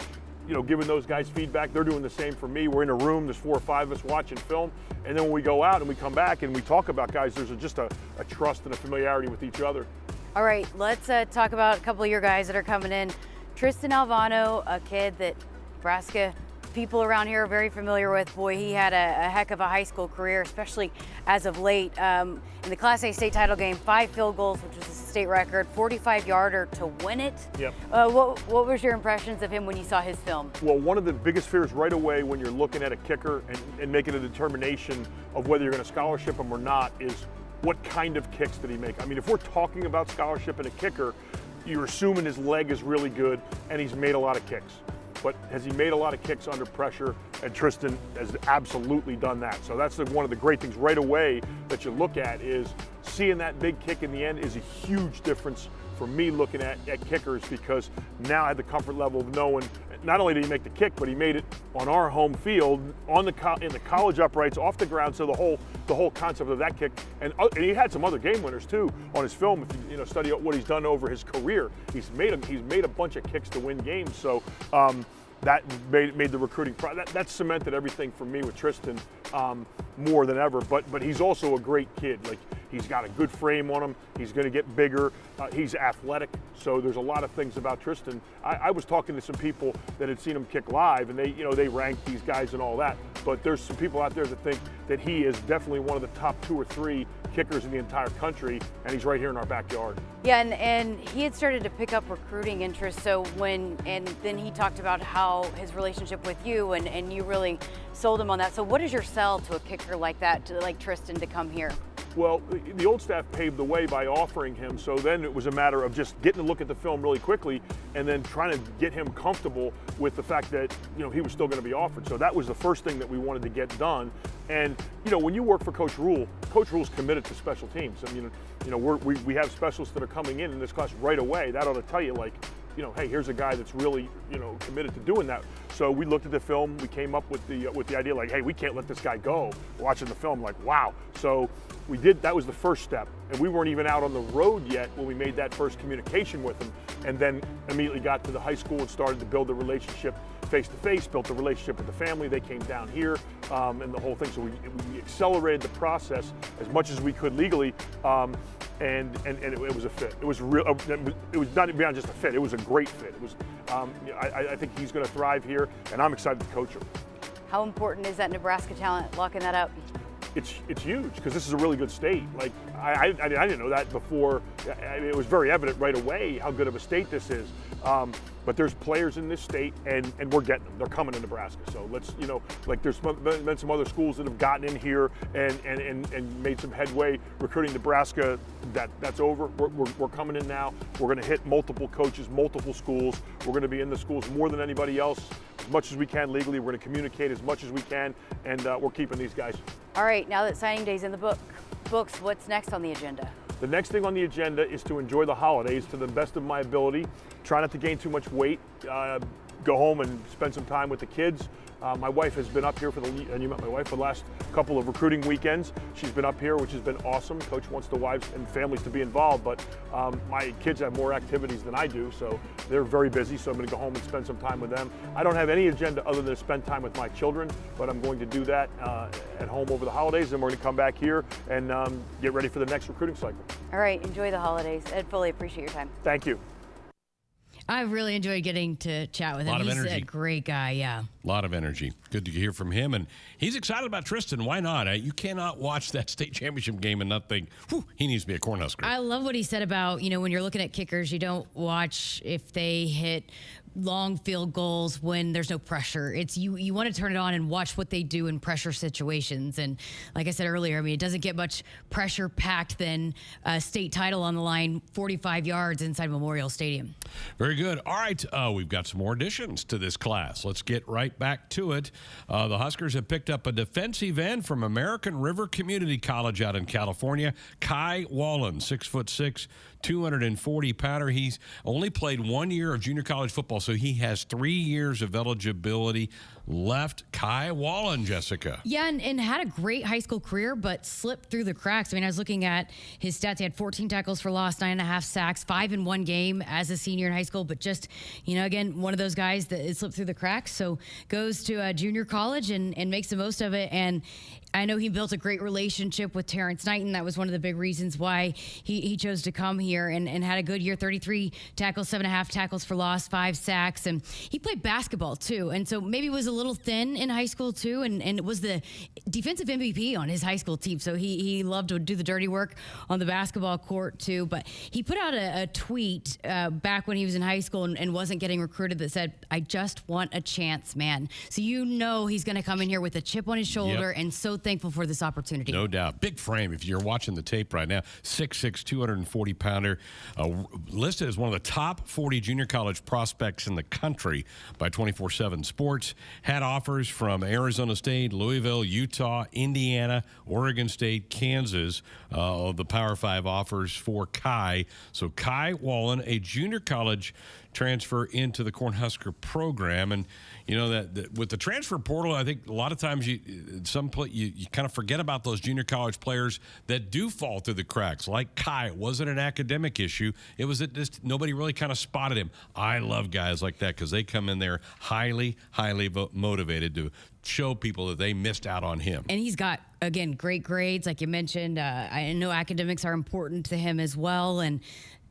S11: you know, giving those guys feedback. They're doing the same for me. We're in a room, there's 4 or 5 of us watching film, and then when we go out and we come back and we talk about guys, there's just a trust and a familiarity with each other.
S3: All right, let's talk about a couple of your guys that are coming in. Tristan Alvano, a kid that Nebraska people around here are very familiar with. Boy, he had a heck of a high school career, especially as of late. In the Class A state title game, 5 field goals, which was a state record, 45-yarder to win it.
S11: Yep.
S3: What was your impressions of him when you saw his film?
S11: Well, one of the biggest fears right away when you're looking at a kicker and making a determination of whether you're going to scholarship him or not is what kind of kicks did he make? I mean, if we're talking about scholarship and a kicker, you're assuming his leg is really good and he's made a lot of kicks. But has he made a lot of kicks under pressure? And Tristan has absolutely done that. So that's one of the great things right away that you look at is seeing that big kick in the end is a huge difference for me looking at kickers, because now I had the comfort level of knowing not only did he make the kick, but he made it on our home field, in the college uprights, off the ground. So the whole concept of that kick, and he had some other game winners too on his film. If you study what he's done over his career, he's made a bunch of kicks to win games. So that made the recruiting that cemented everything for me with Tristan more than ever. But he's also a great kid. Like, he's got a good frame on him. He's going to get bigger. He's athletic. So there's a lot of things about Tristan. I was talking to some people that had seen him kick live, and they ranked these guys and all that. But there's some people out there that think that he is definitely one of the top 2 or 3 kickers in the entire country, and he's right here in our backyard.
S3: Yeah, and he had started to pick up recruiting interest. So then he talked about how his relationship with you and you really sold him on that. So what is your sell to a kicker like that, like Tristan, to come here?
S11: Well, the old staff paved the way by offering him, so then it was a matter of just getting to look at the film really quickly and then trying to get him comfortable with the fact that he was still going to be offered. So that was the first thing that we wanted to get done. And when you work for Coach Rhule's committed to special teams. I mean, we have specialists that are coming in this class right away. That ought to tell you, hey, here's a guy that's really, committed to doing that. So we looked at the film. We came up with the idea, hey, we can't let this guy go. Watching the film, wow. So we did. That was the first step, and we weren't even out on the road yet when we made that first communication with him, and then immediately got to the high school and started to build the relationship face to face. Built the relationship with the family. They came down here, and the whole thing. So we accelerated the process as much as we could legally. And it was a fit. It was real. It was not beyond just a fit. It was a great fit. It was. I think he's going to thrive here, and I'm excited to coach him.
S3: How important is that Nebraska talent locking that up?
S11: It's huge because this is a really good state. Like I didn't know that before. It was very evident right away how good of a state this is. But there's players in this state, and we're getting them. They're coming to Nebraska. So let's, there's been some other schools that have gotten in here and made some headway recruiting Nebraska. That's over. We're coming in now. We're going to hit multiple coaches, multiple schools. We're going to be in the schools more than anybody else, as much as we can legally. We're going to communicate as much as we can, and we're keeping these guys.
S3: All right, now that signing day's in the books, what's next on the agenda?
S11: The next thing on the agenda is to enjoy the holidays to the best of my ability. Try not to gain too much weight. Go home and spend some time with the kids. My wife has been up here and you met my wife for the last couple of recruiting weekends. She's been up here, which has been awesome. Coach wants the wives and families to be involved, but my kids have more activities than I do, so they're very busy, so I'm gonna go home and spend some time with them. I don't have any agenda other than to spend time with my children, but I'm going to do that at home over the holidays, and we're gonna come back here and get ready for the next recruiting cycle.
S3: All right, enjoy the holidays. Ed Foley, appreciate your time.
S11: Thank you.
S1: I really enjoyed getting to chat with him. He's a great guy, yeah.
S2: A lot of energy. Good to hear from him. And he's excited about Tristan. Why not? You cannot watch that state championship game and not think, whew, he needs to be a Cornhusker.
S1: I love what he said about, when you're looking at kickers, you don't watch if they hit long field goals when there's no pressure. It's you want to turn it on and watch what they do in pressure situations. And like I said earlier, it doesn't get much pressure packed than a state title on the line 45 yards inside Memorial Stadium.
S2: Very good. All right, we've got some more additions to this class. Let's get right back to it. The Huskers have picked up a defensive end from American River Community College out in California, Kai Wallen, 6'6", 240-pounder. He's only played 1 year of junior college football, so he has 3 years of eligibility left. Kai Wallen, Jessica.
S1: Yeah, and had a great high school career, but slipped through the cracks. I was looking at his stats. He had 14 tackles for loss, 9.5 sacks, 5 in one game as a senior in high school, but just, again, one of those guys that slipped through the cracks. So goes to junior college and makes the most of it. And I know he built a great relationship with Terrence Knighton. That was one of the big reasons why he chose to come here and had a good year. 33 tackles, 7.5 tackles for loss, 5 sacks. And he played basketball too. And so maybe was a little thin in high school too. And was the defensive MVP on his high school team. So he loved to do the dirty work on the basketball court too. But he put out a tweet back when he was in high school and wasn't getting recruited that said, "I just want a chance, man." So he's going to come in here with a chip on his shoulder and so thankful for this opportunity.
S2: No doubt. Big frame. If you're watching the tape right now, 6'6", 240-pounder, listed as one of the top 40 junior college prospects in the country by 24/7 Sports. Had offers from Arizona State, Louisville, Utah, Indiana, Oregon State, Kansas, the Power 5 offers for Kai. So Kai Wallen, a junior college transfer into the Cornhusker program. And that with the transfer portal, I think a lot of times you kind of forget about those junior college players that do fall through the cracks. Like Kai, it wasn't an academic issue. It was that just nobody really kind of spotted him. I love guys like that because they come in there highly motivated to show people that they missed out on him.
S1: And he's got, again, great grades, like you mentioned. I know academics are important to him as well, and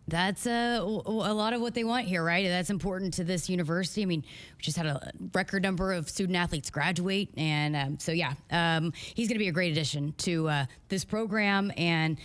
S1: that's a lot of what they want here, right? That's important to this university. We just had a record number of student athletes graduate. And he's going to be a great addition to this program and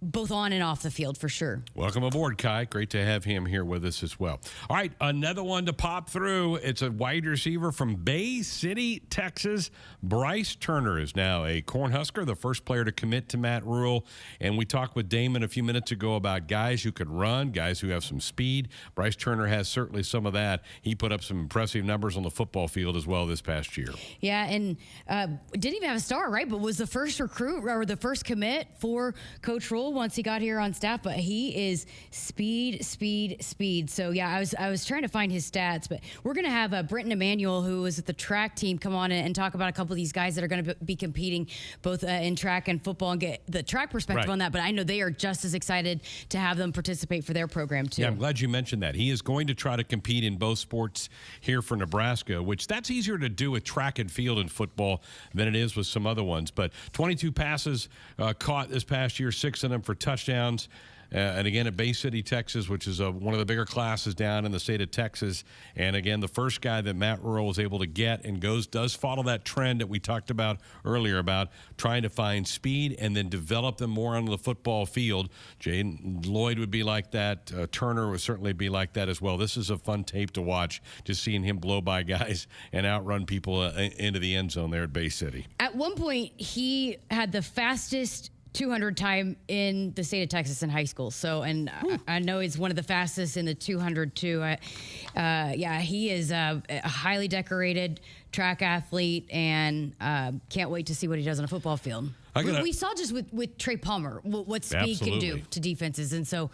S1: both on and off the field for sure.
S2: Welcome aboard, Kai. Great to have him here with us as well. All right, another one to pop through. It's a wide receiver from Bay City, Texas. Bryce Turner is now a Cornhusker, the first player to commit to Matt Rhule. And we talked with Damon a few minutes ago about guys who could run, guys who have some speed. Bryce Turner has certainly some of that. He put up some impressive numbers on the football field as well this past year. Yeah, and didn't even have a star, right? But was the first recruit or the first commit for Coach Rhule once he got here on staff. But he is speed. So yeah, I was trying to find his stats, but we're going to have Brenton Emanuel, who is with the track team, come on and talk about a couple of these guys that are going to be competing both in track and football and get the track perspective on that. But I know they are just as excited to have them participate for their program too. Yeah, I'm glad you mentioned that. He is going to try to compete in both sports here for Nebraska, which that's easier to do with track and field and football than it is with some other ones. But 22 passes caught this past year, 6 of them for touchdowns. And again, at Bay City, Texas, which is one of the bigger classes down in the state of Texas. And again, the first guy that Matt Rhule was able to get and does follow that trend that we talked about earlier about trying to find speed and then develop them more on the football field. Jaden Lloyd would be like that. Turner would certainly be like that as well. This is a fun tape to watch, just seeing him blow by guys and outrun people into the end zone there at Bay City. At one point, he had the fastest 200 time in the state of Texas in high school. So, and I know he's one of the fastest in the 200 too. He is a highly decorated track athlete and can't wait to see what he does on a football field.
S1: We saw just with Trey Palmer what speed can do to defenses, and so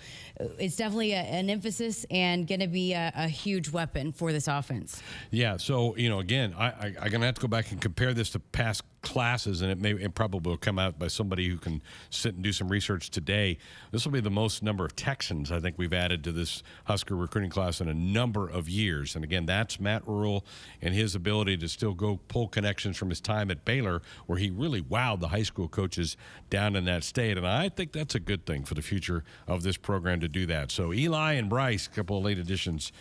S1: it's definitely an emphasis and going to be a huge weapon for this offense.
S2: Yeah. So again, I'm going to have to go back and compare this to past classes, and it probably will come out by somebody who can sit and do some research today. This will be the most number of Texans I think we've added to this Husker recruiting class in a number of years. And again, that's Matt Rhule and his ability to still go pull connections from his time at Baylor, where he really wowed the high school coaches down in that state. And I think that's a good thing for the future of this program to do that. So Eli and Bryce, a couple of late additions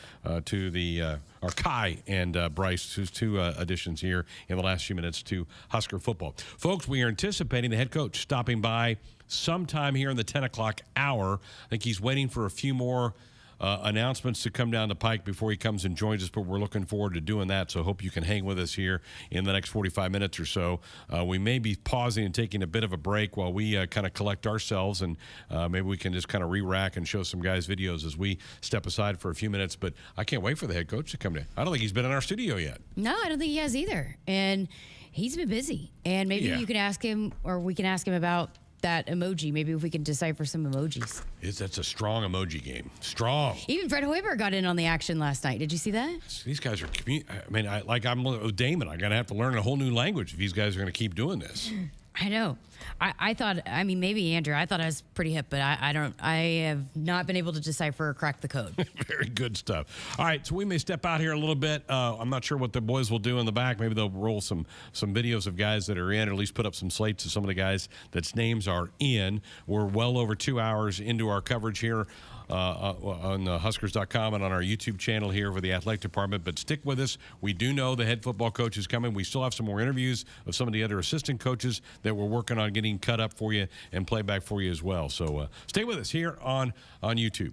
S2: to the or Kai and Bryce, who's two additions here in the last few minutes to Husker football. Folks, we are anticipating the head coach stopping by sometime here in the 10 o'clock hour. I think he's waiting for a few more announcements to come down the pike before he comes and joins us, but we're looking forward to doing that, so hope you can hang with us here in the next 45 minutes or so. We may be pausing and taking a bit of a break while we kind of collect ourselves, and maybe we can just kind of re-rack and show some guys videos as we step aside for a few minutes, but I can't wait for the head coach to come in. I don't think he's been in our studio yet.
S1: No, I don't think he has either, and he's been busy, and maybe you can ask him, or we can ask him about that emoji. Maybe if we can decipher some emojis.
S2: That's a strong emoji game. Strong.
S1: Even Fred Hoiberg got in on the action last night. Did you see that?
S2: These guys are, I'm with Damon. I'm going to have to learn a whole new language if these guys are going to keep doing this.
S1: I know. I thought, maybe Andrew, I thought I was pretty hip, but I have not been able to decipher or crack the code.
S2: Very good stuff. All right, so we may step out here a little bit. I'm not sure what the boys will do in the back. Maybe they'll roll some videos of guys that are in, or at least put up some slates of some of the guys that's names are in. We're well over 2 hours into our coverage here on Huskers.com and on our YouTube channel here for the athletic department. But stick with us. We do know the head football coach is coming. We still have some more interviews of some of the other assistant coaches that we're working on getting cut up for you and playback for you as well. So stay with us here on YouTube.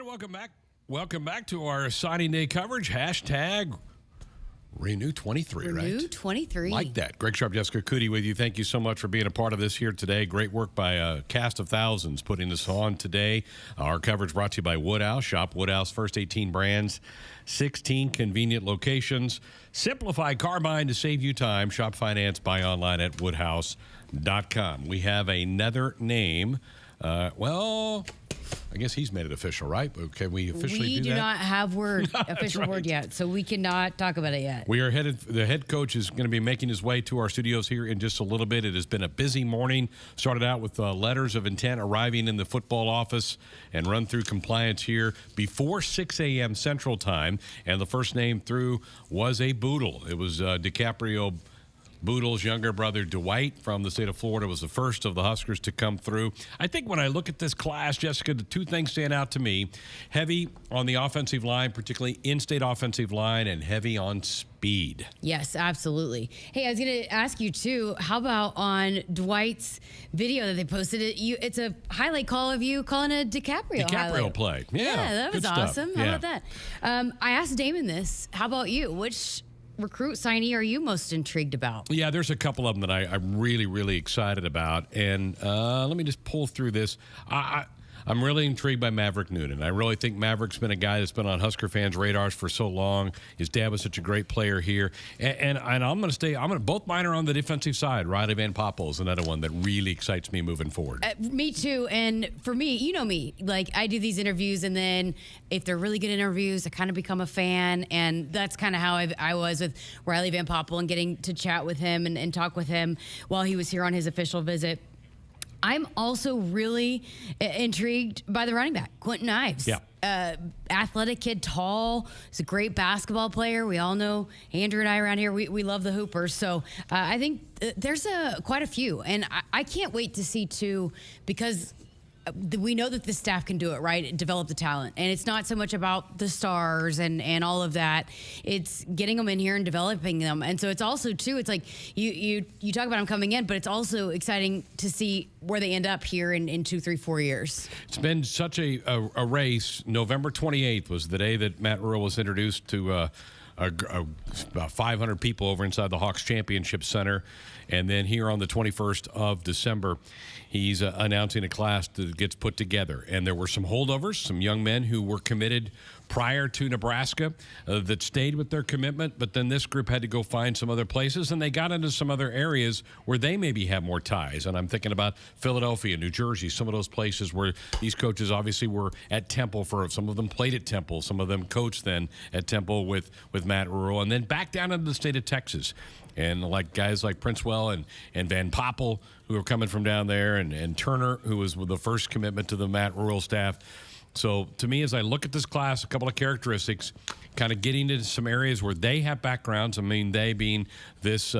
S2: welcome back. Welcome back to our signing day coverage. Hashtag Renew 23, right?
S1: Renew 23.
S2: Like that. Greg Sharpe, Jessica Coody with you. Thank you so much for being a part of this here today. Great work by a cast of thousands putting this on today. Our coverage brought to you by Woodhouse. Shop Woodhouse, first 18 brands, 16 convenient locations. Simplify car buying to save you time. Shop finance, buy online at woodhouse.com. We have another name. I guess he's made it official, right? Can we officially
S1: We
S2: do
S1: do
S2: that?
S1: not have official
S2: right.
S1: word yet, so we cannot talk about it yet.
S2: We are headed. The head coach is going to be making his way to our studios here in just a little bit. It has been a busy morning. Started out with letters of intent arriving in the football office and run through compliance here before 6 a.m. Central Time. And the first name through was a Bootle. It was DiCaprio Bootle's younger brother, Dwight, from the state of Florida, was the first of the Huskers to come through. I think when I look at this class, Jessica, the two things stand out to me. Heavy on the offensive line, particularly in-state offensive line, and heavy on speed.
S1: Yes, absolutely. Hey, I was going to ask you, too, how about on Dwight's video that they posted? It's a highlight call of you calling a DiCaprio highlight.
S2: play. Yeah,
S1: that was
S2: good stuff.
S1: awesome. How about that? I asked Damon this. How about you? Which recruit signee are you most intrigued about?
S2: Yeah, there's a couple of them that I'm really, really excited about. And let me just pull through this. I'm really intrigued by Maverick Noonan. I really think Maverick's been a guy that's been on Husker fans' radars for so long. His dad was such a great player here. And I'm going to both mine are on the defensive side. Riley Van Poppel is another one that really excites me moving forward.
S1: Me too. And for me, you know me, like I do these interviews, and then if they're really good interviews, I kind of become a fan. And that's kind of how I was with Riley Van Poppel and getting to chat with him and talk with him while he was here on his official visit. I'm also really intrigued by the running back, Quentin Ives.
S2: Yeah.
S1: Athletic kid, tall. He's a great basketball player. We all know Andrew and I around here, we love the Hoopers. So I think there's quite a few. And I can't wait to see, too, because we know that the staff can do it, right? Develop the talent. And it's not so much about the stars and all of that. It's getting them in here and developing them. And so it's also, too, it's like you talk about them coming in, but it's also exciting to see where they end up here in 2, 3, 4 years.
S2: It's been such a race. November 28th was the day that Matt Rhule was introduced to about 500 people over inside the Hawks Championship Center. And then here on the 21st of December, he's announcing a class that gets put together. And there were some holdovers, some young men who were committed prior to Nebraska that stayed with their commitment, but then this group had to go find some other places, and they got into some other areas where they maybe have more ties. And I'm thinking about Philadelphia, New Jersey, some of those places where these coaches obviously were at Temple for, some of them played at Temple, some of them coached then at Temple with Matt Rhule, and then back down into the state of Texas. And like guys like Princewill and Van Poppel, who are coming from down there, and Turner, who was the first commitment to the Matt Rhule staff. So to me, as I look at this class, a couple of characteristics, kind of getting into some areas where they have backgrounds. I mean, they being this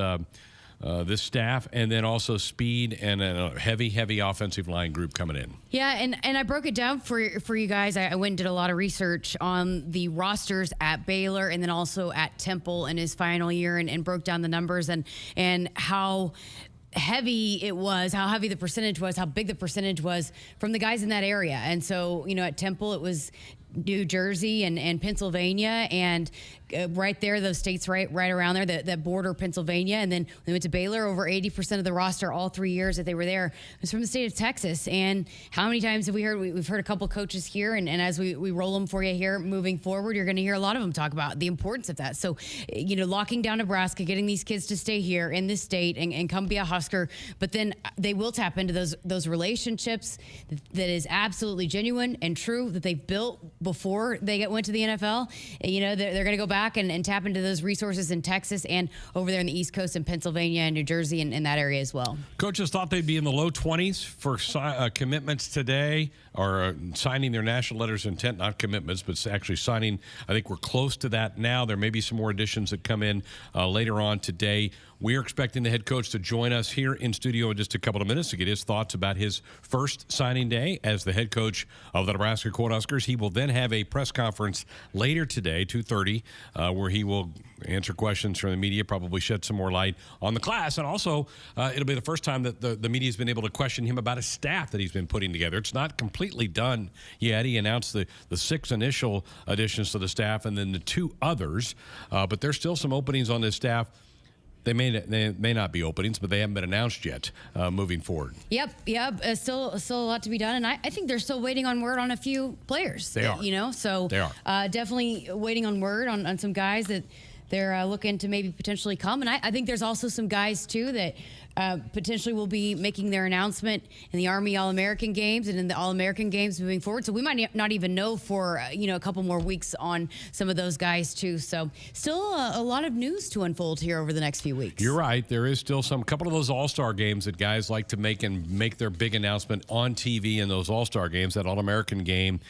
S2: this staff, and then also speed and a heavy offensive line group coming in.
S1: Yeah, and I broke it down for you guys. I went and did a lot of research on the rosters at Baylor and then also at Temple in his final year, and broke down the numbers and how heavy it was, how heavy the percentage was, how big the percentage was from the guys in that area. And so, at Temple, it was New Jersey and Pennsylvania, and right there, those states right around there that border Pennsylvania. And then we went to Baylor. Over 80% of the roster all 3 years that they were there was from the state of Texas. And how many times have we heard? We've heard a couple coaches here, and as we roll them for you here moving forward, you're going to hear a lot of them talk about the importance of that. So, locking down Nebraska, getting these kids to stay here in this state and come be a Husker, but then they will tap into those relationships that is absolutely genuine and true that they've built before they went to the NFL. They're going to go back and tap into those resources in Texas and over there in the East Coast in Pennsylvania and New Jersey and in that area as well.
S2: Coaches thought they'd be in the low 20s for commitments today, or signing their national letters of intent, not commitments, but actually signing. I think we're close to that now. There may be some more additions that come in later on today. We are expecting the head coach to join us here in studio in just a couple of minutes to get his thoughts about his first signing day as the head coach of the Nebraska Cornhuskers. He will then then have a press conference later today, 2:30, where he will answer questions from the media, probably shed some more light on the class. And also, it'll be the first time that the media has been able to question him about his staff that he's been putting together. It's not completely done yet. He announced the 6 initial additions to the staff and then the 2 others. But there's still some openings on this staff. They may not be openings, but they haven't been announced yet moving forward.
S1: Yep. Still a lot to be done, and I think they're still waiting on word on a few players.
S2: They are.
S1: So
S2: they are.
S1: Definitely waiting on word on some guys that they're looking to maybe potentially come. And I think there's also some guys, too, that potentially will be making their announcement in the Army All-American games and in the All-American games moving forward. So we might not even know for, a couple more weeks on some of those guys, too. So still a lot of news to unfold here over the next few weeks.
S2: You're right. There is still a couple of those All-Star games that guys like to make their big announcement on TV in those All-Star games. That All-American game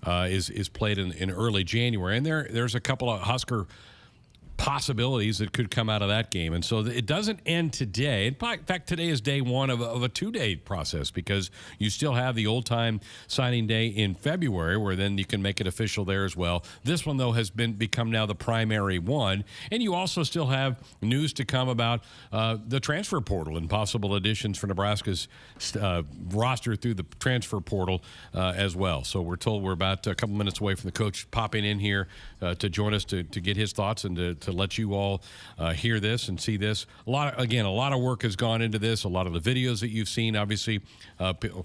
S2: is played in early January. And there's a couple of Husker possibilities that could come out of that game. And so it doesn't end today. In fact, today is day one of a 2-day process, because you still have the old-time signing day in February, where then you can make it official there as well. This one, though, has become now the primary one. And you also still have news to come about the transfer portal and possible additions for Nebraska's roster through the transfer portal as well. So we're told we're about a couple minutes away from the coach popping in here to join us to get his thoughts and to let you all hear this and see this. A lot of work has gone into this. A lot of the videos that you've seen, obviously,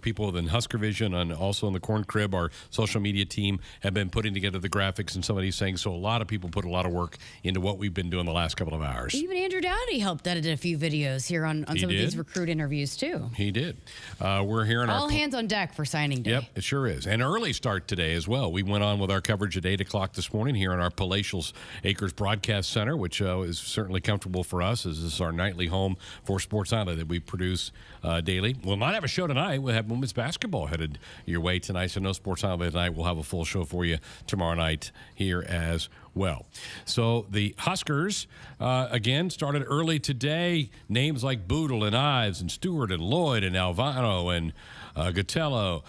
S2: people in Husker Vision and also in the Corn Crib, our social media team, have been putting together the graphics and some of these things. So a lot of people put a lot of work into what we've been doing the last couple of hours.
S1: Even Andrew Dowdy helped edit a few videos here on some of these recruit interviews, too.
S2: He did. We're here in
S1: all hands on deck for signing day.
S2: Yep, it sure is. And early start today as well. We went on with our coverage at 8 o'clock this morning here in our Palatial Acres Broadcast Center, which is certainly comfortable for us, as this is our nightly home for Sports Island that we produce daily. We'll not have a show tonight. We'll have women's basketball headed your way tonight, so no Sports Island tonight. We'll have a full show for you tomorrow night here as well. So the Huskers, again, started early today. Names like Bootle and Ives and Stewart and Lloyd and Alvano and Gottula.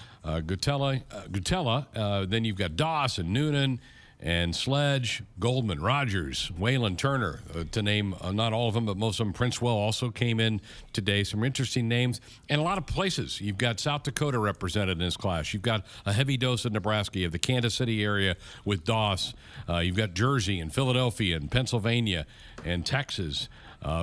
S2: Then you've got Doss and Noonan and Sledge, Goldman, Rogers, Wallen, Turner, to name not all of them, but most of them. Princewill also came in today. Some interesting names. And a lot of places. You've got South Dakota represented in this class. You've got a heavy dose of Nebraska. You have the Kansas City area with Doss. You've got Jersey and Philadelphia and Pennsylvania and Texas.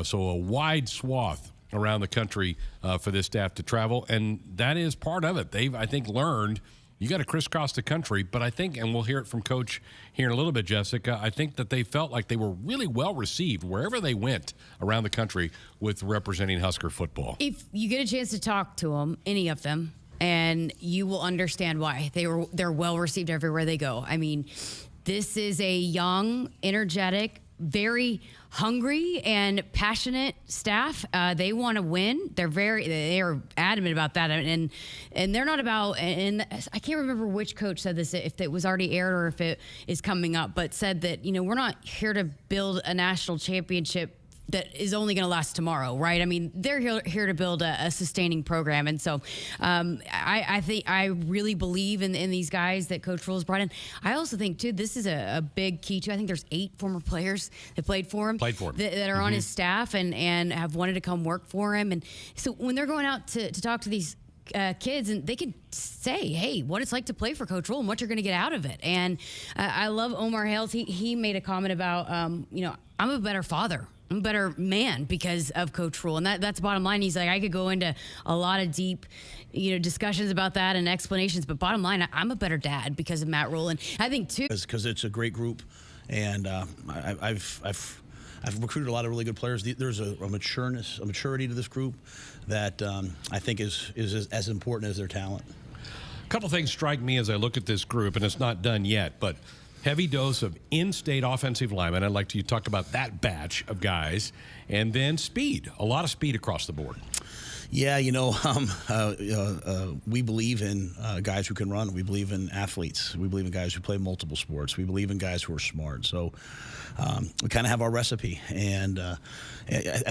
S2: So a wide swath around the country for this staff to travel. And that is part of it. They've, I think, learned you got to crisscross the country, but I think, and we'll hear it from Coach here in a little bit, Jessica, I think that they felt like they were really well received wherever they went around the country with representing Husker football.
S1: If you get a chance to talk to them, any of them, and you will understand why they're well received everywhere they go. I mean, this is a young, energetic, very hungry and passionate staff. They want to win. They are adamant about that, and they're not about. And I can't remember which coach said this, if it was already aired or if it is coming up, but said that we're not here to build a national championship that is only going to last tomorrow, right? I mean, they're here to build a sustaining program. And so I think I really believe in these guys that Coach Rhule's brought in. I also think, too, this is a big key, too. I think there's 8 former players that played for him. That are on his staff and have wanted to come work for him. And so when they're going out to talk to these kids, and they can say, hey, what it's like to play for Coach Rhule and what you're going to get out of it. And I love Omar Hales. He made a comment about, I'm a better father. I'm a better man because of Coach Rhule. And that's bottom line. He's like, I could go into a lot of deep, discussions about that and explanations. But bottom line, I'm a better dad because of Matt Rhule. And I think, too,
S13: because it's a great group. And I've recruited a lot of really good players. There's a maturity to this group that I think is as important as their talent.
S2: A couple things strike me as I look at this group, and it's not done yet, but heavy dose of in-state offensive linemen. I'd like you to talk about that batch of guys. And then speed, a lot of speed across the board.
S13: Yeah, we believe in guys who can run. We believe in athletes. We believe in guys who play multiple sports. We believe in guys who are smart. So we kind of have our recipe. And I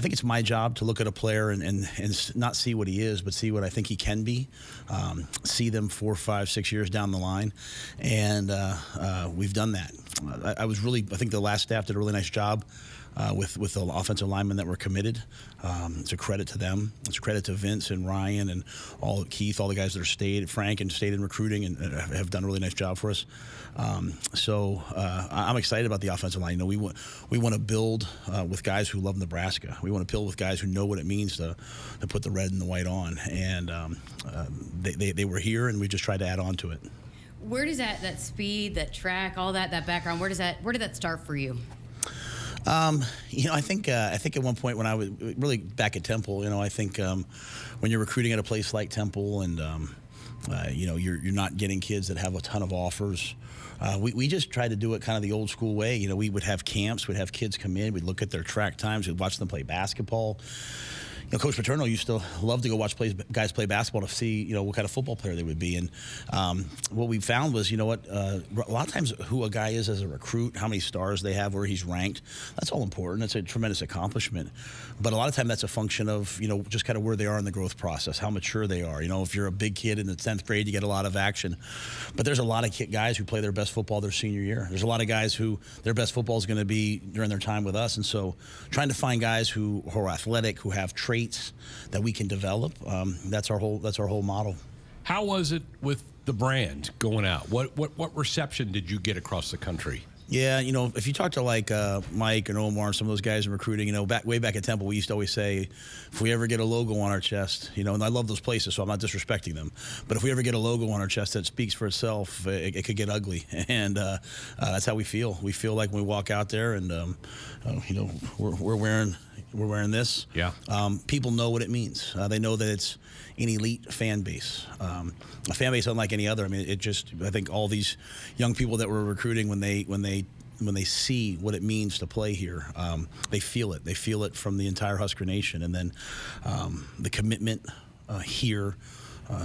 S13: think it's my job to look at a player and not see what he is, but see what I think he can be. See them 4, 5, 6 years down the line. And we've done that. I think the last staff did a really nice job with the offensive linemen that were committed. It's a credit to them. It's a credit to Vince and Ryan and Keith, all the guys that are Frank and stayed in recruiting and have done a really nice job for us. So I'm excited about the offensive line. We want to build with guys who love Nebraska. We want to build with guys who know what it means to put the red and the white on. And they were here, and we just tried to add on to it.
S1: Where does that speed, that track, all that background, where did that start for you?
S13: I think at one point when I was really back at Temple, I think when you're recruiting at a place like Temple and you're not getting kids that have a ton of offers. We just tried to do it kind of the old school way. We would have camps, we'd have kids come in, we'd look at their track times, we'd watch them play basketball. Coach Paterno used to love to go watch guys play basketball to see, what kind of football player they would be. And what we found was, a lot of times who a guy is as a recruit, how many stars they have, where he's ranked, that's all important. It's a tremendous accomplishment. But a lot of time that's a function of, just kind of where they are in the growth process, how mature they are. If you're a big kid in the 10th grade, you get a lot of action. But there's a lot of guys who play their best football their senior year. There's a lot of guys who their best football is going to be during their time with us. And so trying to find guys who are athletic, who have traits that we can develop. That's our whole model.
S2: How was it with the brand going out? What reception did you get across the country?
S13: Yeah, if you talk to like Mike and Omar and some of those guys in recruiting, way back at Temple, we used to always say, if we ever get a logo on our chest, and I love those places, so I'm not disrespecting them, but if we ever get a logo on our chest that speaks for itself, it could get ugly, and that's how we feel. We feel like when we walk out there, and we're wearing this.
S2: Yeah.
S13: People know what it means. They know that it's an elite fan base, a fan base unlike any other. I mean, I think all these young people that we're recruiting, when they see what it means to play here, they feel it. They feel it from the entire Husker Nation, and then the commitment here.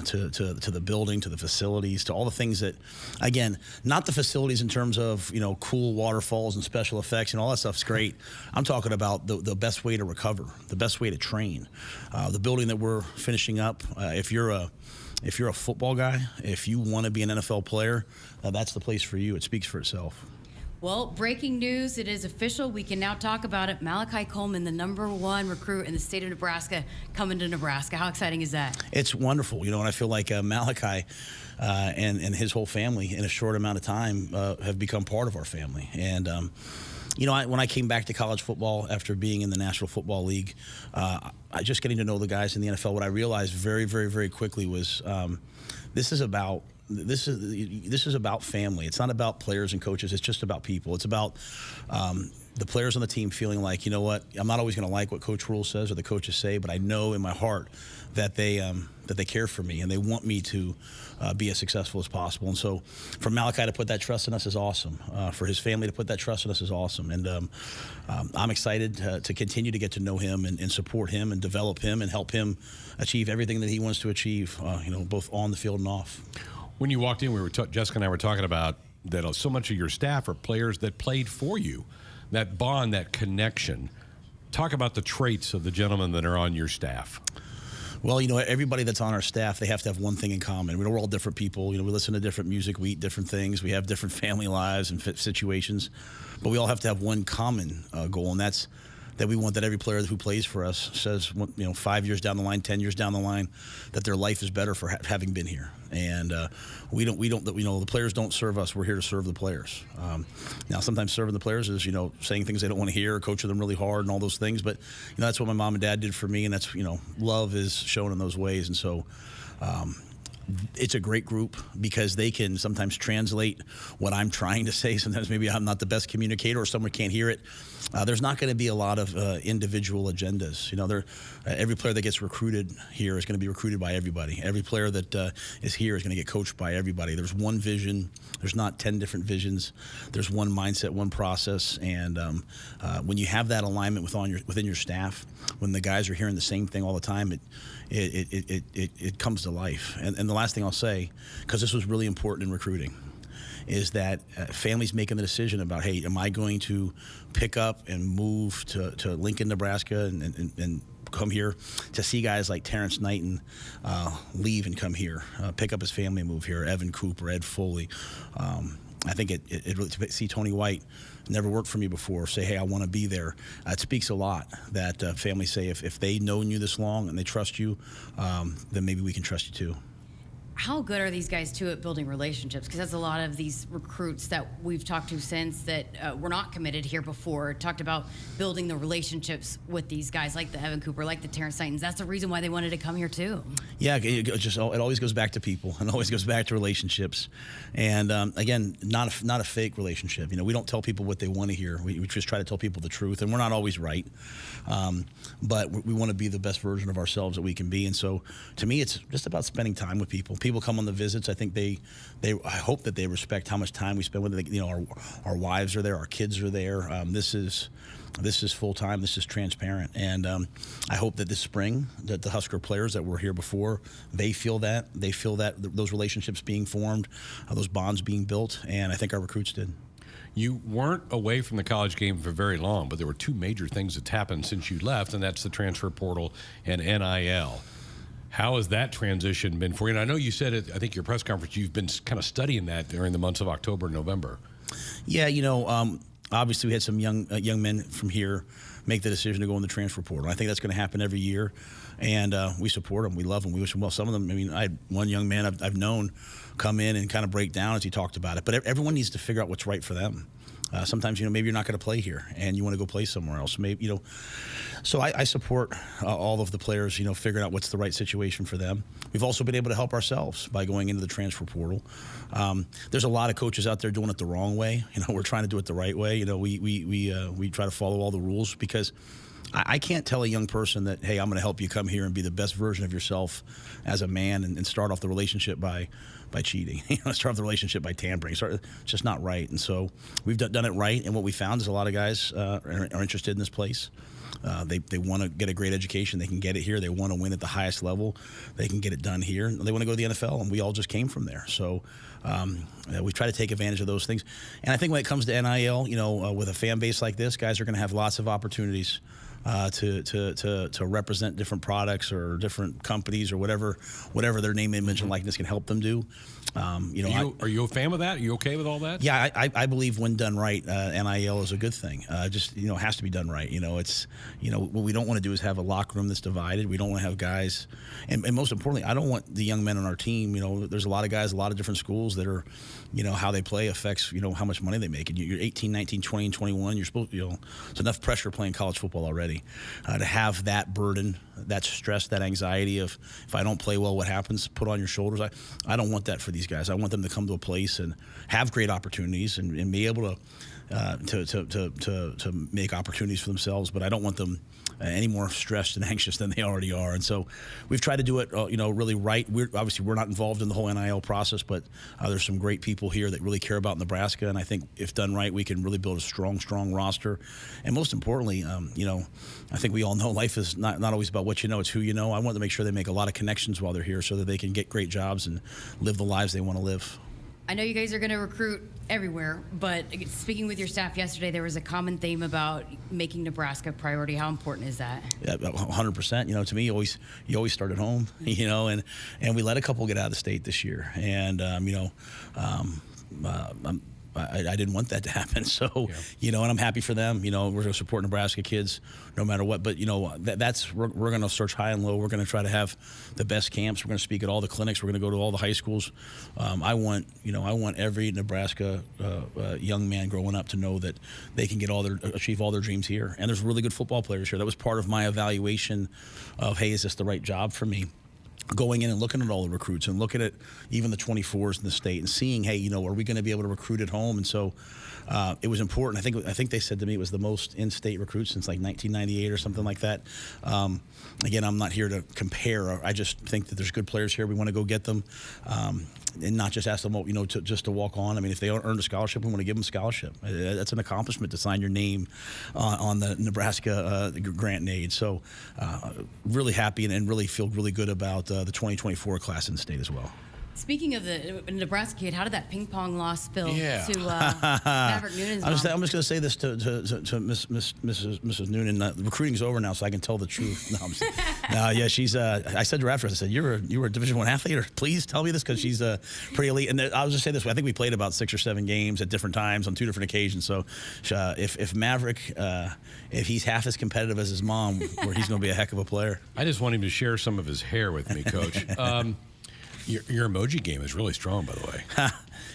S13: To the building, to the facilities, to all the things that, again, not the facilities in terms of, cool waterfalls and special effects and all that stuff's great. I'm talking about the best way to recover, the best way to train. The building that we're finishing up, if you're a football guy, if you want to be an NFL player, that's the place for you. It speaks for itself.
S1: Well, breaking news, it is official. We can now talk about it. Malachi Coleman, the #1 recruit in the state of Nebraska, coming to Nebraska. How exciting is that?
S13: It's wonderful, and I feel like Malachi and his whole family in a short amount of time have become part of our family. And, when I came back to college football after being in the National Football League, I just getting to know the guys in the NFL, what I realized very, very, very quickly was this is about family. It's not about players and coaches. It's just about people. It's about the players on the team feeling like, I'm not always going to like what Coach Rhule says or the coaches say, but I know in my heart that they care for me and they want me to be as successful as possible. And so for Malachi to put that trust in us is awesome. For his family to put that trust in us is awesome. And I'm excited to continue to get to know him and support him and develop him and help him achieve everything that he wants to achieve, both on the field and off.
S2: When you walked in, Jessica and I were talking about that so much of your staff are players that played for you. That bond, that connection. Talk about the traits of the gentlemen that are on your staff.
S13: Well, everybody that's on our staff, they have to have one thing in common. We're all different people. We listen to different music, we eat different things, we have different family lives and situations, but we all have to have one common goal, and that's that we want that every player who plays for us says, 5 years down the line, 10 years down the line, that their life is better for having been here. And the players don't serve us. We're here to serve the players. Now, sometimes serving the players is, saying things they don't want to hear, or coaching them really hard and all those things. But, that's what my mom and dad did for me. And that's, love is shown in those ways. And so, it's a great group because they can sometimes translate what I'm trying to say. Sometimes maybe I'm not the best communicator or someone can't hear it. There's not going to be a lot of individual agendas. Every player that gets recruited here is going to be recruited by everybody. Every player that is here is going to get coached by everybody. There's one vision. There's not 10 different visions. There's one mindset, one process. And when you have that alignment within your staff, when the guys are hearing the same thing all the time, it comes to life. And the last thing I'll say, because this was really important in recruiting, is that families making the decision about, hey, am I going to pick up and move to Lincoln, Nebraska, and come here to see guys like Terrence Knighton leave and come here, pick up his family and move here, Evan Cooper, Ed Foley. I think it really, to see Tony White, never worked for me before, say, hey, I want to be there. It speaks a lot that families say if they've known you this long and they trust you, then maybe we can trust you too.
S1: How good are these guys too at building relationships? Because that's a lot of these recruits that we've talked to since that were not committed here before, talked about building the relationships with these guys like the Evan Cooper, like the Terrence Knighton. That's the reason why they wanted to come here too. Yeah,
S13: it always goes back to people and always goes back to relationships. And again, not a fake relationship. You know, we don't tell people what they want to hear. We just try to tell people the truth, and we're not always right. But we want to be the best version of ourselves that we can be. And so to me, it's just about spending time with people. People come on the visits. I think I hope that they respect how much time we spend with them. You know, our wives are there, our kids are there. This is full time. This is transparent, and I hope that this spring, that the Husker players that were here before, they feel that those relationships being formed, those bonds being built, and I think our recruits did.
S2: You weren't away from the college game for very long, but there were two major things that's happened since you left, and that's the transfer portal and NIL. How has that transition been for you? And I know you said at, I think, your press conference, you've been kind of studying that during the months of October and November.
S13: Yeah, you know, obviously we had some young men from here make the decision to go in the transfer portal. I think that's going to happen every year, and we support them. We love them. We wish them well. Some of them, I mean, I had one young man I've known come in and kind of break down as he talked about it. But everyone needs to figure out what's right for them. Sometimes, you know, maybe you're not going to play here and you want to go play somewhere else. Maybe, you know, so I support all of the players, you know, figuring out what's the right situation for them. We've also been able to help ourselves by going into the transfer portal. There's a lot of coaches out there doing it the wrong way. You know, we're trying to do it the right way. You know, we try to follow all the rules, because I can't tell a young person that, hey, I'm going to help you come here and be the best version of yourself as a man and start off the relationship by cheating. You know, start off the relationship by tampering. It's just not right. And so we've done it right. And what we found is a lot of guys are interested in this place. They want to get a great education. They can get it here. They want to win at the highest level. They can get it done here. They want to go to the NFL, and we all just came from there. So we try to take advantage of those things. And I think when it comes to NIL, you know, with a fan base like this, guys are going to have lots of opportunities to represent different products or different companies or whatever their name, image, and likeness can help them do. You know,
S2: are you a fan of that? Are you okay with all that?
S13: Yeah, I believe when done right, NIL is a good thing. Just, you know, has to be done right. You know, it's, you know, what we don't want to do is have a locker room that's divided. We don't want to have guys, and most importantly, I don't want the young men on our team. You know, there's a lot of guys, a lot of different schools that are, you know, how they play affects, you know, how much money they make. And you're 18, 19, 20, and 21. You're supposed, you know, there's enough pressure playing college football already. To have that burden, that stress, that anxiety of, if I don't play well, what happens, put on your shoulders. I don't want that for these guys. I want them to come to a place and have great opportunities and be able to make opportunities for themselves. But I don't want them any more stressed and anxious than they already are. And so we've tried to do it, you know, really right. We're not involved in the whole NIL process, but there's some great people here that really care about Nebraska. And I think if done right, we can really build a strong roster. And most importantly, you know, I think we all know life is not always about what you know, it's who you know. I want to make sure they make a lot of connections while they're here so that they can get great jobs and live the lives they want to live.
S1: I know you guys are going to recruit everywhere, but speaking with your staff yesterday, there was a common theme about making Nebraska a priority. How important is that? Yeah,
S13: 100%. You know, to me, you always start at home, you know, and we let a couple get out of the state this year. And, you know, I didn't want that to happen. So, yeah. You know, and I'm happy for them. You know, we're going to support Nebraska kids no matter what. But, you know, we're going to search high and low. We're going to try to have the best camps. We're going to speak at all the clinics. We're going to go to all the high schools. I want every Nebraska young man growing up to know that they can achieve all their dreams here. And there's really good football players here. That was part of my evaluation of, hey, is this the right job for me? going in and looking at all the recruits and looking at even the 24s in the state and seeing, hey, are we going to be able to recruit at home? And so it was important. I think they said to me it was the most in-state recruits since like 1998 or something like that. Again, I'm not here to compare. I just think that there's good players here. We want to go get them. And not just ask them, just to walk on. I mean, if they earned a scholarship, we want to give them a scholarship. That's an accomplishment to sign your name on the Nebraska grant and aid. So really happy and really feel really good about the 2024 class in the state as well.
S1: Speaking of the Nebraska kid, how did that ping pong loss spill to Maverick Noonan's
S13: I'm just going to say this to Mrs. Noonan. Recruiting's over now, so I can tell the truth. No, she's. I said to her after, I said, you were a Division I athlete, or please tell me this, because she's pretty elite. And I'll just say this: I think we played about 6 or 7 games at different times on 2 different occasions. So if Maverick, if he's half as competitive as his mom, he's going to be a heck of a player.
S2: I just want him to share some of his hair with me, Coach. Your emoji game is really strong, by the way.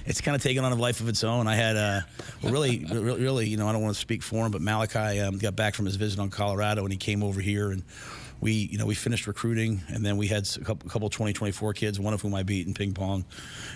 S13: It's kind of taken on a life of its own. I had really, I don't want to speak for him, but Malachi got back from his visit on Colorado, and he came over here, and we finished recruiting, and then we had a couple 2024 kids, one of whom I beat in ping pong,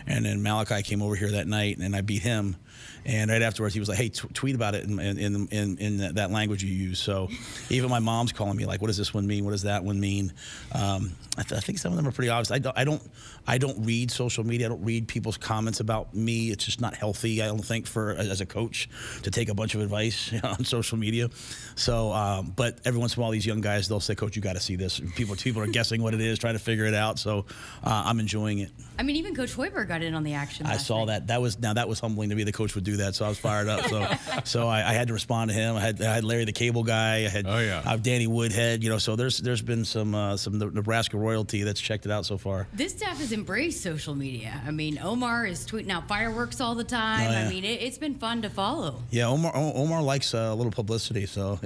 S13: and then Malachi came over here that night, and I beat him. And right afterwards, he was like, "Hey, tweet about it in that language you use." So even my mom's calling me like, "What does this one mean? What does that one mean?" I think some of them are pretty obvious. I don't read social media. I don't read people's comments about me. It's just not healthy, I don't think, as a coach to take a bunch of advice on social media. So, but every once in a while, these young guys, they'll say, "Coach, you got to see this." People are guessing what it is, trying to figure it out. So I'm enjoying it.
S1: I mean, even Coach Hoiberg got in on the action.
S13: I saw that. That was humbling to me. The coach would do that, so I was fired up. So I had to respond to him. I had Larry the Cable Guy. I had Danny Woodhead. So there's been some Nebraska royalty that's checked it out so far.
S1: This staff has embraced social media. I mean, Omar is tweeting out fireworks all the time. I mean, it's been fun to follow.
S13: Yeah, Omar likes a little publicity, so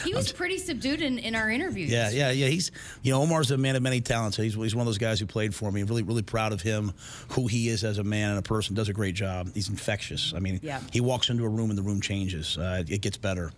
S1: he was pretty subdued in our interviews.
S13: Yeah. He's Omar's a man of many talents. He's one of those guys who played for me. Really, really proud of him, who he is as a man and a person. Does a great job. He's infectious. I mean, he walks into a room and the room changes. It gets better.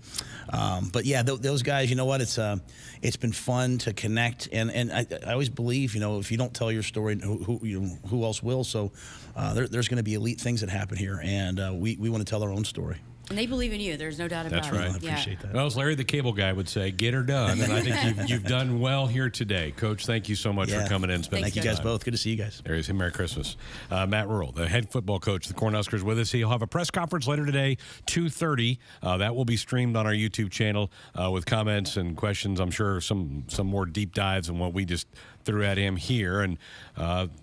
S13: But yeah, those guys. You know what? It's been fun to connect, and I always believe, if you don't tell your story, who else will? So there's going to be elite things that happen here, and we want to tell our own story.
S1: And they believe in you. There's no doubt about it.
S2: That's right.
S13: I appreciate that.
S2: Well, as Larry the Cable Guy would say, get her done. And I think you've done well here today. Coach, thank you so much for coming in and spending
S13: Thank you guys both. Good to see you guys.
S2: There he is. Merry Christmas. Matt Rhule, the head football coach of the Cornhuskers, with us. He'll have a press conference later today, 2:30. That will be streamed on our YouTube channel with comments and questions. I'm sure some more deep dives than what we just threw at him here. And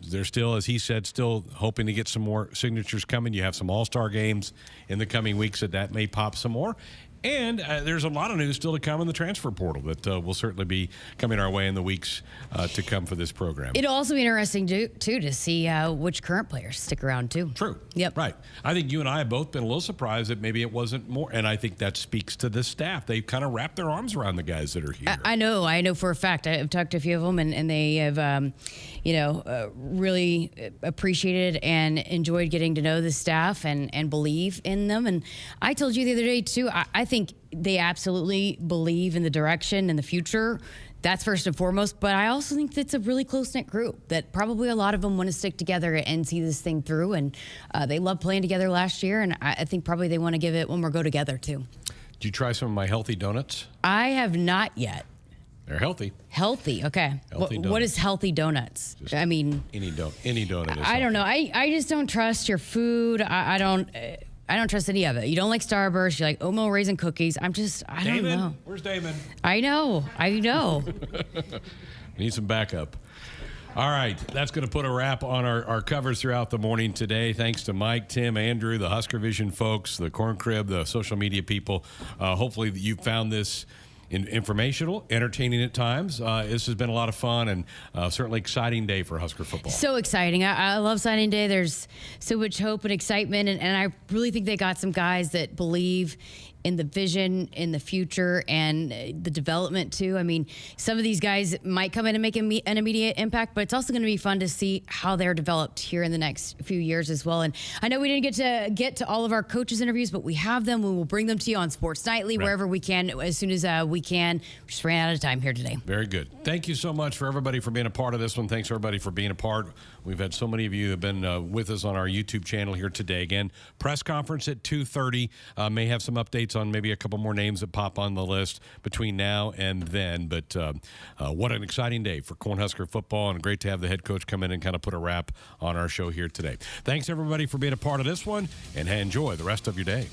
S2: they're still, as he said, still hoping to get some more signatures coming. You have some all-star games in the coming weeks that may pop some more. And there's a lot of news still to come in the transfer portal that will certainly be coming our way in the weeks to come for this program.
S1: It'll also be interesting, too, to see which current players stick around, too.
S2: True.
S1: Yep.
S2: Right. I think you and I have both been a little surprised that maybe it wasn't more. And I think that speaks to the staff. They've kind of wrapped their arms around the guys that are here.
S1: I know for a fact. I've talked to a few of them, and they have, really appreciated and enjoyed getting to know the staff and believe in them. And I told you the other day, too, I think they absolutely believe in the direction and the future. That's first and foremost. But I also think that's a really close-knit group that probably a lot of them want to stick together and see this thing through. And they loved playing together last year. And I think probably they want to give it one more go together, too.
S2: Did you try some of my healthy donuts?
S1: I have not yet.
S2: They're healthy.
S1: Healthy, okay. What is healthy donuts?
S2: Just
S1: I mean,
S2: any donut is
S1: I don't know. I just don't trust your food. I don't trust any of it. You don't like Starburst. You like oatmeal raisin cookies. I don't know.
S2: Where's Damon?
S1: I know.
S2: Need some backup. All right, that's going to put a wrap on our covers throughout the morning today. Thanks to Mike, Tim, Andrew, the Husker Vision folks, the Corn Crib, the social media people. Hopefully you found this informational, entertaining at times. This has been a lot of fun and certainly exciting day for Husker football.
S1: So exciting. I love signing day. There's so much hope and excitement, and I really think they got some guys that believe in the vision, in the future, and the development too. I mean, some of these guys might come in and make an immediate impact, but it's also going to be fun to see how they're developed here in the next few years as well. And I know we didn't get to all of our coaches interviews, but we have them. We will bring them to you on Sports Nightly, wherever we can, as soon as we can. We just ran out of time here today.
S2: Very good. Thank you so much for everybody for being a part of this one. Thanks everybody for being a part. We've had so many of you who have been with us on our YouTube channel here today. Again, press conference at 2:30. May have some updates on maybe a couple more names that pop on the list between now and then. But what an exciting day for Cornhusker football, and great to have the head coach come in and kind of put a wrap on our show here today. Thanks everybody for being a part of this one, and enjoy the rest of your day.